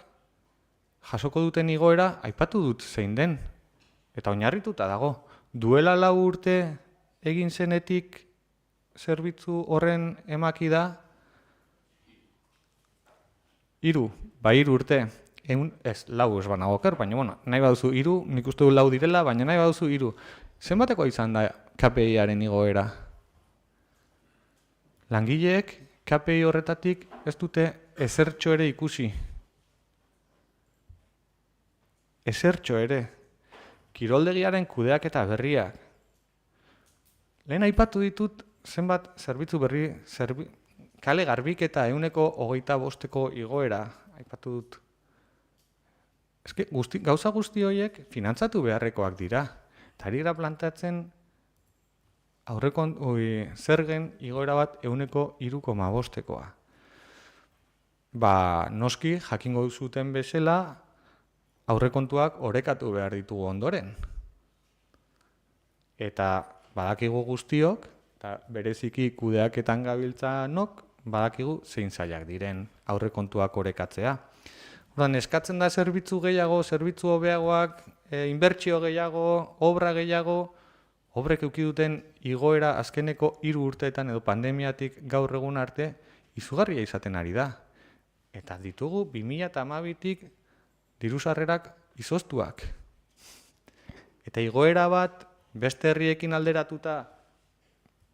jasoko duten igoera aipatu dut zein den. Eta oinarrituta dago. Duela 4 urte egin zenetik zerbitzu horren emaki da 3 urte. Ez, 4 ez banago oker, baina nahi baduzu 3, nik uste du 4 direla, baina nahi baduzu 3. Zenbateko izan da KPI-aren igoera? Langileek KPI horretatik ez dute ezertxo ere ikusi. Ezertxo ere. Kiroldegiaren kudeaketa berriak. Lehen aipatu ditut zenbat zerbitzu berri, kale garbiketa 25%ko igoera aipatu dut. Gauza guzti horiek finantzatu beharrekoak dira. Eta ari gara planteatzen zergen igoera bat 3,5%koa. Noski, jakingo duzuten bezala, aurrekontuak orekatu behar ditugu ondoren. Eta badakigu guztiok, eta bereziki kudeaketan gabiltzanok, badakigu zein zailak diren aurrekontuak orekatzea. Eskatzen da zerbitzu gehiago, zerbitzu hobeagoak, inbertsio gehiago, obra gehiago, obrek eduki duten igoera azkeneko 3 urteetan edo pandemiatik gaur egun arte izugarria izaten ari da. Eta ditugu 2012tik diru-sarrerak izoztuak. Eta igoera bat beste herriekin alderatuta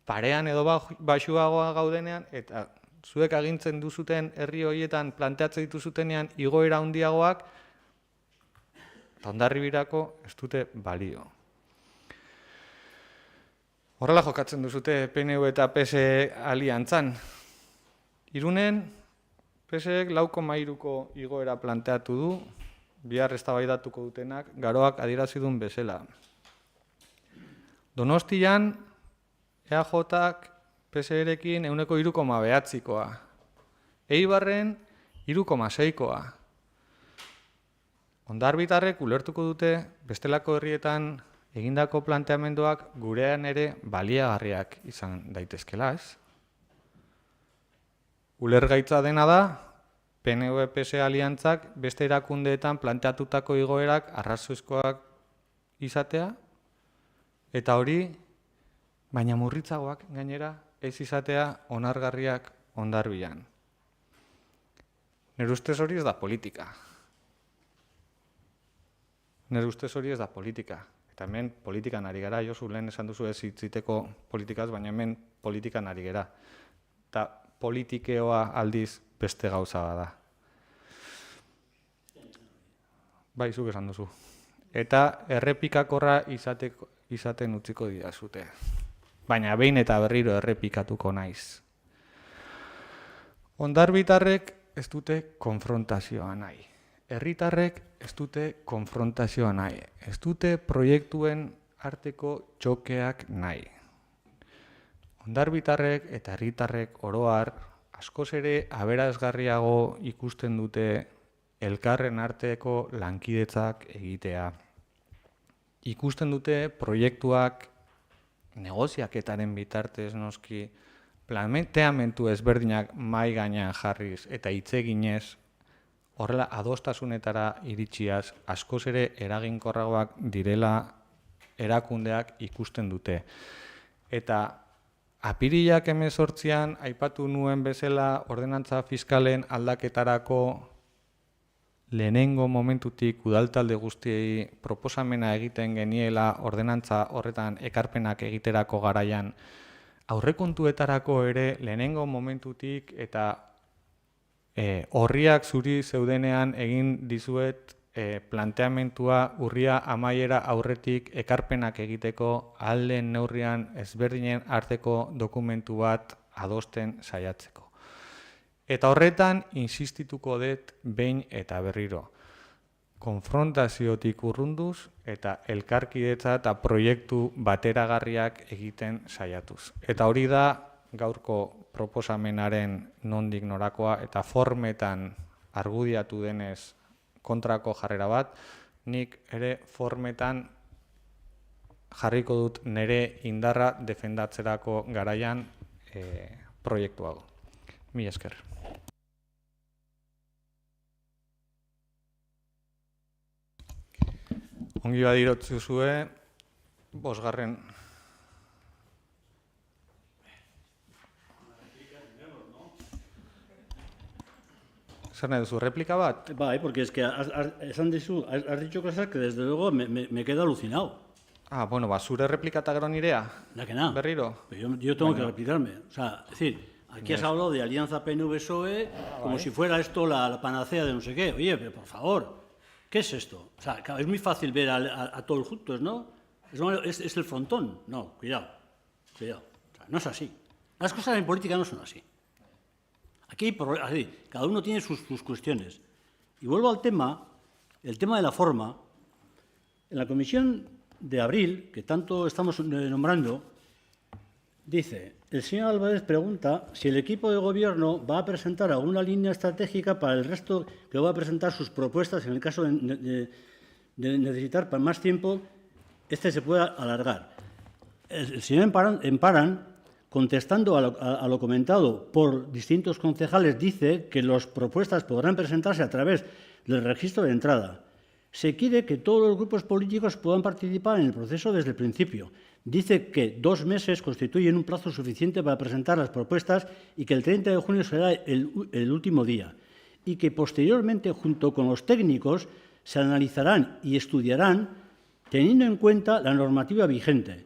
parean edo baxuagoa gaudenean, eta zuek agintzen duzuten herri horietan planteatzen dituzutenean igoera handiagoak, eta Hondarribirako ez dute balio. Horrela jokatzen duzute PNV eta PSE aliantzan. Irunen, PSEek 4,3ko igoera planteatu du, bihar eztabaidatuko dutenak, Garoak adierazi duen bezala. Donostian, EAJak PSE-rekin 3,9koa. Eibarren 3,6koa. Hondarbitarrek ulertuko dute bestelako herrietan egindako planteamenduak gurean ere baliagarriak izan daitezkela, ez? Ulergaitza dena da, PNV-PSE aliantzak beste erakundeetan planteatutako igoerak arrazoizkoak izatea, eta hori, baina murritzagoak gainera, ez izatea onargarriak Hondarbian. Nire ustez hori ez da politika. Eta hemen politikan ari gara, Josu lehen esan duzu ez hitziteko politikaz, baina hemen politikan ari gara. Eta politikeoa aldiz beste gauza bada. Bai, zuk esan duzu. Eta errepikakorra izaten utziko didazute. Baina behin eta berriro errepikatuko naiz. Hondarbitarrek ez dute konfrontazioa nahi. Herritarrek ez dute konfrontazioa nahi. Ez dute proiektuen arteko txokeak nahi. Hondarbitarrek eta herritarrek oro har askoz ere aberasgarriago ikusten dute elkarren arteko lankidetzak egitea. Ikusten dute proiektuak negoziaketaren bitartez noski planteamendu ezberdinak mahai gainean jarriz eta hitz eginez horrela adostasunetara iritsiaz askoz ere eraginkorragoak direla erakundeak ikusten dute. Eta apirilak 18an aipatu nuen bezala ordenantza fiskalen aldaketarako lehenengo momentutik udaltalde guztiei proposamena egiten geniela ordenantza horretan ekarpenak egiterako garaian aurrekontuetarako ere lehenengo momentutik eta horriak zuri zeudenean egin dizuet planteamentua urria amaiera aurretik ekarpenak egiteko ahal den neurrian ezberdinen arteko dokumentu bat adosten saiatzeko. Eta horretan insistituko dut behin eta berriro. Konfrontaziotik urrunduz eta elkarkidetza eta proiektu bateragarriak egiten saiatuz. Eta hori da gaurko proposamenaren nondik norakoa eta formetan argudiatu denez kontrako jarrera bat, nik ere formetan jarriko dut nire indarra defendatzerako garaian proiektu hau. Mila esker. Ongi badirotzu zue, 5. Zer nahi duzu, replika bat? Bai, porque es que has dicho cosas que desde luego me quedo alucinado. Ah, bueno, zure replika eta gero nirea? Da que nada. Berriro? Pero yo tengo que replicarme. O sea, es decir, aquí has hablado de alianza PNV-PSOE como si fuera esto la panacea de no sé qué. Oye, pero por favor, ¿qué es esto? O sea, es muy fácil ver a todos juntos, ¿no? Es el frontón. No, cuidado. O sea, no es así. Las cosas en política no son así. Aquí cada uno tiene sus cuestiones. Y vuelvo al tema, el tema de la forma. En la comisión de abril, que tanto estamos nombrando, dice, el señor Álvarez pregunta si el equipo de gobierno va a presentar alguna línea estratégica para el resto que va a presentar sus propuestas en el caso de necesitar para más tiempo, se pueda alargar. El señor Emparan, contestando a lo comentado por distintos concejales, dice que las propuestas podrán presentarse a través del registro de entrada. Se quiere que todos los grupos políticos puedan participar en el proceso desde el principio. Dice que 2 meses constituyen un plazo suficiente para presentar las propuestas y que el 30 de junio será el último día. Y que posteriormente, junto con los técnicos, se analizarán y estudiarán teniendo en cuenta la normativa vigente.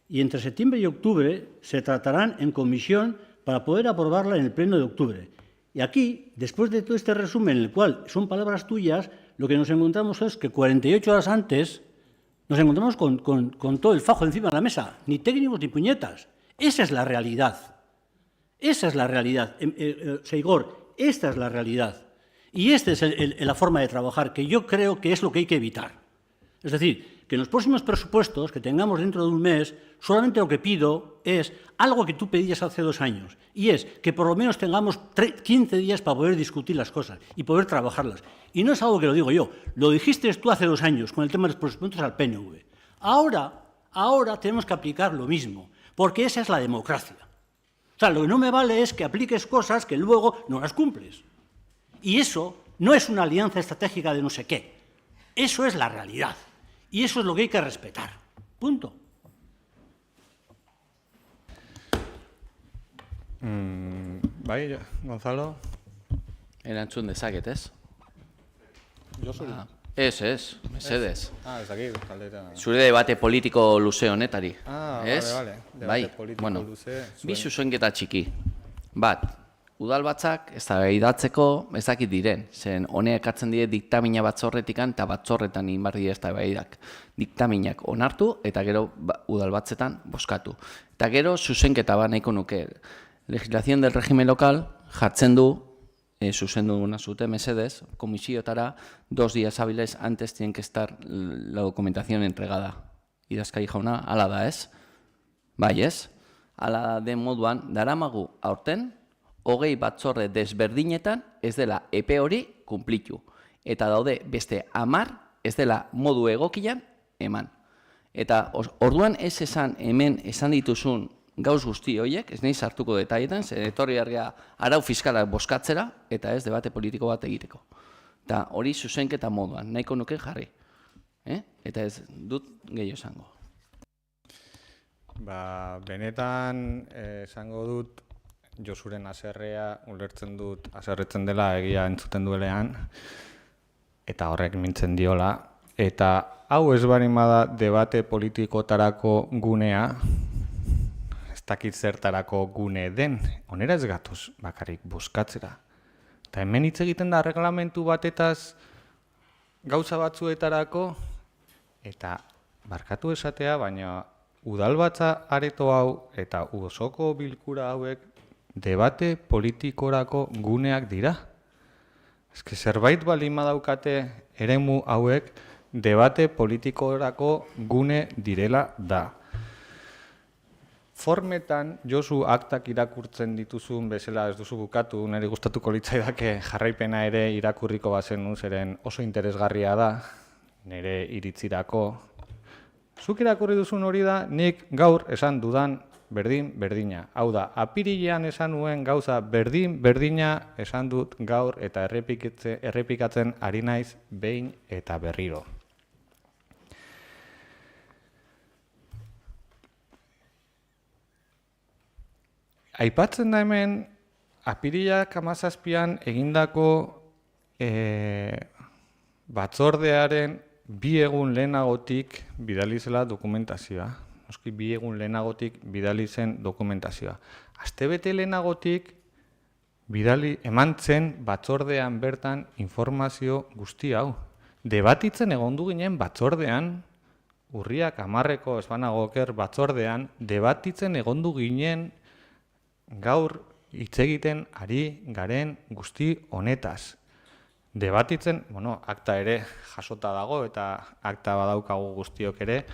Y entre septiembre y octubre se tratarán en comisión para poder aprobarla en el pleno de octubre. Y aquí, después de todo este resumen, en el cual son palabras tuyas, lo que nos encontramos es que 48 horas antes nos encontramos con todo el fajo encima de la mesa, ni técnicos ni puñetas. Esa es la realidad. Esa es la realidad. Seigor, esta es la realidad. Y esta es la forma de trabajar, que yo creo que es lo que hay que evitar. Es decir, que en los próximos presupuestos que tengamos dentro de un mes, solamente lo que pido es algo que tú pedías hace 2 años, y es que por lo menos tengamos 15 días para poder discutir las cosas y poder trabajarlas. Y no es algo que lo digo yo, lo dijiste tú hace 2 años con el tema de los presupuestos al PNV. Ahora tenemos que aplicar lo mismo, porque esa es la democracia. O sea, lo que no me vale es que apliques cosas que luego no las cumples. Y eso no es una alianza estratégica de no sé qué. Eso es la realidad. Y eso es lo que hay que respetar. Punto. Bai, Gonzalo? Erantzun dezaket, ez? Jo zuri. Ez, mesedez. Ez dakit, galdera. Zure debate politiko luze honetari. Ah, ez? vale. Bai, Debate politiko bueno, luze. bi zuzenketa txiki. Bat, udalbatzak eztabaidatzeko ezakit diren, zen honek ekartzen die diktamina batzorretikan eta batzorretan egin behar dira eztabaidak. Diktaminak onartu eta gero udalbatzetan bozkatu. Eta gero zuzenketa bat nahiko nuke. Legislación del régimen local jartzen du, zuzendu duguna zute, mesedez, komisiotara 2 días hábiles antes tienen que estar la documentación entregada. Idazkari jauna, hala da ez? Bai ez? Hala den moduan, daramagu aurten, 20 batzorde desberdinetan ez dela epe hori kumplitu. Eta daude beste 10 ez dela modu egokian eman. Eta orduan ez esan hemen esan dituzun gauz guzti horiek, ez nahi sartuko detaietan, zer etorri argia arau fiskalak bozkatzera, eta ez debate politiko bat egiteko. Eta hori zuzenketa moduan, nahiko nuke jarri. Eta ez dut gehiago esango. Benetan esango dut Josuren haserrea ulertzen dut, haserretzen dela egia entzuten duelean, eta horrek mintzen diola. Eta hau ez barin bada debate politikotarako gunea, ez dakit zertarako gune den, onera ez gatoz bakarrik bozkatzera. Eta hemen hitz egiten da reglamentu batetaz gauza batzuetarako, eta barkatu esatea, baina udalbatza areto hau eta osoko bilkura hauek debate politikorako guneak dira. Eske zerbait baldin badaukate eremu hauek debate politikorako gune direla da. Formetan, Josu aktak irakurtzen dituzun bezala ez duzu bukatu, niri gustatuko litzaidake jarraipena ere irakurriko bazenu, zeren oso interesgarria da, nire iritzirako. Zuk irakurri duzun hori da, nik gaur esan dudan berdin-berdina. Hau da, apirilean esan nuen gauza berdin-berdina esan dut gaur eta errepikatzen ari naiz behin eta berriro. Aipatzen da hemen, apirilak 17an egindako batzordearen 2 egun lehenagotik bidali zela dokumentazioa. Noski 2 egun lehenagotik bidali zen dokumentazioa. Astebete lehenagotik eman zen batzordean bertan informazio guzti hau. Debatitzen egondu ginen batzordean, urriak 10ko ez banago oker batzordean, debatitzen egondu ginen gaur hitz egiten ari garen guzti honetaz. Debatitzen, akta ere jasota dago eta akta badaukagu guztiok ere,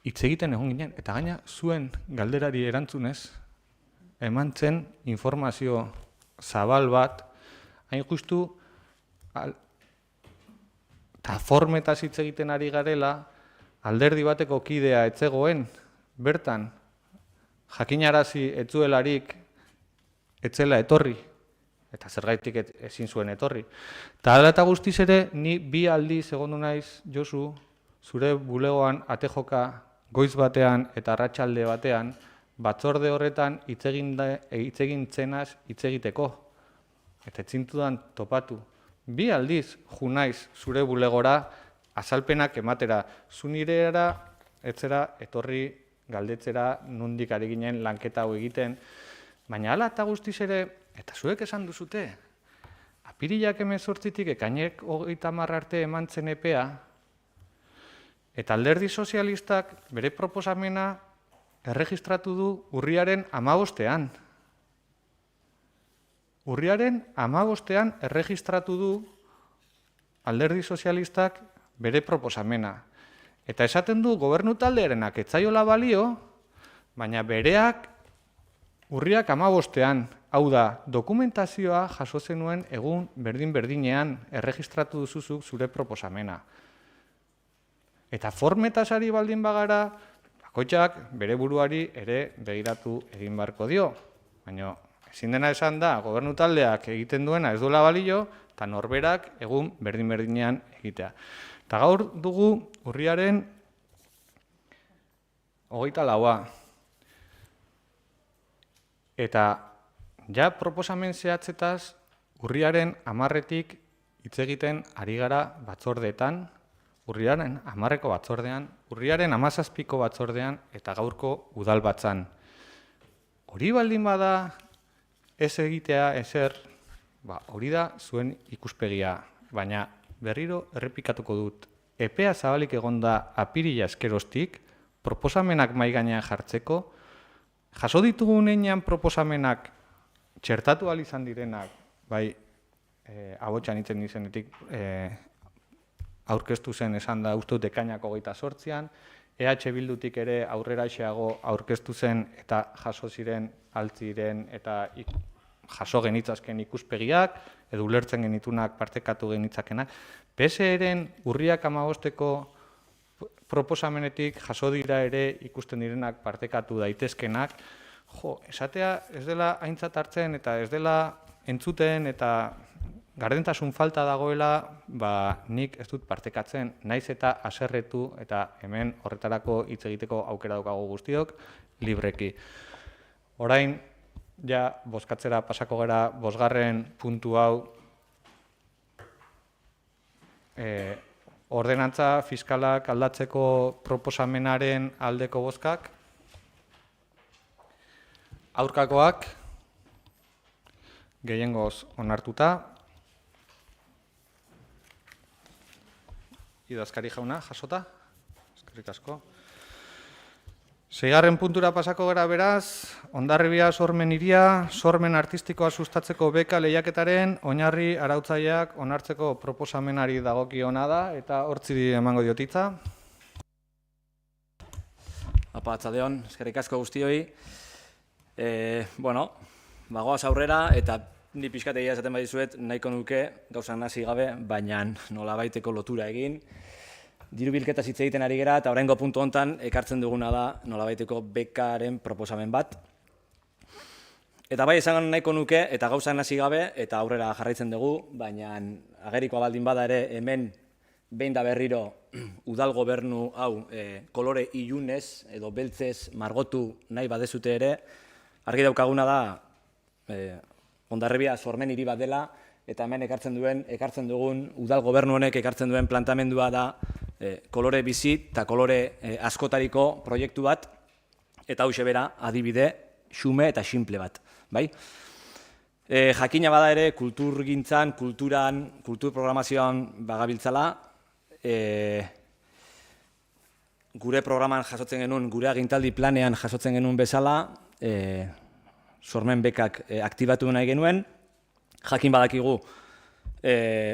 hitz egiten egon ginen, eta gaina zuen galderari erantzunez, eman zen informazio zabal bat, hain justu, eta formetaz hitz egiten ari garela, alderdi bateko kidea etzegoen, bertan, jakinarazi etzuelarik etzela etorri, eta zergaitik ezin zuen etorri. Eta hala eta guztiz ere, ni 2 aldiz egondu naiz, Josu, zure bulegoan atejoka goiz batean eta arratsalde batean, batzorde horretan hitz egin zenaz hitz egiteko. Eta etzintudan topatu. 2 aldiz ju naiz zure bulegora azalpenak ematera. Zu nireara etzera etorri galdetzera nondik ari ginen lanketa hau egiten. Baina hala eta guztiz ere, eta zuek esan duzute, apirilak 18tik ekainek 30 arte eman zen epea, eta alderdi sozialistak bere proposamena erregistratu du urriaren 15ean. Urriaren 15ean erregistratu du alderdi sozialistak bere proposamena. Eta esaten du gobernu taldearenak etzaiola balio, baina bereak urriak 15ean, hau da, dokumentazioa jaso zenuen egun berdin-berdinean erregistratu duzuzuk zure proposamena. Eta formetasari baldin bagara, bakoitzak bere buruari ere begiratu egin beharko dio. Baina ezin dena esan da, gobernu taldeak egiten duena ez duela balio, eta norberak egun berdin-berdinean egitea. Eta gaur dugu urriaren 24a. Eta ja proposamen zehatzetaz urriaren 10etik hitz egiten ari gara batzordeetan, urriaren 10ko batzordean, urriaren 17ko batzordean eta gaurko udalbatzan. Hori baldin bada ez egitea ezer, hori da zuen ikuspegia, baina berriro errepikatuko dut. Epea zabalik egonda apirila eskerostik, proposamenak mahai gainean jartzeko, jaso ditugun heinean proposamenak txertatu ahal izan direnak, bai, abotxan itzen izenetik aurkeztu zen esan da uste dut ekainak 28an, EH Bildutik ere aurreraxeago aurkeztu zen eta jaso ziren altziren eta jaso genitzazken ikuspegiak, edo ulertzen genitunak partekatu genitzakenak. PSE-ren urriak 15-eko proposamenetik jaso dira ere ikusten direnak partekatu daitezkenak, esatea ez dela aintzat hartzen eta ez dela entzuten eta gardentasun falta dagoela, nik ez dut partekatzen, naiz eta haserretu eta hemen horretarako hitz egiteko aukera daukagu guztiok, libreki. Orain, ja, bozkatzera pasako gara, 5. puntu hau, ordenantza fiskalak aldatzeko proposamenaren aldeko bozkak, aurkakoak, gehiengoz onartuta, idazkari jauna, jasota, eskerrik asko. 6. puntura pasako gara beraz, Hondarribia sormen hiria, sormen artistikoa sustatzeko beka lehiaketaren oinarri arautzaileak onartzeko proposamenari dagokiona da, eta hortzi emango diotitza. Atzaldeon, eskerrik asko guztioi. Bagoaz aurrera, eta ni pixkategia esaten badizuet, nahiko nuke gauzan hasi gabe, baina nolabaiteko lotura egin. Diru bilketa hitz egiten ari gera, eta oraingo puntu hontan ekartzen duguna da nolabaiteko bekaren proposamen bat. Eta bai esan nahiko nuke, eta gauzan hasi gabe, eta aurrera jarraitzen dugu, baina agerikoa baldin bada ere hemen behin da berriro udal gobernu hau kolore ilunez edo beltzez margotu nahi badezute ere, argi daukaguna da Hondarribia sormen hiri bat dela, eta hemen ekartzen dugun udal gobernu honek ekartzen duen planteamendua da kolore bizi eta kolore askotariko proiektu bat, eta hauxe bera adibide xume eta simple bat. Jakina bada ere kulturgintzan, kultur programazioan bagabiltzala, gure programan jasotzen genuen, gure agintaldi planean jasotzen genuen bezala, sormen bekak aktibatu nahi genuen, jakin badakigu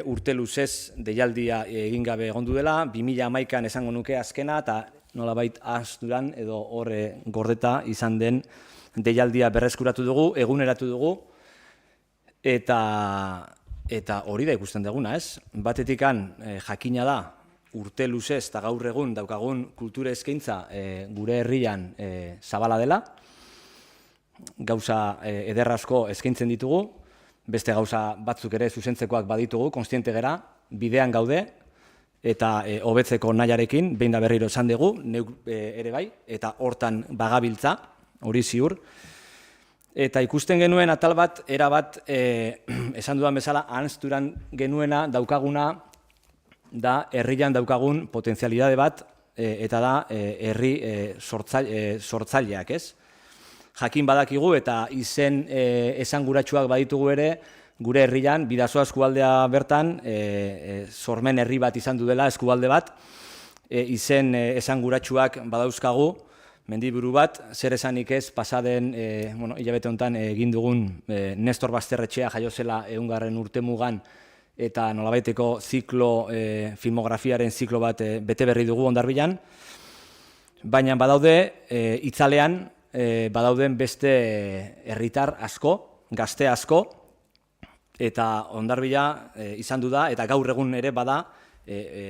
urte luzez deialdia egin gabe egondu dela, 2011an esango nuke azkena, eta nolabait ahazturan edo horre gordeta izan den deialdia berreskuratu dugu, eguneratu dugu, eta hori da ikusten duguna, ez? Batetikan jakina da urte luzez eta gaur egun daukagun kultura eskaintza gure herrian zabala dela, gauza ederrazko eskaintzen ditugu, beste gauza batzuk ere zuzentzekoak baditugu, konstiente gera, bidean gaude, eta hobetzeko nahiarekin, behin da berriro esan dugu, neuk ere bai, eta hortan bagabiltza, hori ziur. Eta ikusten genuen atal bat, erabat, esan dudan bezala, ahanzturan genuena daukaguna, da herrian daukagun potentzialidade bat, eta da herri sortzaileak, ez? Jakin badakigu eta izen esanguratsuak baditugu ere, gure herrian, Bidasoa eskualdea bertan, sormen herri bat izan du dela, eskualde bat, izen esanguratsuak badauzkagu, mendiburu bat, zer esanik ez, pasaden, hilabete honetan egin dugun Nestor Basterretxea jaio zela 100. urtemugan, eta nolabaiteko filmografiaren ziklo bat bete berri dugu Hondarribian, baina badaude itzalean, badauden beste herritar asko, gazte asko, eta Hondarribia izan du da, eta gaur egun ere bada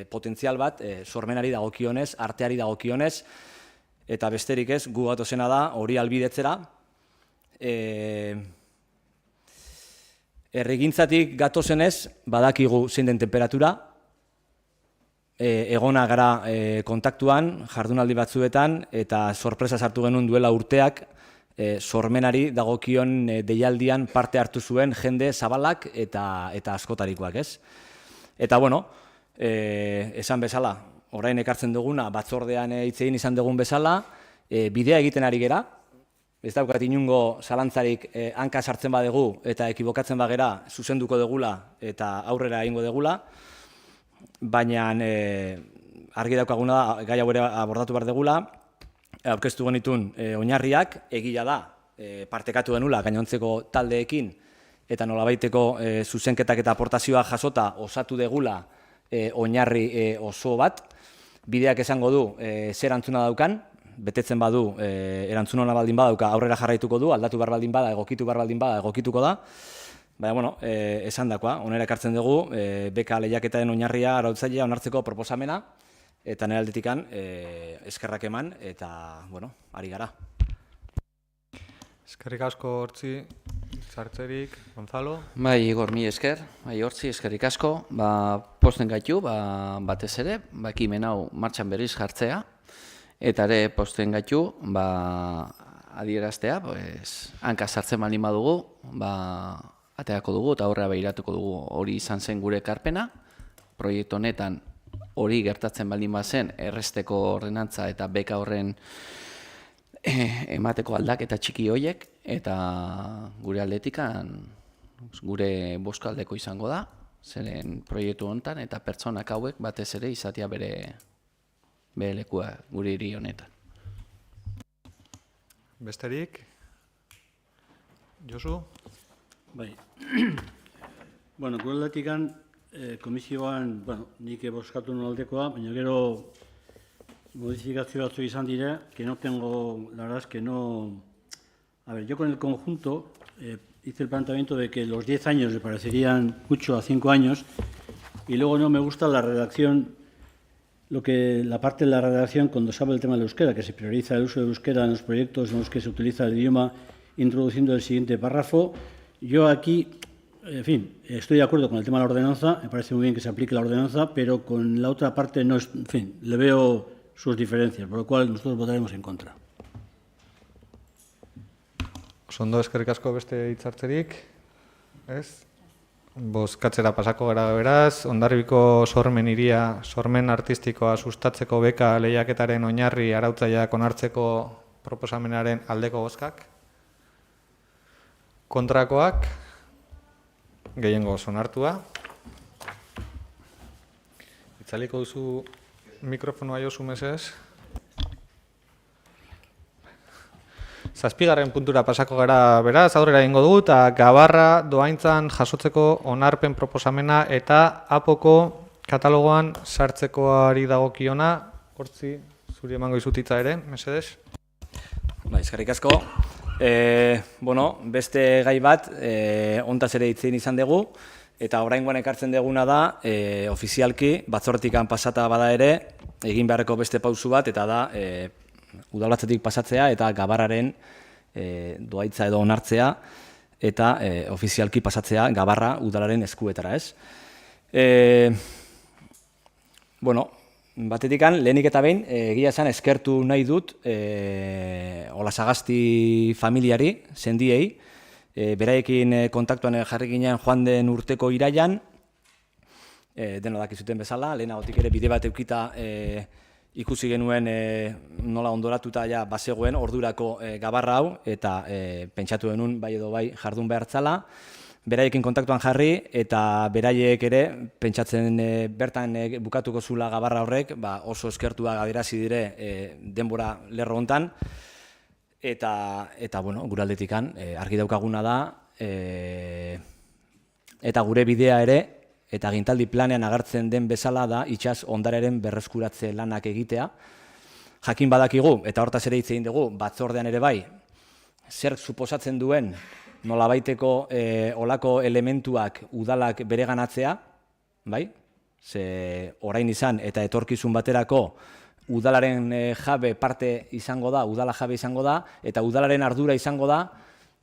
potentzial bat sormenari dagokionez, arteari dagokionez, eta besterik ez, gu gatozena da, hori albidetzera. Herrigintzatik gatozenez, badakigu zein den temperatura, egona gara kontaktuan, jardunaldi batzuetan, eta sorpresa sartu genuen duela urteak, sormenari dagokion deialdian parte hartu zuen jende zabalak eta askotarikoak, ez? Eta, esan bezala, orain ekartzen duguna, batzordean hitz egin izan dugun bezala, bidea egiten ari gera, ez daukat inungo zalantzarik hanka sartzen badegu eta ekibokatzen bagera zuzenduko degula eta aurrera egingo degula, baina argi daukaguna da gai hau ere abordatu behar degula, aurkeztu genitun oinarriak, egia da partekatu genula gainontzeko taldeekin eta nolabaiteko zuzenketak eta aportazioa jasota osatu degula oinarri oso bat, bideak esango du zer erantzuna daukan, betetzen badu, erantzun hona baldin badauka aurrera jarraituko du, aldatu behar baldin bada, egokitu behar baldin bada, egokituko da. Baina, bueno, esan dakoa, onera ekartzen dugu, beka lehiaketaren oinarria arautzailea onartzeko proposamena, eta nire aldetikan eskerrak eman, eta, bueno, ari gara. Eskerrik asko Hortzi, Sartzerik, Gonzalo. Bai, Igor, mi esker, bai, Hortzi, eskerrik asko, posten gaitu, batez ere, ekimen hau martxan berriz jartzea, eta ere posten gaitu, adieraztea, hanka sartzen baldin badugu, ateako dugu eta aurrera begiratuko dugu. Hori izan zen gure ekarpena, proiektu honetan hori gertatzen baldin bazen erresteko ordenantza eta beka horren emateko aldaketa txiki horiek, eta gure aldetikan gure boskaldeko izango da, zeren proiektu honetan eta pertsonak hauek batez ere izatea bere lekua gure hiri honetan. Besterik? Josu? Bai. Bueno, gure aldetikan komisioan, nik boskatu nuen aldekoa, baina gero modifikazio batzuk izan dire, que no tengo, la verdad es que no... A ver, yo con el conjunto hice el planteamiento de que los 10 años me parecerían mucho a 5 años y luego no me gusta la redacción, la parte de la redacción cuando se habla del tema del euskera, que se prioriza el uso del euskera en los proyectos en los que se utiliza el idioma, introduciendo el siguiente párrafo. Yo aquí, en fin, estoy de acuerdo con el tema de la ordenanza, me parece muy bien que se aplique la ordenanza, pero con la otra parte no, en fin, le veo sus diferencias, por lo cual nosotros votaremos en contra. Ondo, eskerrik asko beste hitzartzerik, ez? Bozkatzera pasako gara beraz, Hondarribiko sormen hiria, sormen artistikoa sustatzeko beka lehiaketaren oinarri arautzaileak onartzeko proposamenaren aldeko bozkak. Kontrakoak, gehiengoz onartua. Itzaliko duzu mikrofonoa Josu mesedez. Zazpigarren puntura pasako gara beraz, aurrera egingo dugu, eta Gabarra doaintzan jasotzeko onarpen proposamena eta apoko katalogoan sartzekoari dagokiona. Hortzi, zuri emango izutitza ere, mesedez. Bai, eskerrik asko. Beste gai bat, hontaz ere hitzein izan dugu, eta oraingoan ekartzen duguna da, ofizialki, batzortikan pasata bada ere, egin beharreko beste pausu bat, eta da, udalbatzetik pasatzea eta Gabarraren doaitza edo onartzea eta ofizialki pasatzea Gabarra udalaren eskuetara, ez? Batetikan, lehenik eta behin, egia esan eskertu nahi dut Olasagasti familiari, sendiei, beraiekin kontaktuan jarri ginen joan den urteko iraian, dena dakizuten bezala, lehenagotik ere bide bat eukita ikusi genuen nola ondoratuta ja bazegoen ordurako Gabarra hau, eta pentsatu genuen bai edo bai jardun behar zala, beraiekin kontaktuan jarri, eta beraiek ere pentsatzen bertan bukatuko zula Gabarra horrek, oso eskertuak adierazi dire denbora lerro hontan, eta gure aldetikan argi daukaguna da, eta gure bidea ere, eta agintaldi planean agertzen den bezala da itsas ondarearen berreskuratze lanak egitea. Jakin badakigu, eta hortaz ere hitz egin dugu, batzordean ere bai, zer suposatzen duen nolabaiteko olako elementuak udalak bereganatzea, bai? Ze orain izan eta etorkizun baterako udalaren jabe parte izango da, udala jabe izango da, eta udalaren ardura izango da,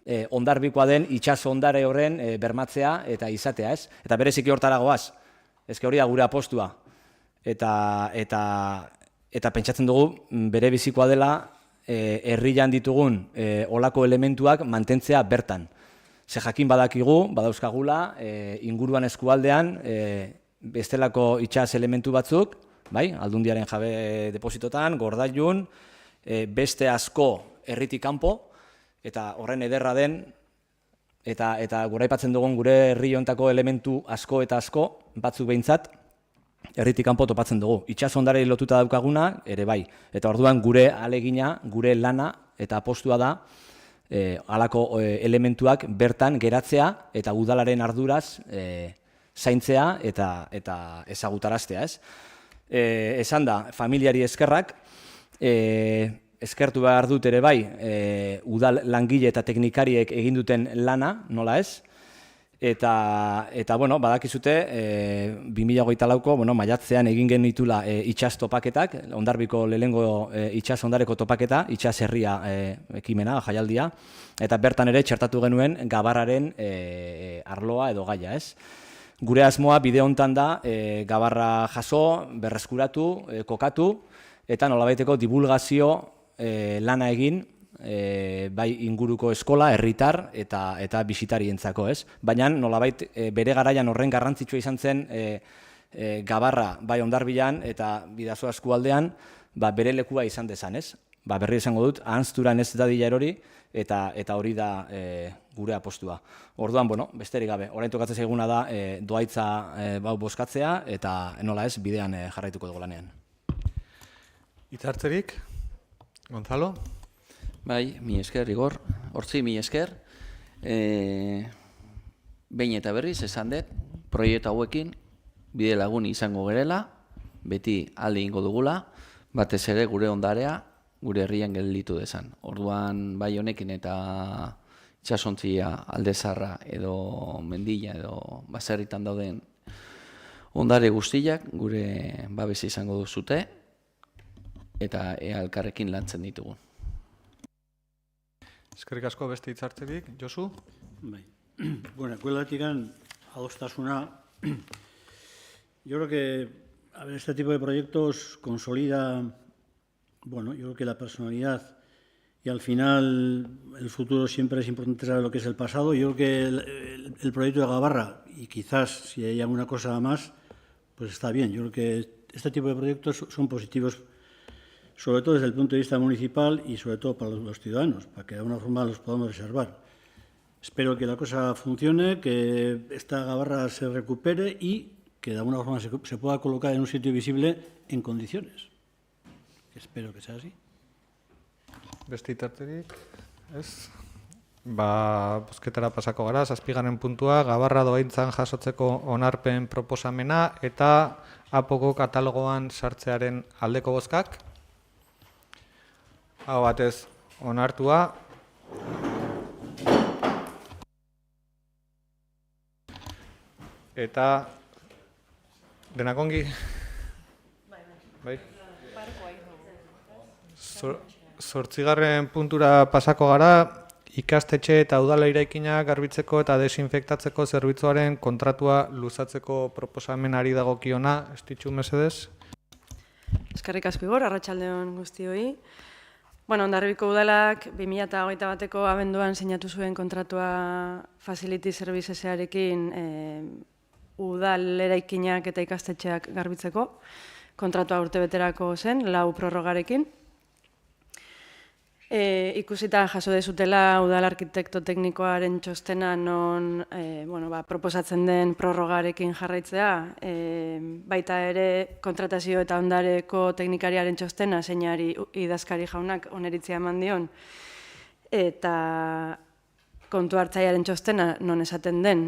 Hondarribikoa den itsas ondare horren bermatzea eta izatea, ez? Eta bereziki hortara goaz, ezke hori da gure apostua. Eta pentsatzen dugu bere bizikoa dela herrian ditugun olako elementuak mantentzea bertan. Ze jakin badakigu, badauzkagula, inguruan eskualdean bestelako itsas elementu batzuk, bai, Aldundiaren jabe depositotan, Gordailun, beste asko herritik kanpo, eta horren ederra den, eta gure aipatzen dugun gure herri hontako elementu asko eta asko, batzuk behintzat, herritik kanpo topatzen dugu. Itsas ondarei lotuta daukaguna, ere bai. Eta orduan gure alegina, gure lana eta apostua da, halako elementuak bertan geratzea eta udalaren arduraz zaintzea eta ezagutaraztea, ez? Esan da, familiari eskerrak, eskertu behar dut ere bai, udal langile eta teknikariek egin duten lana, nola ez? Eta bueno, badakizute, 2024ko, maiatzean egin genitula itsas topaketak, Hondarbiko lehenengo itsas ondareko topaketa, itsas herria ekimena, jaialdia, eta bertan ere txertatu genuen gabarraren arloa edo gaia, ez? Gure asmoa bide hontan da gabarra jaso, berreskuratu, kokatu, eta nolabaiteko divulgazio lana egin, bai inguruko eskola, herritar eta bisitarientzako, ez? Baina nolabait bere garaian horren garrantzitsua izan zen gabarra bai Hondarbilan eta Bidasoa eskualdean bere lekua izan dezan, ez? Berri esango dut, ahanzturan ez dadila erori eta hori da gure apostua. Orduan, besterik gabe, orain tokatzen zaiguna da doaitza bozkatzea eta nola ez, bidean jarraituko dugu lanean. Hitzartzerik, Gonzalo? Bai, mi esker, Igor. Hortzi, mi esker. Behin eta berriz, esan dut, proiektu hauekin bide lagun izango gerela, beti alde ingo dugula, batez ere gure ondarea, gure herrian gelditu dezan. Orduan, bai honekin eta itsasontzia aldezarra edo mendila edo baserritan dauden ondare guztiak gure babes izango duzute eta elkarrekin lantzen ditugu. Eskerrik asko beste hitzartzerik, Josu? Bai. Bueno, eskuelatikan adostasuna. Yo creo que este tipo de proyectos consolida, yo creo que la personalidad y al final el futuro siempre es importante saber lo que es el pasado. Yo creo que el proyecto de Gabarra, y quizás si hay alguna cosa más, pues está bien. Yo creo que este tipo de proyectos son positivos, sobre todo desde el punto de vista municipal y sobre todo para los ciudadanos, para que de alguna forma los podamos reservar. Espero que la cosa funcione, que esta Gabarra se recupere y que de alguna forma se pueda colocar en un sitio visible en condiciones. Espero que sea así. Beste hitzartzerik, ez? Bozketara pasako gara, 7. puntua, Gabarra doaintzan jasotzeko onarpen proposamena eta apoko katalogoan sartzearen aldeko bozkak. Hau batez onartua. Eta denak ongi? Bai. 8. puntura pasako gara, ikastetxe eta udala eraikina garbitzeko eta desinfektatzeko zerbitzuaren kontratua luzatzeko proposamenari dagokiona, estitxu mesedez? Eskerrik asko Igor, arratsaldeon guztioi. Hondarribiko udalak 2021ko abenduan sinatu zuen kontratua Facility Servicesarekin udal eraikinak eta ikastetxeak garbitzeko. Kontratua urtebeterako zen, 4 prorrogarekin. Ikusita jaso dezutela udal arkitekto teknikoaren txostena non proposatzen den prorrogarekin jarraitzea, baita ere kontratazio eta ondareko teknikariaren txostena zeinari idazkari jaunak oneritzia eman dion, eta kontu hartzailearen txostena non esaten den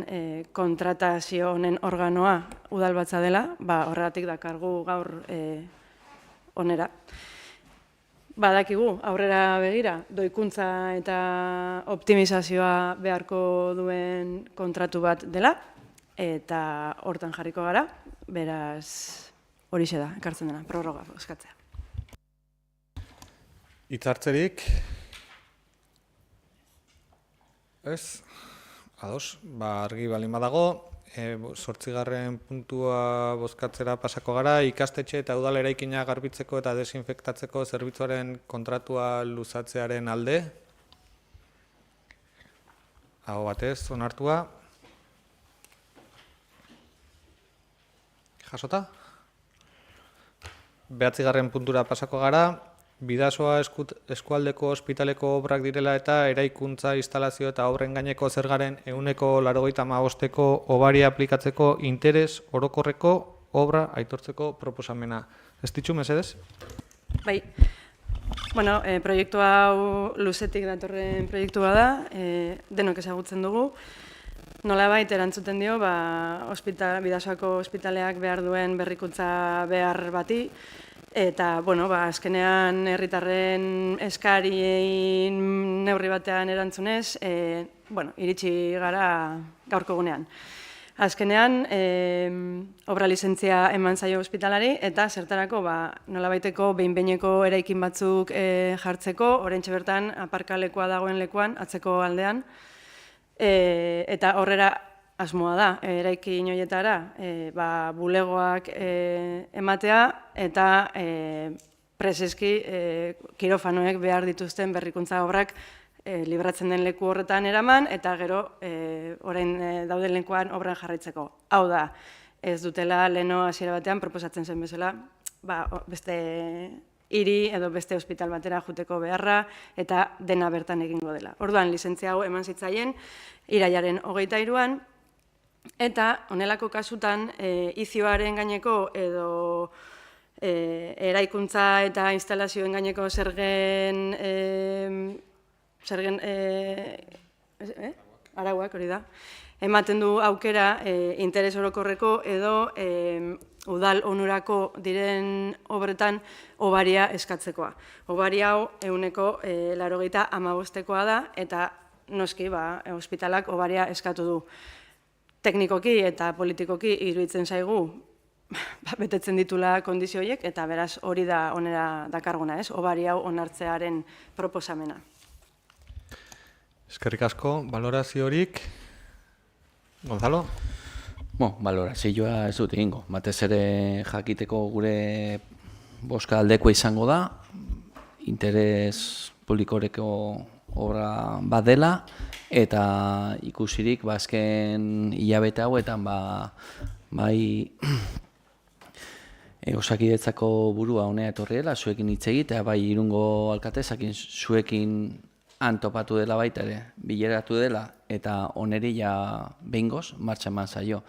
kontratazio honen organoa udalbatza dela, horregatik dakargu gaur onera. Badakigu, aurrera begira, doikuntza eta optimizazioa beharko duen kontratu bat dela, eta hortan jarriko gara, beraz horixe da, ekartzen dena, prorroga bozkatzea. Hitzartzerik? Ez? Ados, argi balin badago. 8. puntua bozkatzera pasako gara, ikastetxe eta udal eraikina garbitzeko eta desinfektatzeko zerbitzuaren kontratua luzatzearen alde. Aho batez, onartua. Jasota? 9. puntura pasako gara, Bidasoa eskualdeko ospitaleko obrak direla eta eraikuntza, instalazio eta obren gaineko zergaren 85%ko obaria aplikatzeko interes orokorreko obra aitortzeko proposamena. Ez ditzu, mesedez? Bai, bueno, proiektu hau luzetik datorren proiektua da, denok ezagutzen dugu. Nolabait erantzuten dio, Bidasoako ospitaleak behar duen berrikuntza behar bati, eta, azkenean herritarren eskariei neurri batean erantzunez, iritsi gara gaurko egunean. Azkenean, obra lizentzia eman zaio ospitalari, eta zertarako nolabaiteko behin-behineko eraikin batzuk jartzeko, oraintxe bertan aparkalekua dagoen lekuan, atzeko aldean, eta horrera asmoa da, eraikin horietara, bulegoak ematea eta preseski kirofanoek behar dituzten berrikuntza obrak libratzen den leku horretan eraman, eta gero orain dauden lekuan obran jarraitzeko. Hau da, ez dutela leheno hasiera batean proposatzen zen bezala, beste hiri edo beste ospital batera juteko beharra eta dena bertan egingo dela. Orduan, lizentzia hau eman zitzaien irailaren 23an, eta honelako kasutan izioaren gaineko edo eraikuntza eta instalazioen gaineko zergen arauak, hori da, ematen du aukera interes orokorreko edo udal onurako diren obretan obaria eskatzekoa. Obari hau 85%koa da, eta noski ospitalak obaria eskatu du. Teknikoki eta politikoki iruditzen zaigu betetzen ditula kondizio horiek, eta beraz hori da onera dakarguna, ez? Obari hau onartzearen proposamena. Eskerrik asko, baloraziorik. Gonzalo? Balorazioa ez dut egingo. Batez ere jakiteko gure boska aldekoa izango da, interes publikoreko obra bat dela, eta ikusirik azken hilabete hauetan bai Osakidetzako burua honea etorri dela, zuekin hitz egitea, bai Irungo alkatezakin zuekin han topatu dela baita ere, bileratu dela, eta oneri behingoz, martxan eman zaio.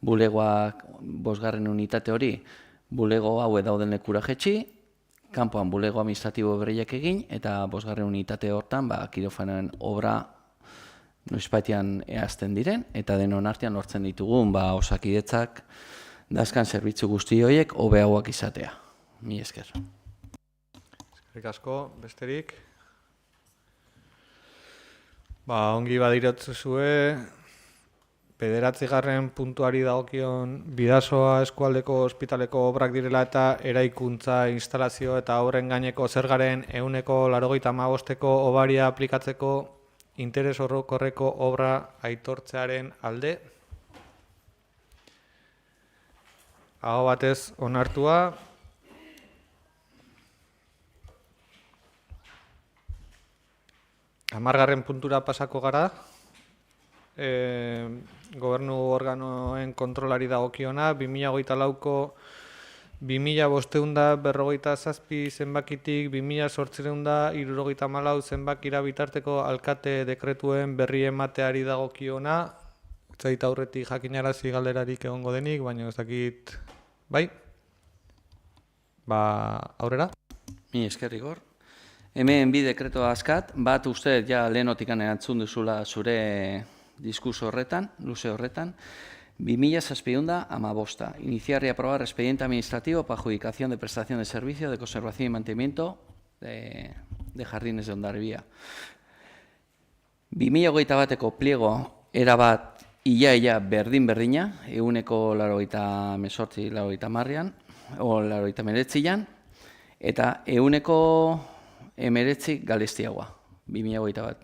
Bulegoak 5. unitate hori, bulego hau dauden lekura jetxi, kanpoan bulego administratibo berriak egin, eta 5. unitate hortan, kirofanoen obra noizbaitean ehazten diren, eta denon artean lortzen ditugun, Osakidetzak dazkan zerbitzu guzti horiek hobeagoak izatea. Mi esker. Eskerrik asko, besterik. Ongi badirotzuzue, 9. puntuari dagokion Bidasoa eskualdeko ospitaleko obrak direla eta eraikuntza, instalazio eta obren gaineko zergaren 85%ko obaria aplikatzeko interes orokorreko obra aitortzearen alde. Aho batez onartua. Hamargarren puntura pasako gara. Gobernu organoen kontrolari dagokiona, 2024ko 2557 zenbakitik 2874 zenbakira bitarteko alkate dekretuen berri emateari dagokiona. Zait aurretik jakinarazi galderarik egongo denik, baina ez dakit, bai? Aurrera? Mi esker, Igor. Hemen bi dekreto askat, bat uste lehenotik erantzun duzula zure diskurso horretan, luze horretan. 2007-15, iniciar y aprobar expediente administrativo para adjudicación de prestación de servicio de conservación y mantenimiento de jardines de Hondarribia. 2021ko pliego erabat ia berdin-berdina, 188-90, o 89, eta 119 galestiagoa, 2021.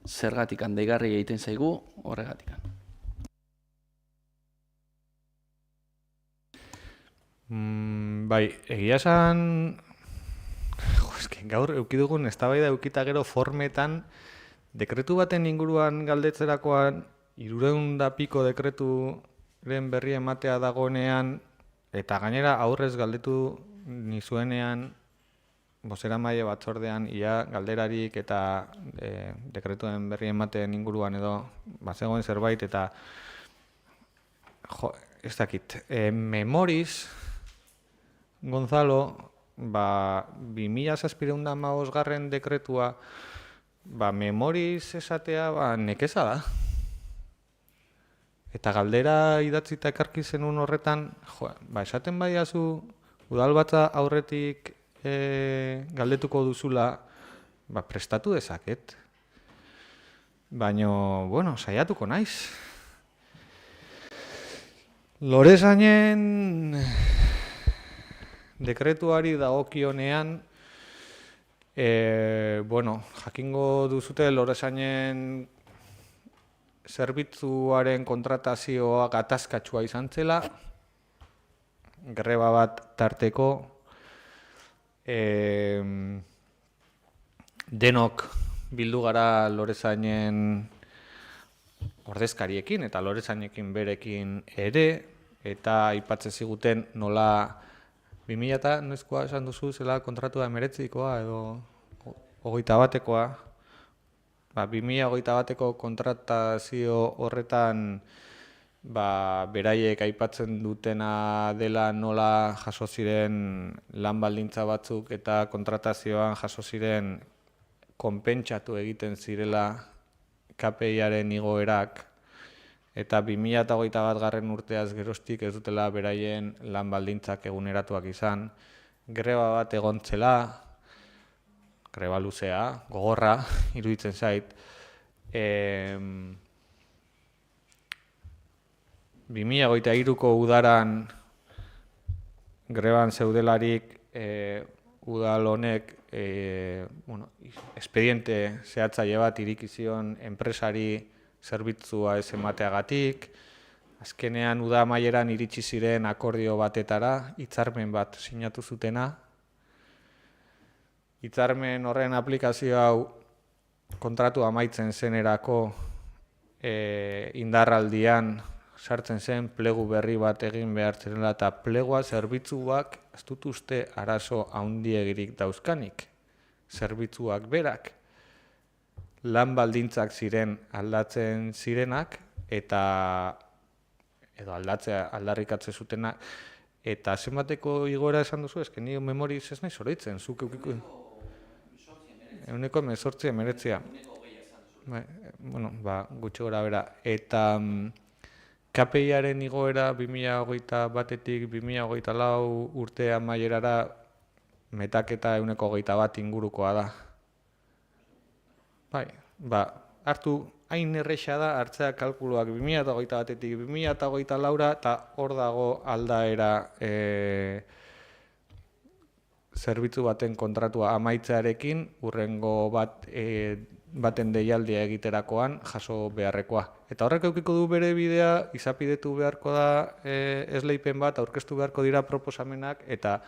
Zergatikan deigarri egiten zaigu horregatikan. Bai, egia esan, gaur eukidugun eztabaida eukita gero formetan, dekretu baten inguruan galdetzerakoan, 300 piko dekreturen berri ematea dagoenean, eta gainera aurrez galdetu nizuenean, bozeramaile batzordean ia galderarik eta dekretuen berri ematen inguruan edo bazegoen zerbait eta ez dakit, Memoriz, Gonzalo, 2007-garren dekretua, Memoriz esatea nekeza da. Eta galdera idatzita ekarki zenun horretan, esaten baiazu udalbatza aurretik galdetuko duzula, prestatu dezaket. Baina, saiatuko naiz. Lorezainen dekretuari dagokionean, jakingo duzute Lorezainen zerbitzuaren kontratazioa gatazkatsua izan zela, greba bat tarteko, denok bildu gara Lorezainen ordezkariekin eta Lorezainekin berekin ere, eta aipatzen ziguten nola 2000 noizkoa esan duzu zela kontratua 19koa edo 21koa. 2021ko kontratazio horretan beraiek aipatzen dutena dela nola jaso ziren lan baldintza batzuk eta kontratazioan jaso ziren konpentsatu egiten zirela KPI-aren igoerak eta 2021 urteaz geroztik ez dutela beraien lan baldintzak eguneratuak izan. Greba bat egon zela, greba luzea, gogorra, iruditzen zait. 2023ko udaran greban zeudelarik udal honek espediente zehatzaile bat ireki zion enpresari zerbitzua ez emateagatik. Azkenean uda amaieran iritsi ziren akordio batetara, hitzarmen bat sinatu zutena. Hitzarmen horren aplikazio hau kontratu amaitzen zenerako indarraldian sartzen zen plegu berri bat egin behar zirela eta plegua zerbitzuak ez dut uste arazo handiegirik dauzkanik. Zerbitzuak berak lan baldintzak ziren aldatzen zirenak eta edo aldarrikatze zutenak eta zenbateko igoera esan duzu, eske ni Memoriz ez naiz oroitzen, zuk eukiko 19 gutxi gora bera. Eta KPI-aren igoera 2021-etik 2024 urte amaierara metaketa 121 ingurukoa da. Hartu hain erresa da hartzea kalkuluak 2021-etik 2024 eta hor dago aldaera zerbitzu baten kontratua amaitzearekin urrengo baten deialdia egiterakoan jaso beharrekoa. Eta horrek eukiko du bere bidea, izapidetu beharko da esleipen bat, aurkeztu beharko dira proposamenak, eta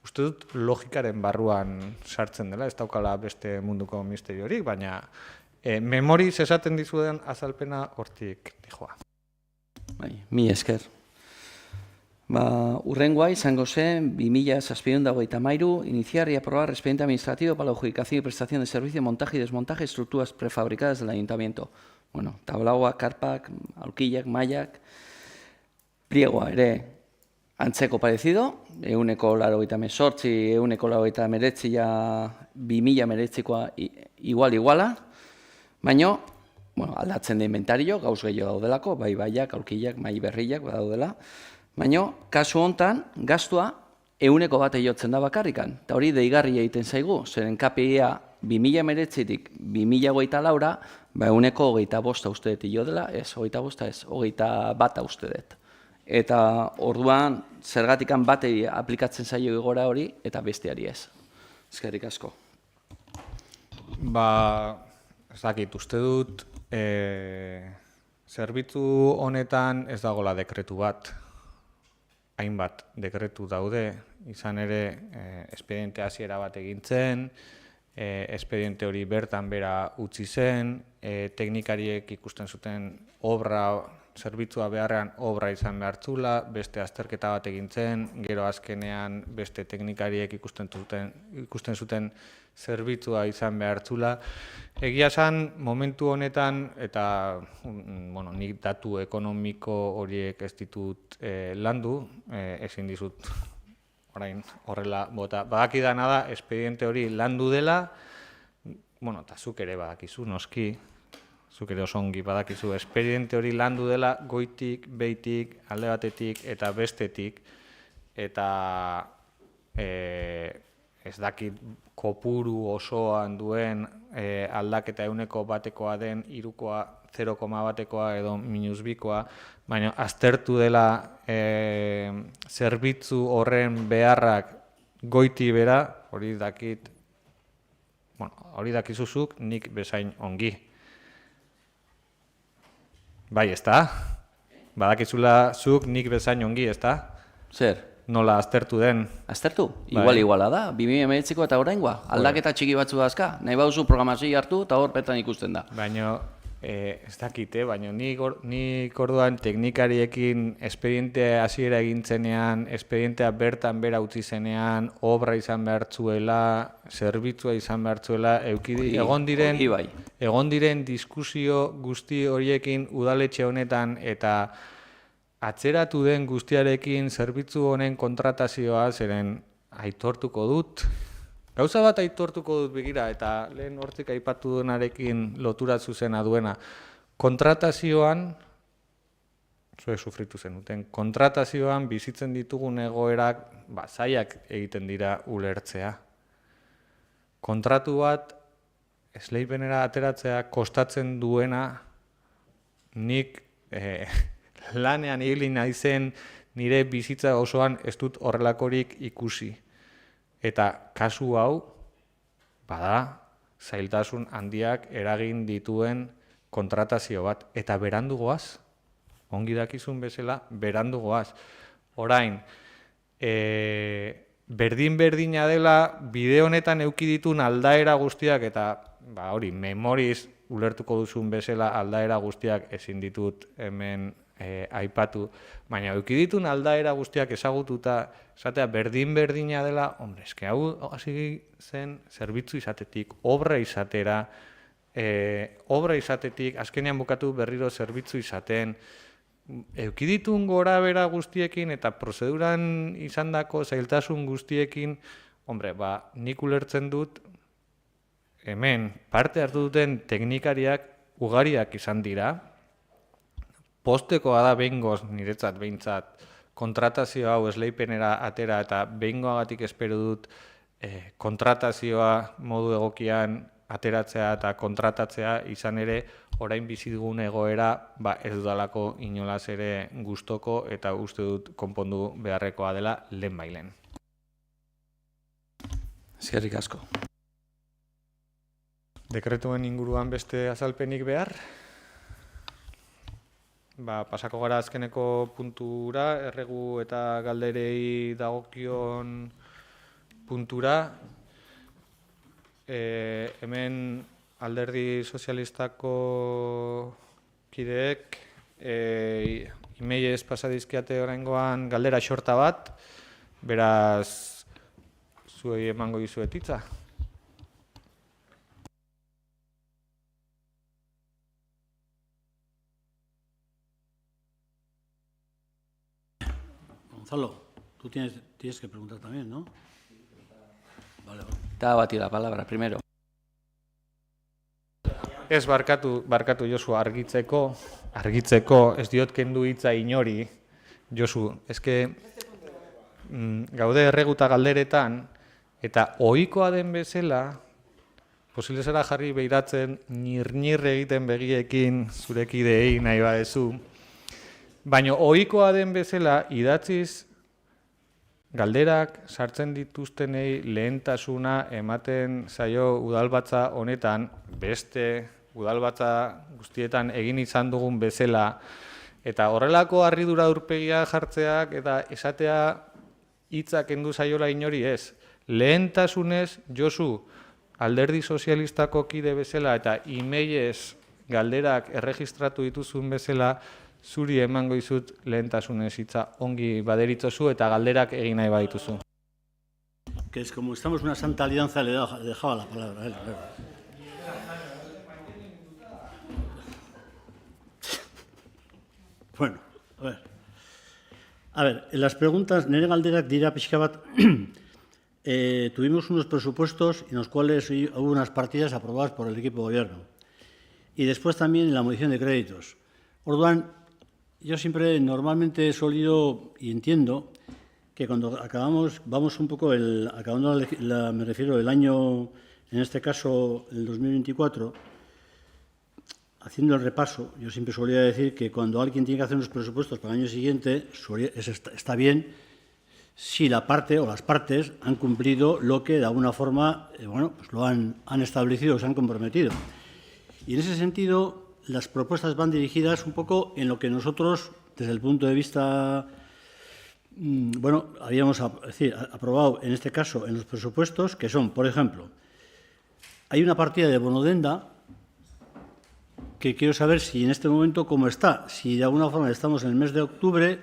uste dut logikaren barruan sartzen dela, ez daukala beste munduko misteriorik, baina Memoriz esaten dizuden azalpena hortik dijoa. Mi esker. Urrengoa izango zen 2023, iniciar y aprobar expediente administrativo para la adjudicación y prestación de servicio, montaje y desmontaje de estructuras prefabricadas del ayuntamiento. Tablaua, karpak, aulkillak, mailak, pliegoa ere antzeko parecido, 188, 189 ja 2019koa iguala, baina aldatzen da inventario, gauz gehiago daudelako, bai baiak, aulkillak, mai berriak daudela, baina, kasu hontan, gastua 100% jotzen da bakarrikan. Eta hori deigarri egiten zaigu, zeren KPI-a 2019-tik 2024, 125 uste dut jo dela, ez, 25 ez, 21 uste dut. Eta orduan, zergatikan batei aplikatzen zaio igora hori, eta besteari ez. Eskerrik asko. Ez dakit, uste dut, zerbitzu honetan ez dagoela dekretu bat. Hainbat dekretu daude, izan ere espediente hasiera bat egintzen, espediente hori bertan bera utzi zen, teknikariek ikusten zuten obra zerbitzua beharrean obra izan behartzula, beste azterketa bat egin zen, gero azkenean beste teknikariek ikusten zuten zerbitzua izan behartzula. Egia esan, momentu honetan, eta nik datu ekonomiko horiek ez ditut landu, ezin dizut orain horrela bota. Badakidana da, espediente hori landu dela, eta zuk ere badakizu, noski, zuk ere oso ongi badakizu, espediente hori landu dela goitik, behitik, alde batetik eta bestetik, eta ez dakit kopuru osoan duen aldaketa 1%koa den, 3koa 0,1koa edo -2koa, baina aztertu dela zerbitzu horren beharrak goiti bera, hori dakit, hori dakizuzuk nik bezain ongi. Bai, ezta? Badakizula zuk nik bezain ongi, ezta? Zer? Nola aztertu den. Aztertu? Iguala da, 2019ko eta oraingoa. Aldaketa txiki batzu dazka, nahi bauzu programazioa hartu eta hor bertan ikusten da. Baina, ez dakite, baina nik orduan teknikariekin espediente hasiera egin zenean, espedientea bertan bera utzi zenean, obra izan behartzuela, zerbitzua izan behartzuela, egon diren diskusio guzti horiekin udaletxe honetan eta atzeratu den guztiarekin zerbitzu honen kontratazioa zeren aitortuko dut. Gauza bat aitortuko dut begira eta lehen hortik aipatu duenarekin lotura zuzena duena. Kontratazioan, zuek sufritu zenuten, kontratazioan bizitzen ditugun egoerak zailak egiten dira ulertzea. Kontratu bat esleipenera ateratzea kostatzen duena nik lanean ibili naizen nire bizitza osoan ez dut horrelakorik ikusi. Eta kasu hau, bada, zailtasun handiak eragin dituen kontratazio bat. Eta berandugoaz, ongi dakizun bezala, berandugoaz. Orain, berdin-berdina dela, bide honetan eduki ditun aldaera guztiak, eta hori, memoriz ulertuko duzun bezala aldaera guztiak ezin ditut hemen aipatu, baina eduki ditun aldaera guztiak ezagututa, esatea berdin-berdina dela, eske hau hasi zen zerbitzu izatetik, obra izatetik, azkenean bukatu berriro zerbitzu izaten, eduki ditun gora bera guztiekin eta prozeduran izandako zailtasun guztiekin, nik ulertzen dut, hemen parte hartu duten teknikariak ugariak izan dira, postekoa da behingoz, niretzat behintzat, kontratazio hau esleipenera atera eta behingoagatik espero dut kontratazioa modu egokian ateratzea eta kontratatzea izan ere orain bizi dugun egoera ez dudalako inolaz ere gustoko eta uste dut konpondu beharrekoa dela lehenbailen. Eskerrik asko. Dekretuen inguruan beste azalpenik behar? Pasako gara azkeneko puntura, erregu eta galderei dagokion puntura. Hemen alderdi sozialistako kideek emailez pasa dizkiate oraingoan galdera xorta bat, beraz zuei emango dizuet hitza. Gonzalo, tú tienes que preguntar también, ¿no? Vale. Te ha batido la palabra primero. Ez barkatu Josu, argitzeko, ez diot kendu hitza inori, Josu, eske gaude erreguta galderetan, eta ohikoa den bezala, posible zera jarri behiratzen, nir egiten begiekin zurekideei nahi badezu, baina ohikoa den bezala, idatziz galderak sartzen dituztenei lehentasuna ematen zaio udalbatza honetan, beste udalbatza guztietan egin izan dugun bezala, eta horrelako harridura aurpegia jartzeak eta esatea hitzak kendu zaiola inori ez. Lehentasunez, Josu, alderdi sozialistako kide bezala eta emailez galderak erregistratu dituzun bezala, zuri emango dizut lehentasunez hitza ongi baderitzozu eta galderak egin nahi badituzu. Que es como estamos en una santa alianza, le dejaba la palabra a él. Claro. Bueno, a ver, en las preguntas, nire galderak dira pixka bat, tuvimos unos presupuestos en los cuales hubo unas partidas aprobadas por el equipo de gobierno. Y después también en la modificación de créditos. Orduan, yo siempre normalmente he solido y entiendo que cuando acabamos, vamos un poco, acabando me refiero el año, en este caso el 2024, haciendo el repaso, yo siempre solía decir que cuando alguien tiene que hacer unos presupuestos para el año siguiente, está bien si la parte o las partes han cumplido lo que de alguna forma pues lo han establecido, se han comprometido. Y en ese sentido, las propuestas van dirigidas un poco en lo que nosotros, desde el punto de vista, habíamos aprobado en este caso en los presupuestos, que son, por ejemplo, hay una partida de bonodenda que quiero saber si en este momento cómo está, si de alguna forma estamos en el mes de octubre,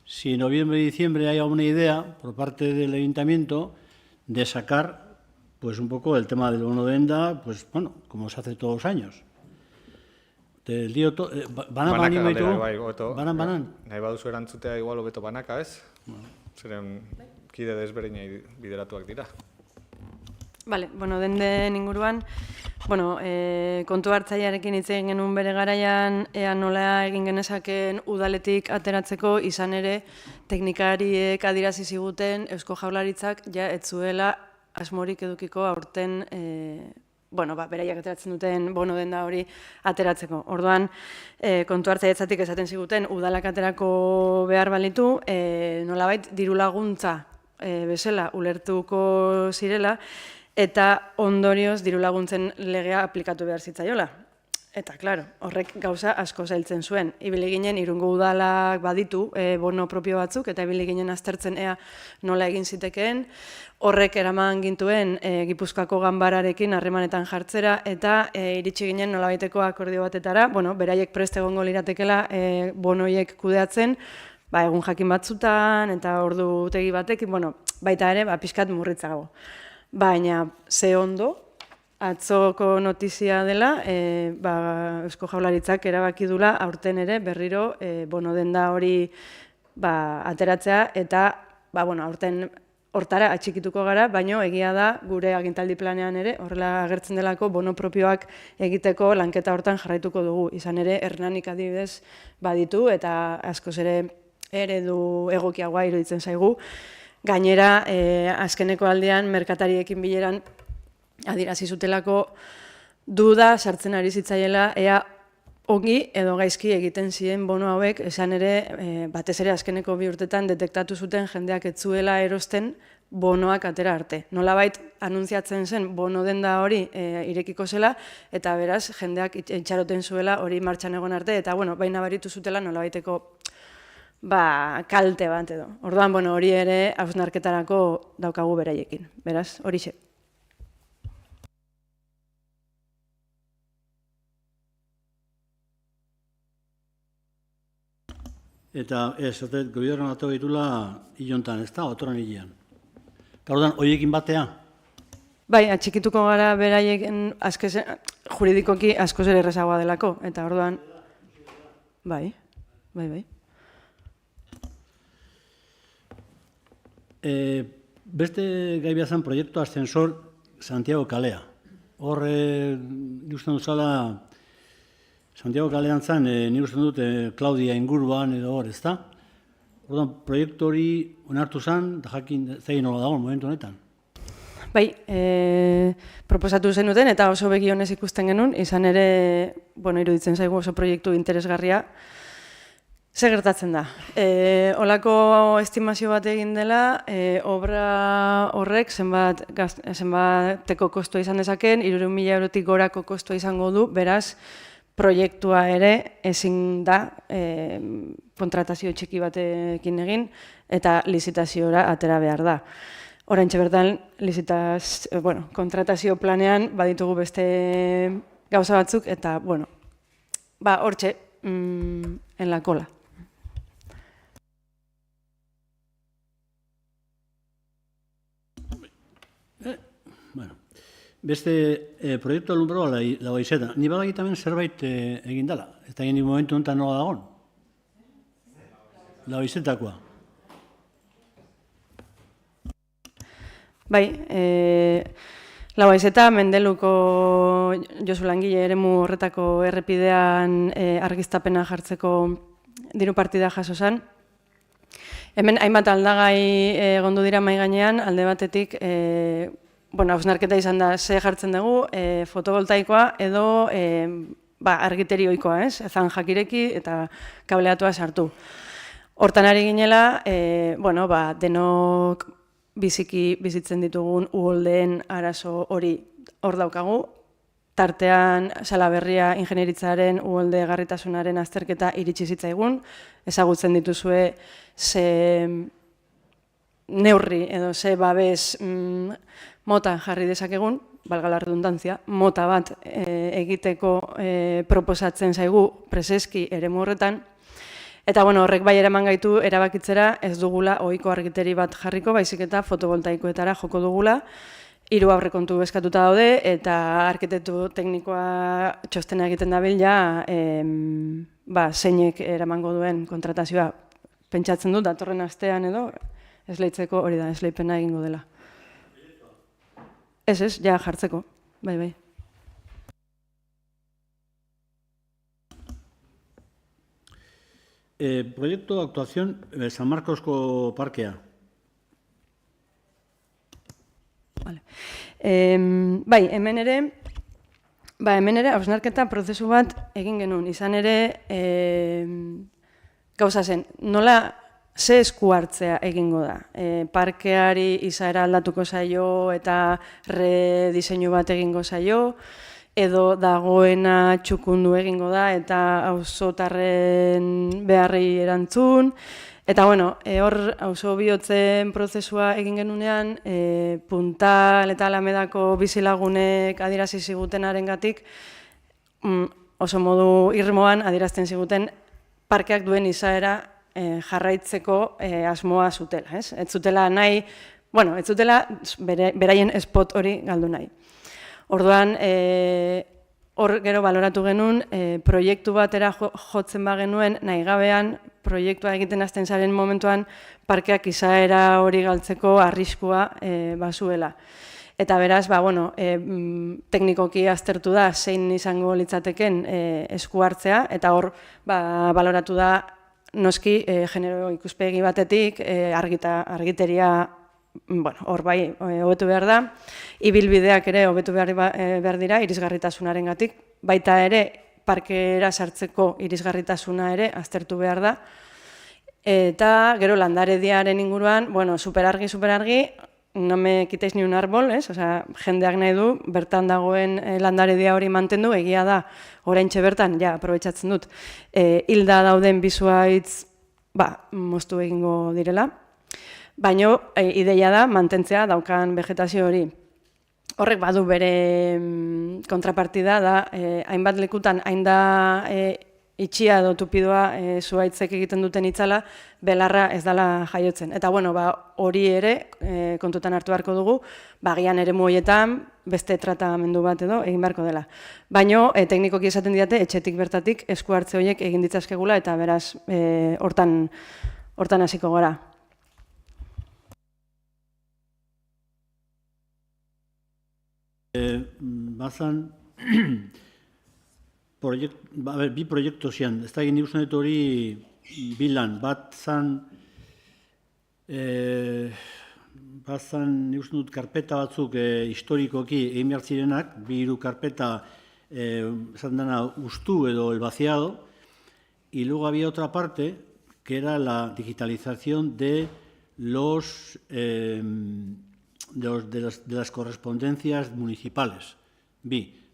si en noviembre y diciembre hay alguna idea por parte del Ayuntamiento de sacar pues un poco el tema del bonodenda, pues bueno, como se hace todos los años. Del dio banan Nahi baduzu erantzutea igual hobeto banaka, ez? Zeren kide desberdinei bideratuak dira. Bale, denden inguruan, kontu hartzailearekin hitz egin genuen bere garaian, ea nola egin genezaken udaletik ateratzeko, izan ere teknikariek adierazi ziguten Eusko Jaurlaritzak ja ez zuela asmorik edukiko aurten beraiek ateratzen duten bonodenda hori ateratzeko. Orduan, kontu hartzailetzatik esaten ziguten udalak aterako behar balitu, nolabait diru laguntza bezala ulertuko zirela, eta ondorioz diru laguntzen legea aplikatu behar zitzaiola. Eta, klaro, horrek gauza asko zailtzen zuen. Ibili ginen, Irungo udalak baditu bono propio batzuk, eta ibili ginen aztertzen ea nola egin zitekeen. Horrek eraman gintuen Gipuzkoako ganbararekin harremanetan jartzera, eta iritsi ginen nolabaiteko akordio batetara, beraiek prest egongo liratekela bonoiek kudeatzen, egun jakin batzutan, eta ordutegi batekin, baita ere, pixkat murritzago. Baina, ze ondo, atzoko notizia dela, Eusko Jaurlaritzak erabaki dula aurten ere berriro bonodenda hori ateratzea, eta aurten hortara atxikituko gara, baino egia da gure agintaldi planean ere, horrela agertzen delako bono propioak egiteko lanketa hortan jarraituko dugu. Izan ere, Hernanik adibidez baditu, eta askoz ere eredu egokiagoa iruditzen zaigu. Gainera, azkeneko aldean, merkatariekin bileran adierazi zutelako duda sartzen ari zitzaiela, ea ongi edo gaizki egiten ziren bono hauek, esan ere, batez ere azkeneko 2 urtetan detektatu zuten jendeak ez zuela erosten bonoak atera arte. Nolabait anuntziatzen zen bono denda hori irekiko zela, eta beraz jendeak itxaroten zuela hori martxan egon arte, eta baina baritu zutela nolabaiteko kalte bat edo. Orduan, hori ere hausnarketarako daukagu beraiekin. Beraz, horixe. Eta gobierno ato ditula hilontan, ez da, otoran hilean. Eta orduan, horiekin batea? Bai, atxikituko gara beraiekin juridikoki askoz ere errezagoa delako. Eta orduan, bai. Beste gai behazan proiektu ascensor Santiago Kalea. Horre, usten duzala, Santiago Kalean zen, ni usten dut Claudia inguruan edo hor, ez da? Orduan, proiektu hori onartu zen, da jakin zegin nola dago, momentu honetan. Bai, proposatu zenuten eta oso begi honez ikusten genuen, izan ere, iruditzen zaigu oso proiektu interesgarria. Zer gertatzen da? Olako estimazio bat egin dela, obra horrek zenbateko kostua izan dezakeen, 300.000 eurotik gorako kostua izango du, beraz, proiektua ere ezin da kontratazio txiki batekin egin eta lizitaziora atera behar da. Oraintxe bertan, kontratazio planean baditugu beste gauza batzuk eta, hortxe, en la cola. Bueno, beste proiektu alumbrua Labaizeta. Ni badakit hemen zerbait egin dela. Ez da egin momentu honetan nola dagoen. Labaizetakoa. Bai, Labaizeta Mendeluko Josu Langile eremu horretako errepidean argiztapena jartzeko diru partida jaso zen. Hemen hainbat aldagai egondu dira mahai gainean, alde batetik hausnarketa izan da ze jartzen dugu, fotovoltaikoa edo argiteri ohikoa, ez? Ezan jakireki eta kableatua sartu. Hortan ari ginela, denok biziki bizitzen ditugun uholdeen arazo hori hor daukagu. Tartean Salaberria ingenieritzaren uholde garritasunaren azterketa iritsi zitzaigun. Ezagutzen dituzue ze neurri edo ze babes mota jarri dezakegun, balga la redundantzia, mota bat egiteko proposatzen zaigu preseski eremu horretan. Eta horrek bai eraman gaitu erabakitzera ez dugula ohiko argiteri bat jarriko, baizik eta fotovoltaikoetara joko dugula. 3 aurrekontu eskatuta daude eta arkitektu teknikoa txostena egiten dabil ja zeinek eramango duen kontratazioa. Pentsatzen dut datorren astean edo esleitzeko hori da, esleipena egingo dela. Ez, ja jartzeko, bai. Proyecto de actuación San Marcosko parkea. Vale. Bai, hemen ere hausnarketa prozesu bat egin genuen. Izan ere, gauza zen, nola ze esku hartzea egingo da. Parkeari izaera aldatuko zaio eta rediseinu bat egingo zaio, edo dagoena txukundu egingo da eta auzotarren beharrei erantzun. Eta hor auzo bihotzen prozesua egin genunean, Puntal eta Alamedako bizilagunek adierazi zigutenarengatik oso modu irmoan adierazten ziguten parkeak duen izaera jarraitzeko asmoa zutela, ez? Ez zutela nahi, ez zutela beraien spot hori galdu nahi. Orduan, hor gero baloratu genuen, proiektu batera jotzen bagenuen, nahi gabean, proiektua egiten hasten zaren momentuan, parkeak izaera hori galtzeko arriskua bazuela. Eta beraz, teknikoki aztertu da, zein izango litzateken esku hartzea, eta hor baloratu da, noski, genero ikuspegi batetik, argiteria, hor bai, hobetu behar da, ibilbideak ere hobetu behar dira, irisgarritasunarengatik, baita ere, parkera sartzeko irisgarritasuna ere aztertu behar da. Eta gero landarediaren inguruan, superargi, no me quitéis ni un árbol, ez? Osea, jendeak nahi du, bertan dagoen landaredia hori mantendu, egia da, oraintxe bertan, ja, aprobetxatzen dut, hilda dauden bizuaitz, moztu egingo direla. Baina ideia da mantentzea daukan vegetazio hori. Horrek badu bere kontrapartida da, hainbat lekutan, hain da itxia edo tupidoa zuhaitzek egiten duten itzala, belarra ez dela jaiotzen. Eta hori ere kontutan hartu beharko dugu, bagian eremu horietan beste tratamendu bat edo egin beharko dela. Baina teknikoki esaten diate, etxetik bertatik esku hartze horiek egin ditzazkegula eta beraz hortan hasiko gara. Bazan, bi proiektu zian, ez da egin ikusten dut hori bilan, bat zan ikusten dut karpeta batzuk historikoki egin behar zirenak, 2 karpeta esan dena ustu edo el vaciado, y luego había otra parte que era la digitalización de las correspondencias municipales.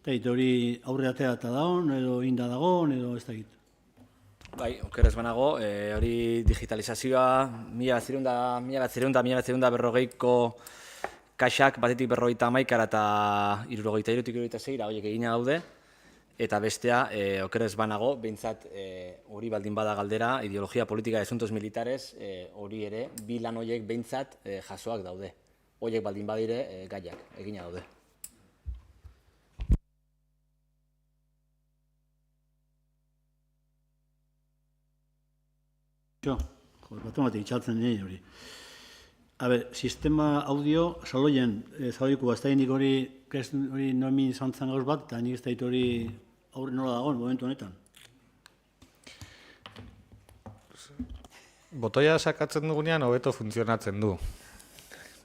Eta hori aurre atea eta dagoen, edo inda dagoen, edo ez da egit. Bai, okeraz banago, hori digitalizazioa 1940-1940ko kaxak batetik 51 eta 63-tik 26 horiek egina daude, eta bestea, okerez banago, behintzat hori baldin bada galdera, ideologia politika de asuntos militares, hori ere, bi lan horiek behintzat jasoak daude. Horiek baldin badire gaiak, egina daude. Bat itxaltzen nire hori. Sistema audio, saloien, zaudiko baztainik hori nomin izan zen gauz bat, eta nik ez dait hori aurre nola dagoen momentu honetan. Botoia sakatzen dugunean hobeto funtzionatzen du.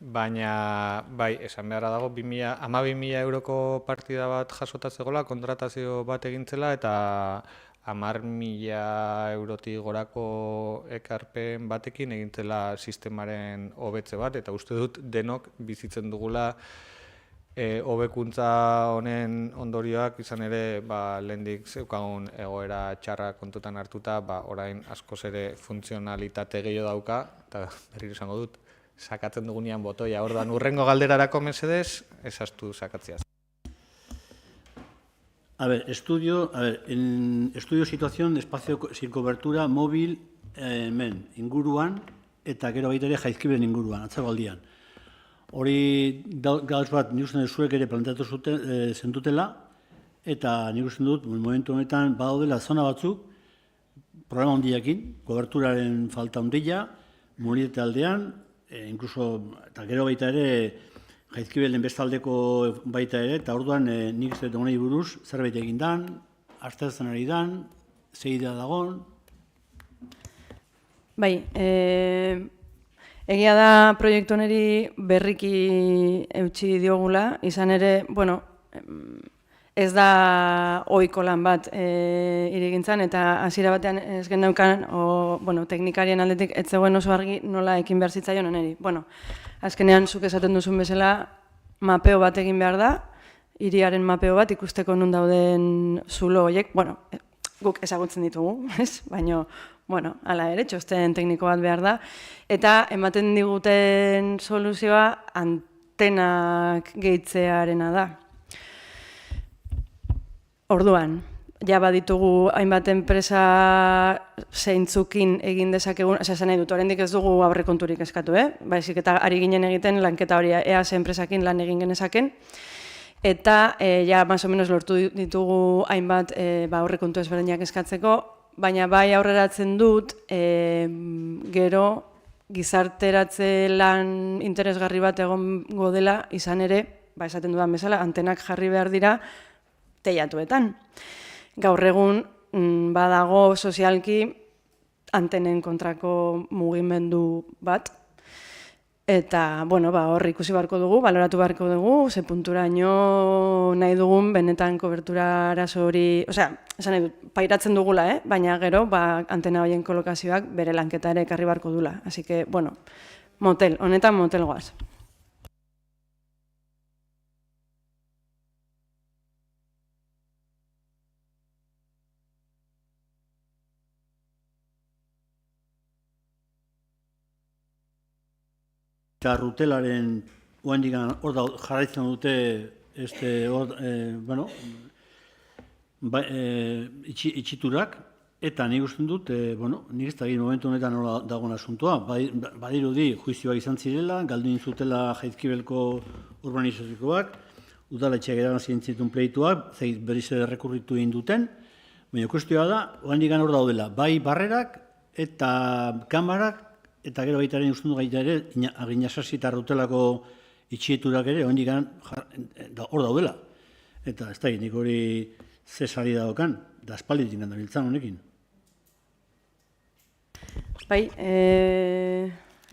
Baina, bai, esan beharra dago, 12.000 euroko partida bat jasota zegoela, kontratazio bat egintzela, eta 10.000 eurotik gorako ekarpen batekin egintzela sistemaren hobetze bat, eta uste dut denok bizitzen dugula hobekuntza honen ondorioak izan ere lehendik zeukagun egoera txarra kontutan hartuta, orain askoz ere funtzionalitate gehiago dauka, eta berriro esango dut, sakatzen dugunean botoia. Orduan, urrengo galderarako mesedez, ezaztu sakatziaz. Estudio situación de espacio sin cobertura móvil inguruan, eta gero baita ere Jaizkibelen inguruan, atzeko aldian. Hori gauz bat nik uste zuek ere planteatu zentutela, eta nik uste dut, momentu honetan badaudela zona batzuk, problema handiakin, koberturaren falta handia, Muriete aldean, incluso, eta gero baita ere, Jaizkibelen bestaldeko baita ere, eta orduan nik ez dut honei buruz, zerbait egin dan, aztertzen ari dan, zeidea dagoen. Bai, egia da proiektu honeri berriki eutsi diogula, izan ere, bueno, ez da ohiko lan bat irigintzan, eta hasiera batean ez geneukan, teknikarien aldetik ez zegoen oso argi nola ekin behar zitzaion honeri. Bueno, azkenean zuk esaten duzun bezala mapeo bat egin behar da, hiriaren mapeo bat ikusteko nun dauden zulo horiek, guk ezagutzen ditugu, baina, hala ere, txosten tekniko bat behar da, eta ematen diguten soluzioa antenak gehitzearena da. Orduan, ja baditugu hainbat enpresa zeintzukin egin dezakegun, esan nahi dut, oraindik ez dugu aurrekonturik eskatu, baizik eta ari ginen egiten lanketa hori EAS enpresakin lan egin genezaken, eta ja más o menos lortu ditugu hainbat aurrekontu ezberdinak eskatzeko, baina bai aurreratzen dut, gero gizarteratze lan interesgarri bat egongo dela, izan ere, esaten dudan bezala, antenak jarri behar dira, teiatuetan. Gaur egun badago sozialki antenen kontrako mugimendu bat, eta hor ikusi beharko dugu, baloratu beharko dugu, ze punturaino nahi dugun benetan kobertura arazo hori, esan nahi dut, pairatzen dugula, baina gero antena horien kolokazioak bere lanketa ere ekarri beharko dula. Así que, honetan motel goaz. Eta rutelaren hor jarraitzen dute itxiturak, eta nik usten dut, nik ez da egin momentu honetan nola dagoen asuntoa. Badirudi juizioak izan zirela, galdu zutela Jaizkibelko urbanizazioak, udaletxeak eragan zituen pleituak, berriz errekurritu egin duten, baina kuestioa da, hor daudela, bai barrerak eta kamarak, eta gero baita ere usten du gaita ere, aginasasi eta rutelako itxieturak ere, hor daudela. Eta ez da, nik hori zesari dagokan, da espalditik ganda biltzan honekin. Bai,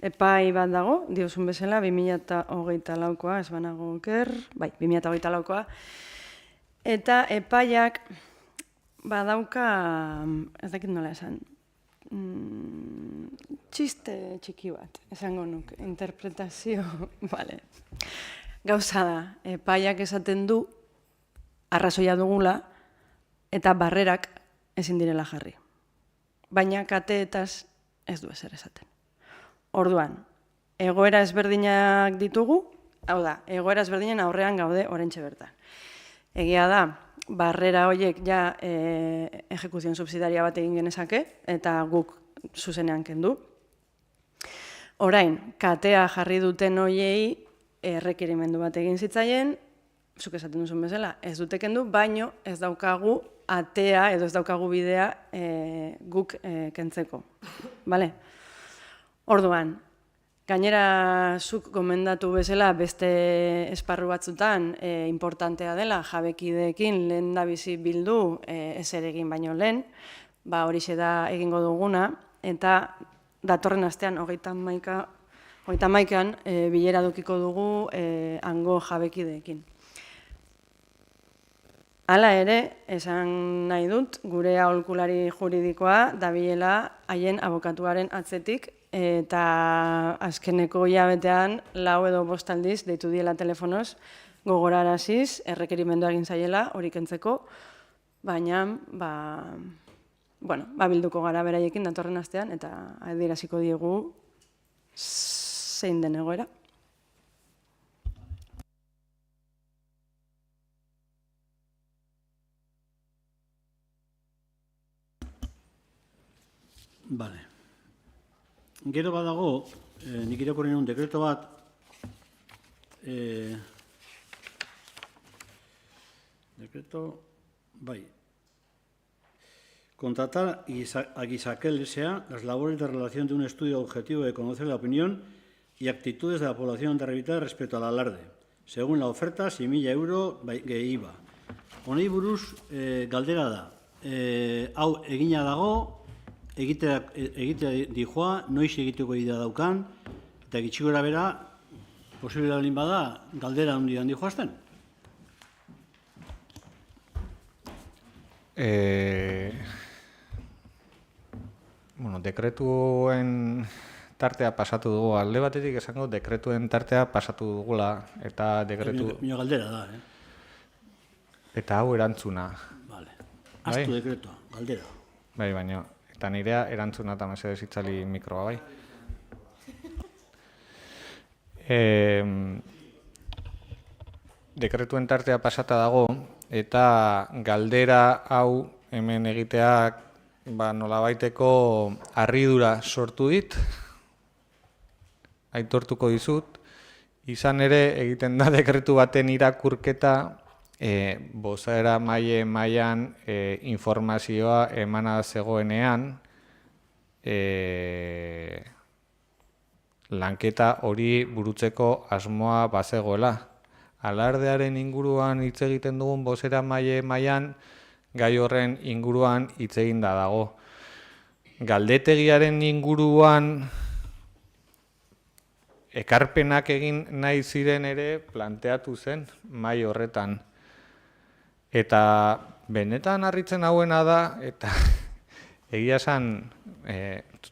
epai bat dago, diozun bezala, 2024koa, ez banago oker, bai, 2024koa. Eta epaiak badauka, ez dakit nola esan, txiste txiki bat, esango nuk, interpretazio, bale. Gauza da, epaiak esaten du, arrazoia dugula, eta barrerak ezin direla jarri. Baina kateetaz ez du ezer esaten. Orduan, egoera ezberdinak ditugu, hau da, egoera ezberdinen aurrean gaude oraintxe bertan. Egia da, barrera horiek ja ejekuzion subsidiaria bat egin genezake, eta guk zuzenean kendu. Orain, katea jarri duten horiei errekerimendu bat egin zitzaien, zuk esaten duzun bezala, ez dute kendu, baino ez daukagu atea edo ez daukagu bidea guk kentzeko. Bale? Orduan, gainera zuk gomendatu bezala beste esparru batzutan importantea dela jabekideekin lehen da bizi bildu ezer egin baino lehen, horixe da egingo duguna, eta datorren astean, 31an bilera dukiko dugu hango jabekideekin. Hala ere, esan nahi dut, gure aholkulari juridikoa dabilela haien abokatuaren atzetik, eta azkeneko hilabetean 4 edo 5 aldiz deitu diela telefonoz, gogoraraziz, errekerimendua egin zaiela, hori kentzeko, baina, bilduko gara beraiekin datorren astean, eta adieraziko diegu zein den egoera. Bale. Gero badago, nik irakurri nuen dekreto bat, contratar a Guisaquel S.A. las labores de relación de un estudio objetivo de conocer la opinión y actitudes de la población de Revital respecto al alarde, según la oferta, 6.000 euro gehiba. Honei buruz, galdera da, hau egina dago, egitea dijoa, noiz egiteko idea daukan, eta gitxiko bera, posible da bada, galdera handian dijoazten. Dekretuen tartea pasatu dugu, alde batetik esango dekretuen tartea pasatu dugula, eta dekretu... Mino galdera da, Eta hau erantzuna. Vale. Aztu dekretoa, galdera. Bai, baina, eta nirea erantzuna eta mesedez itzali mikroa, bai. Dekretuen tartea pasata dago, eta galdera hau hemen egiteak nolabaiteko harridura sortu dit, aitortuko dizut, izan ere egiten da dekretu baten irakurketa bozaera mailan informazioa emana zegoenean, lanketa hori burutzeko asmoa bazegoela. Alardearen inguruan hitz egiten dugun bozaera mailan, gai horren inguruan hitz eginda dago. Galdetegiaren inguruan ekarpenak egin nahi ziren ere planteatu zen mai horretan. Eta benetan harritzen hauena da, eta egia esan,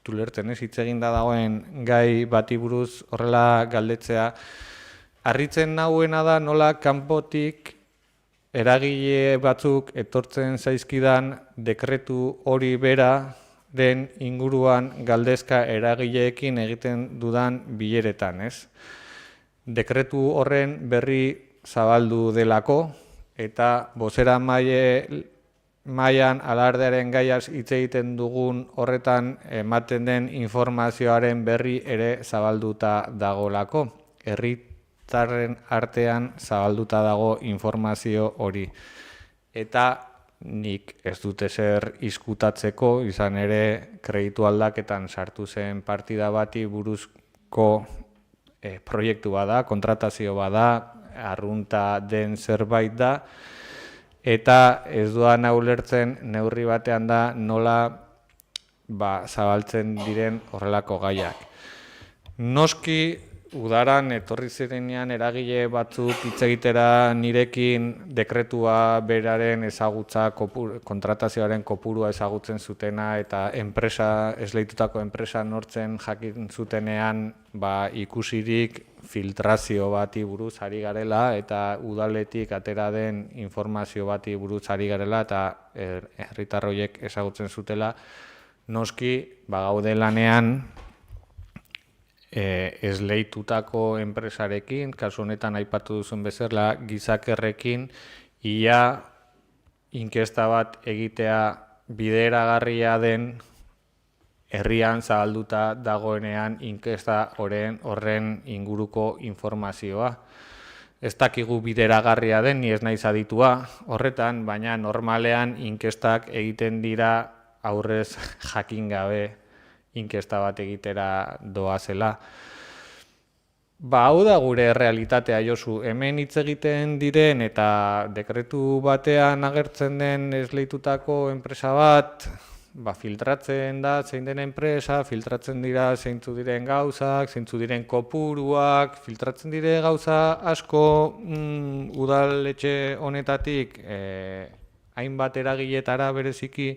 tulertzen ez hitz eginda dagoen gai bati buruz horrela galdetzea, harritzen hauena da nola kanpotik eragile batzuk etortzen zaizkidan dekretu hori bera den inguruan galdezka eragileekin egiten dudan bileretan, ez? Dekretu horren berri zabaldu delako, eta bozera mailan alardearen gaiaz hitz egiten dugun horretan ematen den informazioaren berri ere zabalduta dagolako. Herritarren artean zabalduta dago informazio hori. Eta nik ez dute zer izkutatzeko, izan ere kreditu aldaketan sartu zen partida bati buruzko proiektu bada, kontratazio bada, arrunta den zerbait da, eta ez doan ulertzen neurri batean da nola zabaltzen diren horrelako gaiak. Noski, udaran etorri zirenean eragile batzuk hitz egitera nirekin dekretua beraren ezagutza, kontratazioaren kopurua ezagutzen zutena eta esleitutako enpresa nortzen jakin zutenean ikusirik filtrazio bati buruz ari garela eta udaletik atera den informazio bati buruz ari garela eta herritar horiek ezagutzen zutela. Noski, gaude lanean esleitutako enpresarekin, kasu honetan aipatu duzun bezala, Gizakerrekin, ia inkesta bat egitea bideragarria den herrian zabalduta dagoenean inkesta horren inguruko informazioa. Ez dakigu bideragarria den, ni ez naiz aditua horretan, baina normalean inkestak egiten dira aurrez jakin gabe inkesta bat egitera doazela. Hau da gure realitatea, Josu. Hemen hitz egiten diren eta dekretu batean agertzen den esleitutako enpresa bat, filtratzen da zein den enpresa, filtratzen dira zeintzu diren gauzak, zeintzu diren kopuruak, filtratzen dire gauza asko udaletxe honetatik hainbat eragiletara bereziki,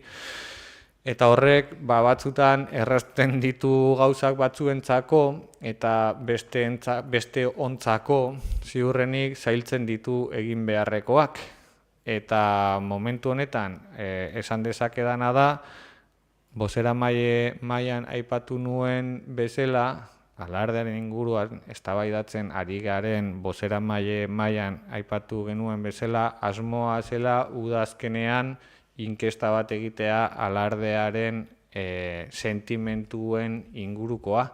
eta horrek batzutan errazten ditu gauzak batzuentzako eta beste ontzako ziurrenik zailtzen ditu egin beharrekoak. Eta momentu honetan esan dezakedana da, bozeramailean aipatu nuen bezala, alardearen inguruan eztabaidatzen ari garen bozeramaile mailan aipatu genuen bezala, asmoa zela udazkenean inkesta bat egitea alardearen sentimentuen ingurukoa.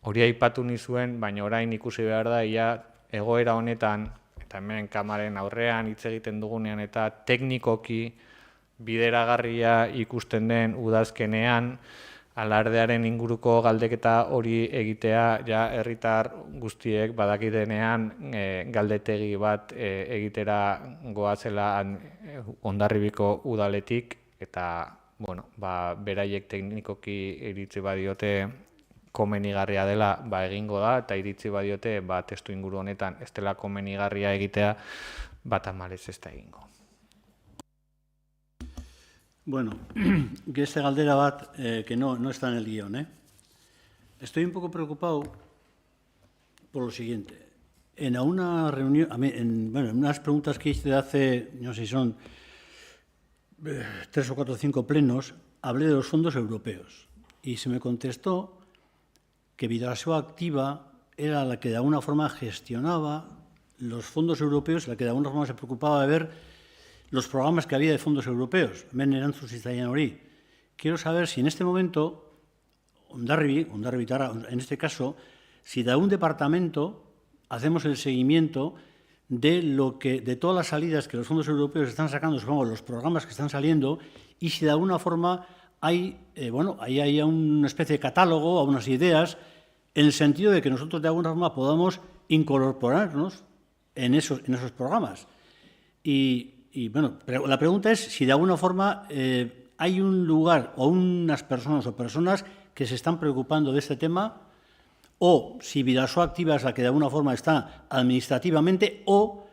Hori aipatu nizuen, baina orain ikusi behar da, egoera honetan, eta hemen kamaren aurrean hitz egiten dugunean eta teknikoki bideragarria ikusten den udazkenean, alardearen inguruko galdeketa hori egitea herritar guztiek badakitenean galdetegi bat egitera goazela Hondarribiko udaletik, eta beraiek teknikoki iritzi badiote komenigarria dela egingo da, eta iritzi badiote testu inguru honetan ez dela komenigarria egitea, tamalez ez da egingo. Bueno, que esta galdera bat que no está en el guión. Estoy un poco preocupado por lo siguiente. En una reunión, en unas preguntas que hice hace, no sé si son 3 o 4 o 5 plenos, hablé de los fondos europeos y se me contestó que Bidasoa Activa era la que de alguna forma gestionaba los fondos europeos, la que de alguna forma se preocupaba de ver los programas que había de fondos europeos. Hemen erantzun zitzaidan hori. Quiero saber si en este momento, Hondarribitarra, en este caso, si de un departamento hacemos el seguimiento de todas las salidas que los fondos europeos están sacando, supongo, los programas que están saliendo, y si de alguna forma hay una especie de catálogo, algunas ideas, en el sentido de que nosotros de alguna forma podamos incorporarnos en esos programas. Y la pregunta es si de alguna forma hay un lugar o unas personas que se están preocupando de este tema, o si Bidasoa Activa es la que de alguna forma está administrativamente, o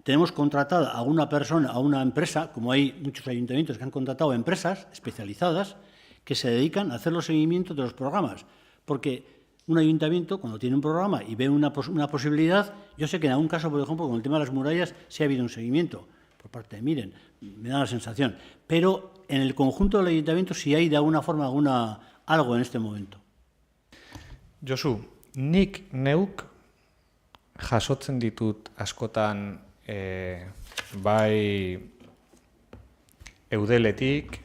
tenemos contratada a una persona, a una empresa, como hay muchos ayuntamientos que han contratado empresas especializadas que se dedican a hacer los seguimientos de los programas. Porque un ayuntamiento, cuando tiene un programa y ve una posibilidad, yo sé que en algún caso, por ejemplo, con el tema de las murallas, sí ha habido un seguimiento por parte de Miren, me da la sensación. Pero en el conjunto del ayuntamiento sí hay de alguna forma algo en este momento. Josu, nik neuk jasotzen ditut askotan bai eudeletik,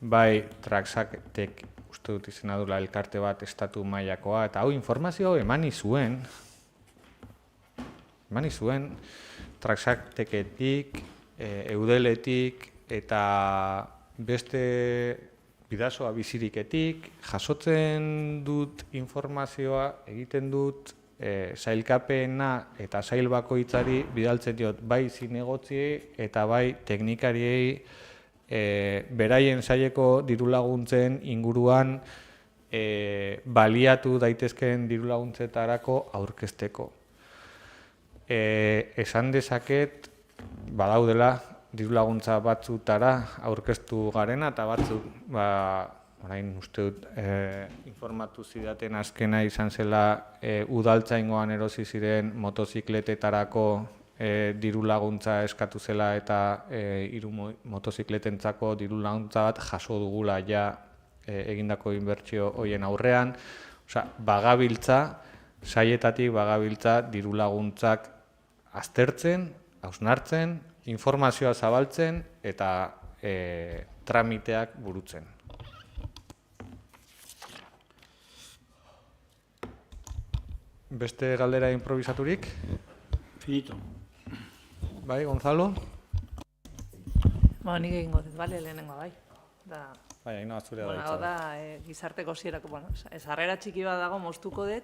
bai Traxatek, uste dut izena dula elkarte bat estatu mailakoa, eta hau informazio eman izuen Traxateketik, eudeletik eta beste Bidasoa biziriketik, jasotzen dut informazioa, egiten dut sailkapena eta sail bakoitzari bidaltzen diot bai zinegotziei eta bai teknikariei beraien saileko dirulaguntzen inguruan baliatu daitezkeen dirulaguntzetarako aurkezteko. Esan dezaket badaudela dirulaguntza batzutara aurkeztu garena, eta batzuk, orain uste dut, informatu zidaten azkena izan zela udaltzaingoan erosi ziren motozikletetarako dirulaguntza eskatu zela eta hiru motozikletentzako dirulaguntza bat jaso dugula ja egindako inbertsio horien aurrean. Osea, bagabiltza, saietatik bagabiltza dirulaguntzak aztertzen, hausnartzen, informazioa zabaltzen eta tramiteak burutzen. Beste galdera improvisaturik? Finito. Bai, Gonzalo? Nik egingo dut, bale, lehenengo bai. Bai, Ainhoa, zurea da Hau hitza. da, gizarteko zierako, sarrera txiki bat dago moztuko dut,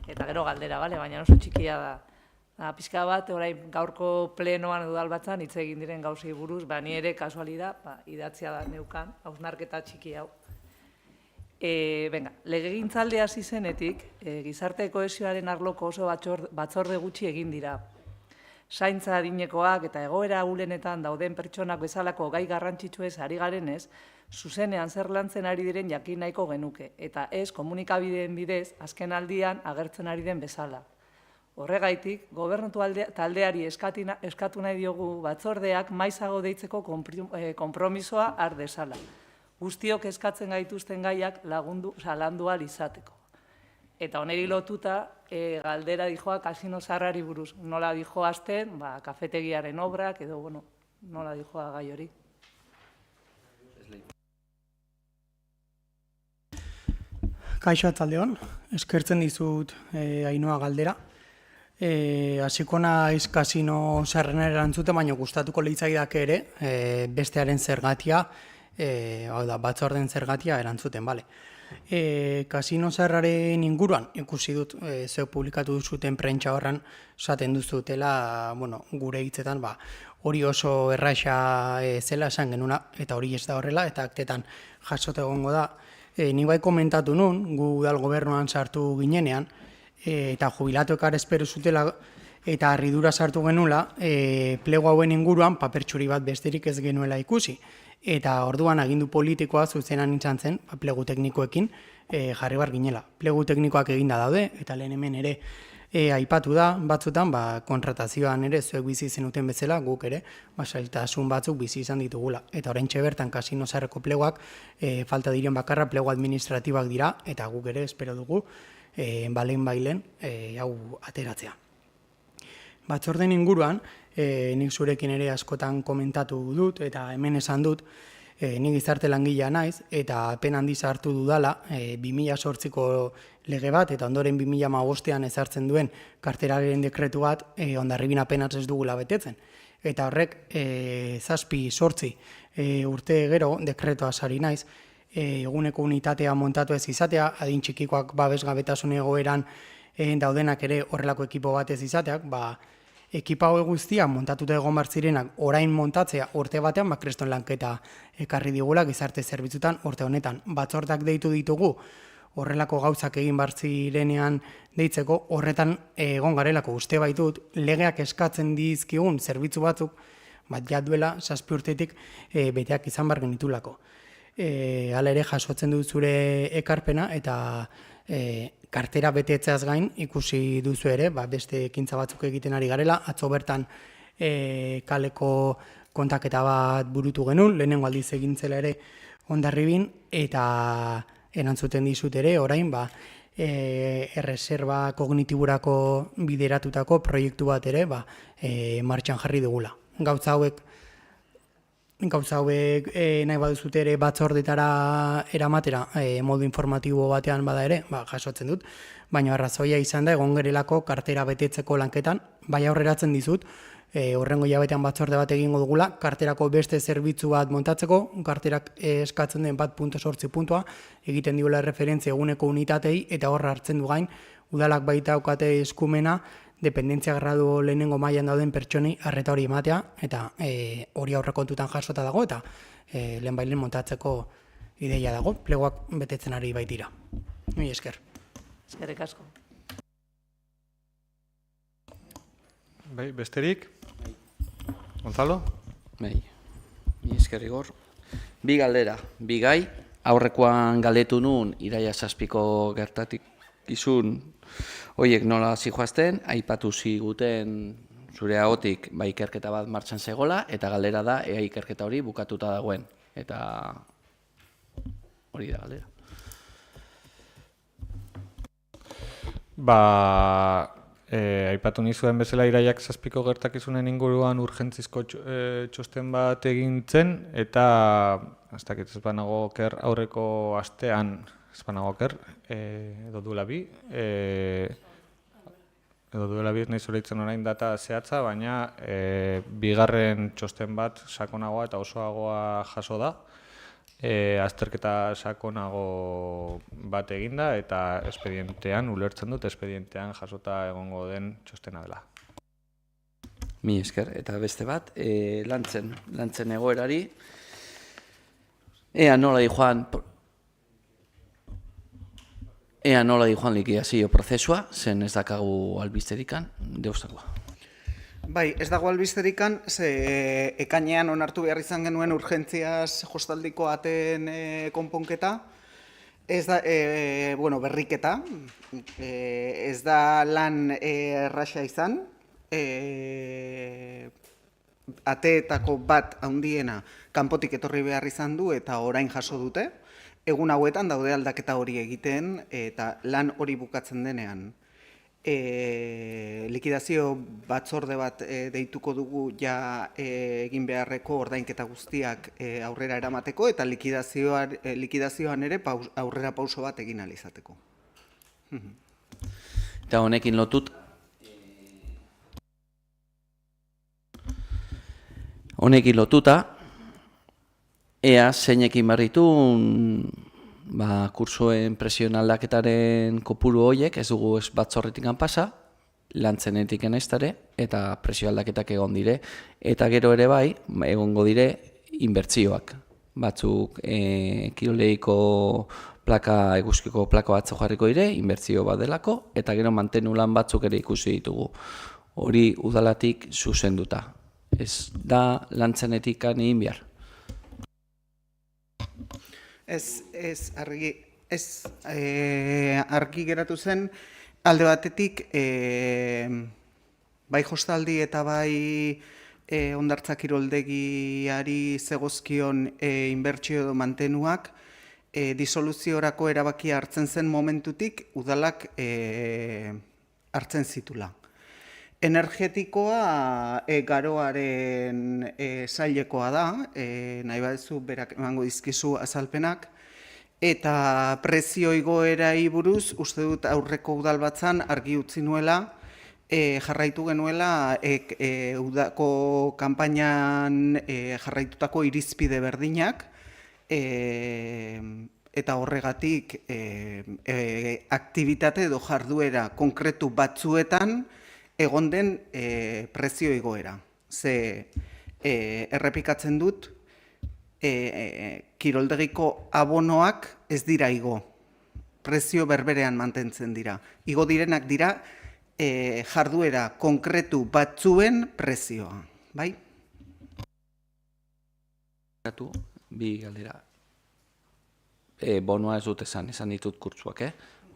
eta gero galdera, bale, baina oso txikia da. Pixka bat, orain gaurko plenoan udalbatzan hitz egin diren gauzei buruz, ni ere kasualida, idatzia da neukan, hausnarketa txiki hau. Legegintzaldia hasi zenetik, gizarte kohesioaren arloko oso batzorde gutxi egin dira. Zaintza adinekoak eta egoera ahulenetan dauden pertsonak bezalako gai garrantzitsuez ari garenez, zuzenean zer lantzen ari diren jakin nahiko genuke, eta ez komunikabideen bidez azken aldian agertzen ari den bezala. Horregaitik, gobernu taldeari eskatu nahi diogu batzordeak maizago deitzeko konpromisoa har dezala. Guztiok eskatzen gaituzten gaiak landu ahal izateko. Eta oneri lotuta, galdera dijoa kasino zaharrari buruz. Nola dijoazten, kafetegiaren obrak, edo, nola dijoa gai hori. Kaixo atzaldeon, eskertzen dizut Ainhoa galdera. Hasiko naiz kasino zaharrena erantzuten, baina gustatuko litzaidak ere bestearen zergatia, hau da, batzorden zergatia erantzuten, bale. Kasino zaharraren inguruan ikusi dut, zeu publikatu duzuten prentsa horran esaten duzutela, gure hitzetan, hori oso erraixa zela esan genuna, eta hori ez da horrela, eta aktetan jasote egongo da. Ni bai komentatu nun, gu udal gobernuan sartu ginenean, eta jubilatuekar espero zutela, eta harridura sartu genula, plegu hauen inguruan papertxuri bat besterik ez genuela ikusi. Eta orduan agindu politikoa zuzenan izan zen, plegu teknikoekin jarri bar ginela. Plegu teknikoak eginda daude, eta lehen hemen ere aipatu da, batzutan, kontratazioan ere zuek bizi zenuten bezala, guk ere, zailtasun batzuk bizi izan ditugula. Eta oraintxe bertan kasino zaharreko pleguak, falta diren bakarra plegu administratibak dira, eta guk ere espero dugu, bailen hau ateratzea. Batzorden inguruan, nik zurekin ere askotan komentatu dut, eta hemen esan dut, nik gizarte langilea naiz, eta apen handiz hartu dudala, 2008ko lege bat, eta ondoren 2015an ezartzen duen karteraren dekretu bat, Hondarribin apenaz ez dugula betetzen. Eta horrek, 7-8 urte gero dekretua sari naiz, eguneko unitatea montatu ez izatea, adin txikikoak babesgabetasun egoeran daudenak ere horrelako ekipo bat ez izateak, ekipa hau guztia montatuta egon bar zirenak orain montatzea urte batean kreston lanketa ekarri digula gizarte zerbitzutan urte honetan. Batzordak deitu ditugu horrelako gauzak egin bar zirenean deitzeko, horretan egon garelako uste baitut, legeak eskatzen dizkigun zerbitzu batzuk, ja duela 7 urtetik beteak izan bar genitulako. Hala ere jasotzen dut zure ekarpena eta kartera betetzeaz gain ikusi duzu ere, beste ekintza batzuk egiten ari garela, atzo bertan kaleko kontaketa bat burutu genuen, lehenengo aldiz egintzela ere Hondarribin, eta erantzuten dizut ere, orain, erreserba kognitiburako bideratutako proiektu bat ere, martxan jarri dugula. Gauza hauek nahi baduzute ere batzordetara eramatera modu informatibo batean bada ere, jasotzen dut, baina arrazoia izan da egon gerelako kartera betetzeko lanketan, bai aurreratzen dizut, horrengo hilabetean batzorde bat egingo dugula, karterako beste zerbitzu bat montatzeko, karterak eskatzen den 1.8 puntua, egiten diola referentzia eguneko unitatei, eta horra hartzen du gain, udalak baita aukate eskumena, dependentzia gradu lehenengo mailan dauden pertsonei arreta hori ematea, eta hori aurrekontutan jasota dago, eta lehenbailen montatzeko ideia dago, pleguak betetzen ari baitira. Mila esker. Eskerrik asko. Bai, besterik? Gonzalo? Bai, mila esker Igor. Bi galdera, bi gai, aurrekoan galdetu nun, iraia 7ko gertatik izun, horiek nola zijoazten, aipatu ziguten zure ahotik ikerketa bat martxan zegoela, eta galdera da, ea ikerketa hori bukatuta dagoen. Eta hori da galdera. Aipatu nizuen bezala iraiak 7ko gertakizunen inguruan urgentzizko txosten bat egin zen, eta ez dakit ez banago oker aurreko astean, ez banago oker, edo duela bi ez nahi zoreitzen orain data zehatza, baina bigarren txosten bat sakonagoa eta osoagoa jaso da. Azterketa sakonago bat eginda eta espedientean, ulertzen dut, espedientean jasota egongo den txostena dela. Mi esker, eta beste bat, lantzen egoerari, ea nola di joan likidazio prozesua, zen ez dakagu albizterikan, deustakoa. Bai, ez dago albizterikan, ze ekainean onartu behar izan genuen urgentziaz jostaldiko aten konponketa, ez da, berriketa, ez da lan erraxa izan, ateetako bat handiena kanpotik etorri behar izan du eta orain jaso dute, egun hauetan daude aldaketa hori egiten eta lan hori bukatzen denean. Likidazio batzorde bat deituko dugu ja egin beharreko ordainketa guztiak aurrera eramateko eta likidazioan ere aurrera pauso bat egin ahal izateko. Eta honekin lotuta, ea zeinekin barritun kursoen presioen aldaketaren kopuru horiek, ez dugu ez batzorretik pasa, lantzenetik enestare, eta presio aldaketak egon dire, eta gero ere bai, egongo dire inbertsioak. Batzuk kiroleiko plaka, eguzkiko plaka batzu jarriko dire, inbertsio bat delako, eta gero mantenu lan batzuk ere ikusi ditugu. Hori udalatik zuzenduta. Ez da lantzenetik egin behar. Argi geratu zen, alde batetik, bai jostaldi eta bai hondartza kiroldegiari zegozkion inbertsio edo mantenuak, disoluziorako erabakia hartzen zen momentutik udalak hartzen zitula. Energetikoa garoaren sailekoa da, nahi baduzu berak emango dizkizu azalpenak, eta prezio igoerari buruz uste dut aurreko udalbatzan argi utzi nuela, jarraitu genuela udako kanpainan jarraitutako irizpide berdinak, eta horregatik aktibitate edo jarduera konkretu batzuetan egon den prezio igoera. Ze errepikatzen dut, kiroldegiko abonoak ez dira igo. Prezio berberean mantentzen dira. Igo direnak dira jarduera konkretu batzuen prezioa. Bai? Bi galdera. Bonoa ez dut esan ditut kurtsuak,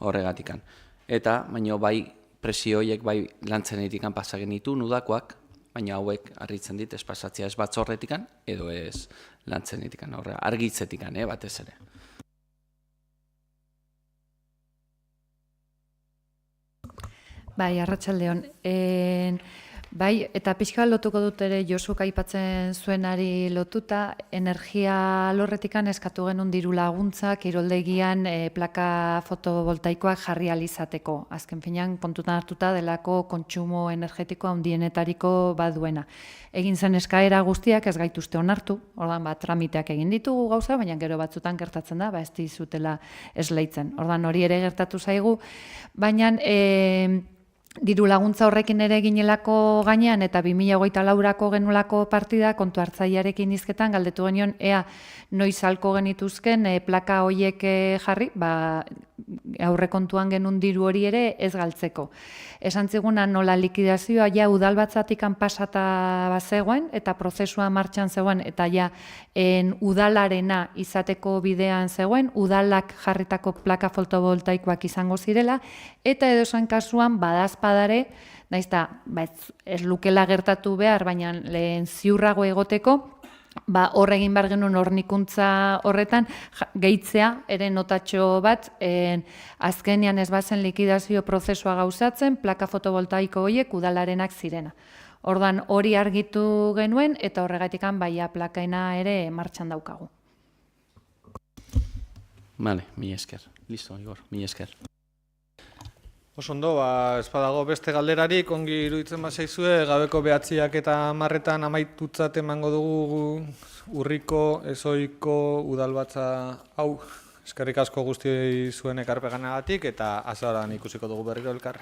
horregatikan. Eta, baina bai, presio horiek bai lantzenetikan pasagen ditu nudakoak, baina hauek harritzen dit ez pasatzea ez batzorretikan edo ez lantzenetikan, argitzetikan, batez ere. Bai, arratsaldeon. Bai, eta pixka lotuko dut ere Josuk aipatzen zuenari lotuta, energia alorretikan eskatu genuen diru laguntza kiroldegian plaka fotovoltaikoak jarri alizateko. Azken finean, kontutan hartuta delako kontsumo energetikoa handienetariko baduena. Egin zen eskaera guztiak ez gaituzte onartu, ordan tramiteak egin ditugu gauza, baina gero batzutan gertatzen da, ez dizutela esleitzen. Ordan hori ere gertatu zaigu, baina diru laguntza horrekin ere ginelako gainean eta 2024ko genulako partida kontu hartzailearekin hizketan galdetu genion ea noiz halko genituzken plaka hoiek jarri, aurrekontuan genuen diru hori ere ez galtzeko. Esan ziguna nola likidazioa ja udalbatzatikan pasata bazegoen eta prozesua martxan zegoen eta ja udalarena izateko bidean zegoen, udalak jarritako plaka fotovoltaikoak izango zirela eta edozen kasuan badazpadare, naizta ez lukela gertatu behar, baina lehen ziurrago egoteko, hor egin behar genuen hornikuntza horretan, gehitzea, ere notatxo bat, azkenean ez bazen likidazio prozesua gauzatzen, plaka fotovoltaiko horiek udalarenak zirena. Ordan hori argitu genuen eta horregatikan baia plakaina ere martxan daukagu. Vale, mila esker. Listo, Igor, mila esker. Oso ondo, ez badago beste galderarik, ongi iruditzen bazaizue, gabeko 9 eta 10 amaitutzat emango dugu urriko, ezoiko udalbatza hau. Eskerrik asko guztioi zuen ekarpenagatik eta azaroan ikusiko dugu berriro elkar.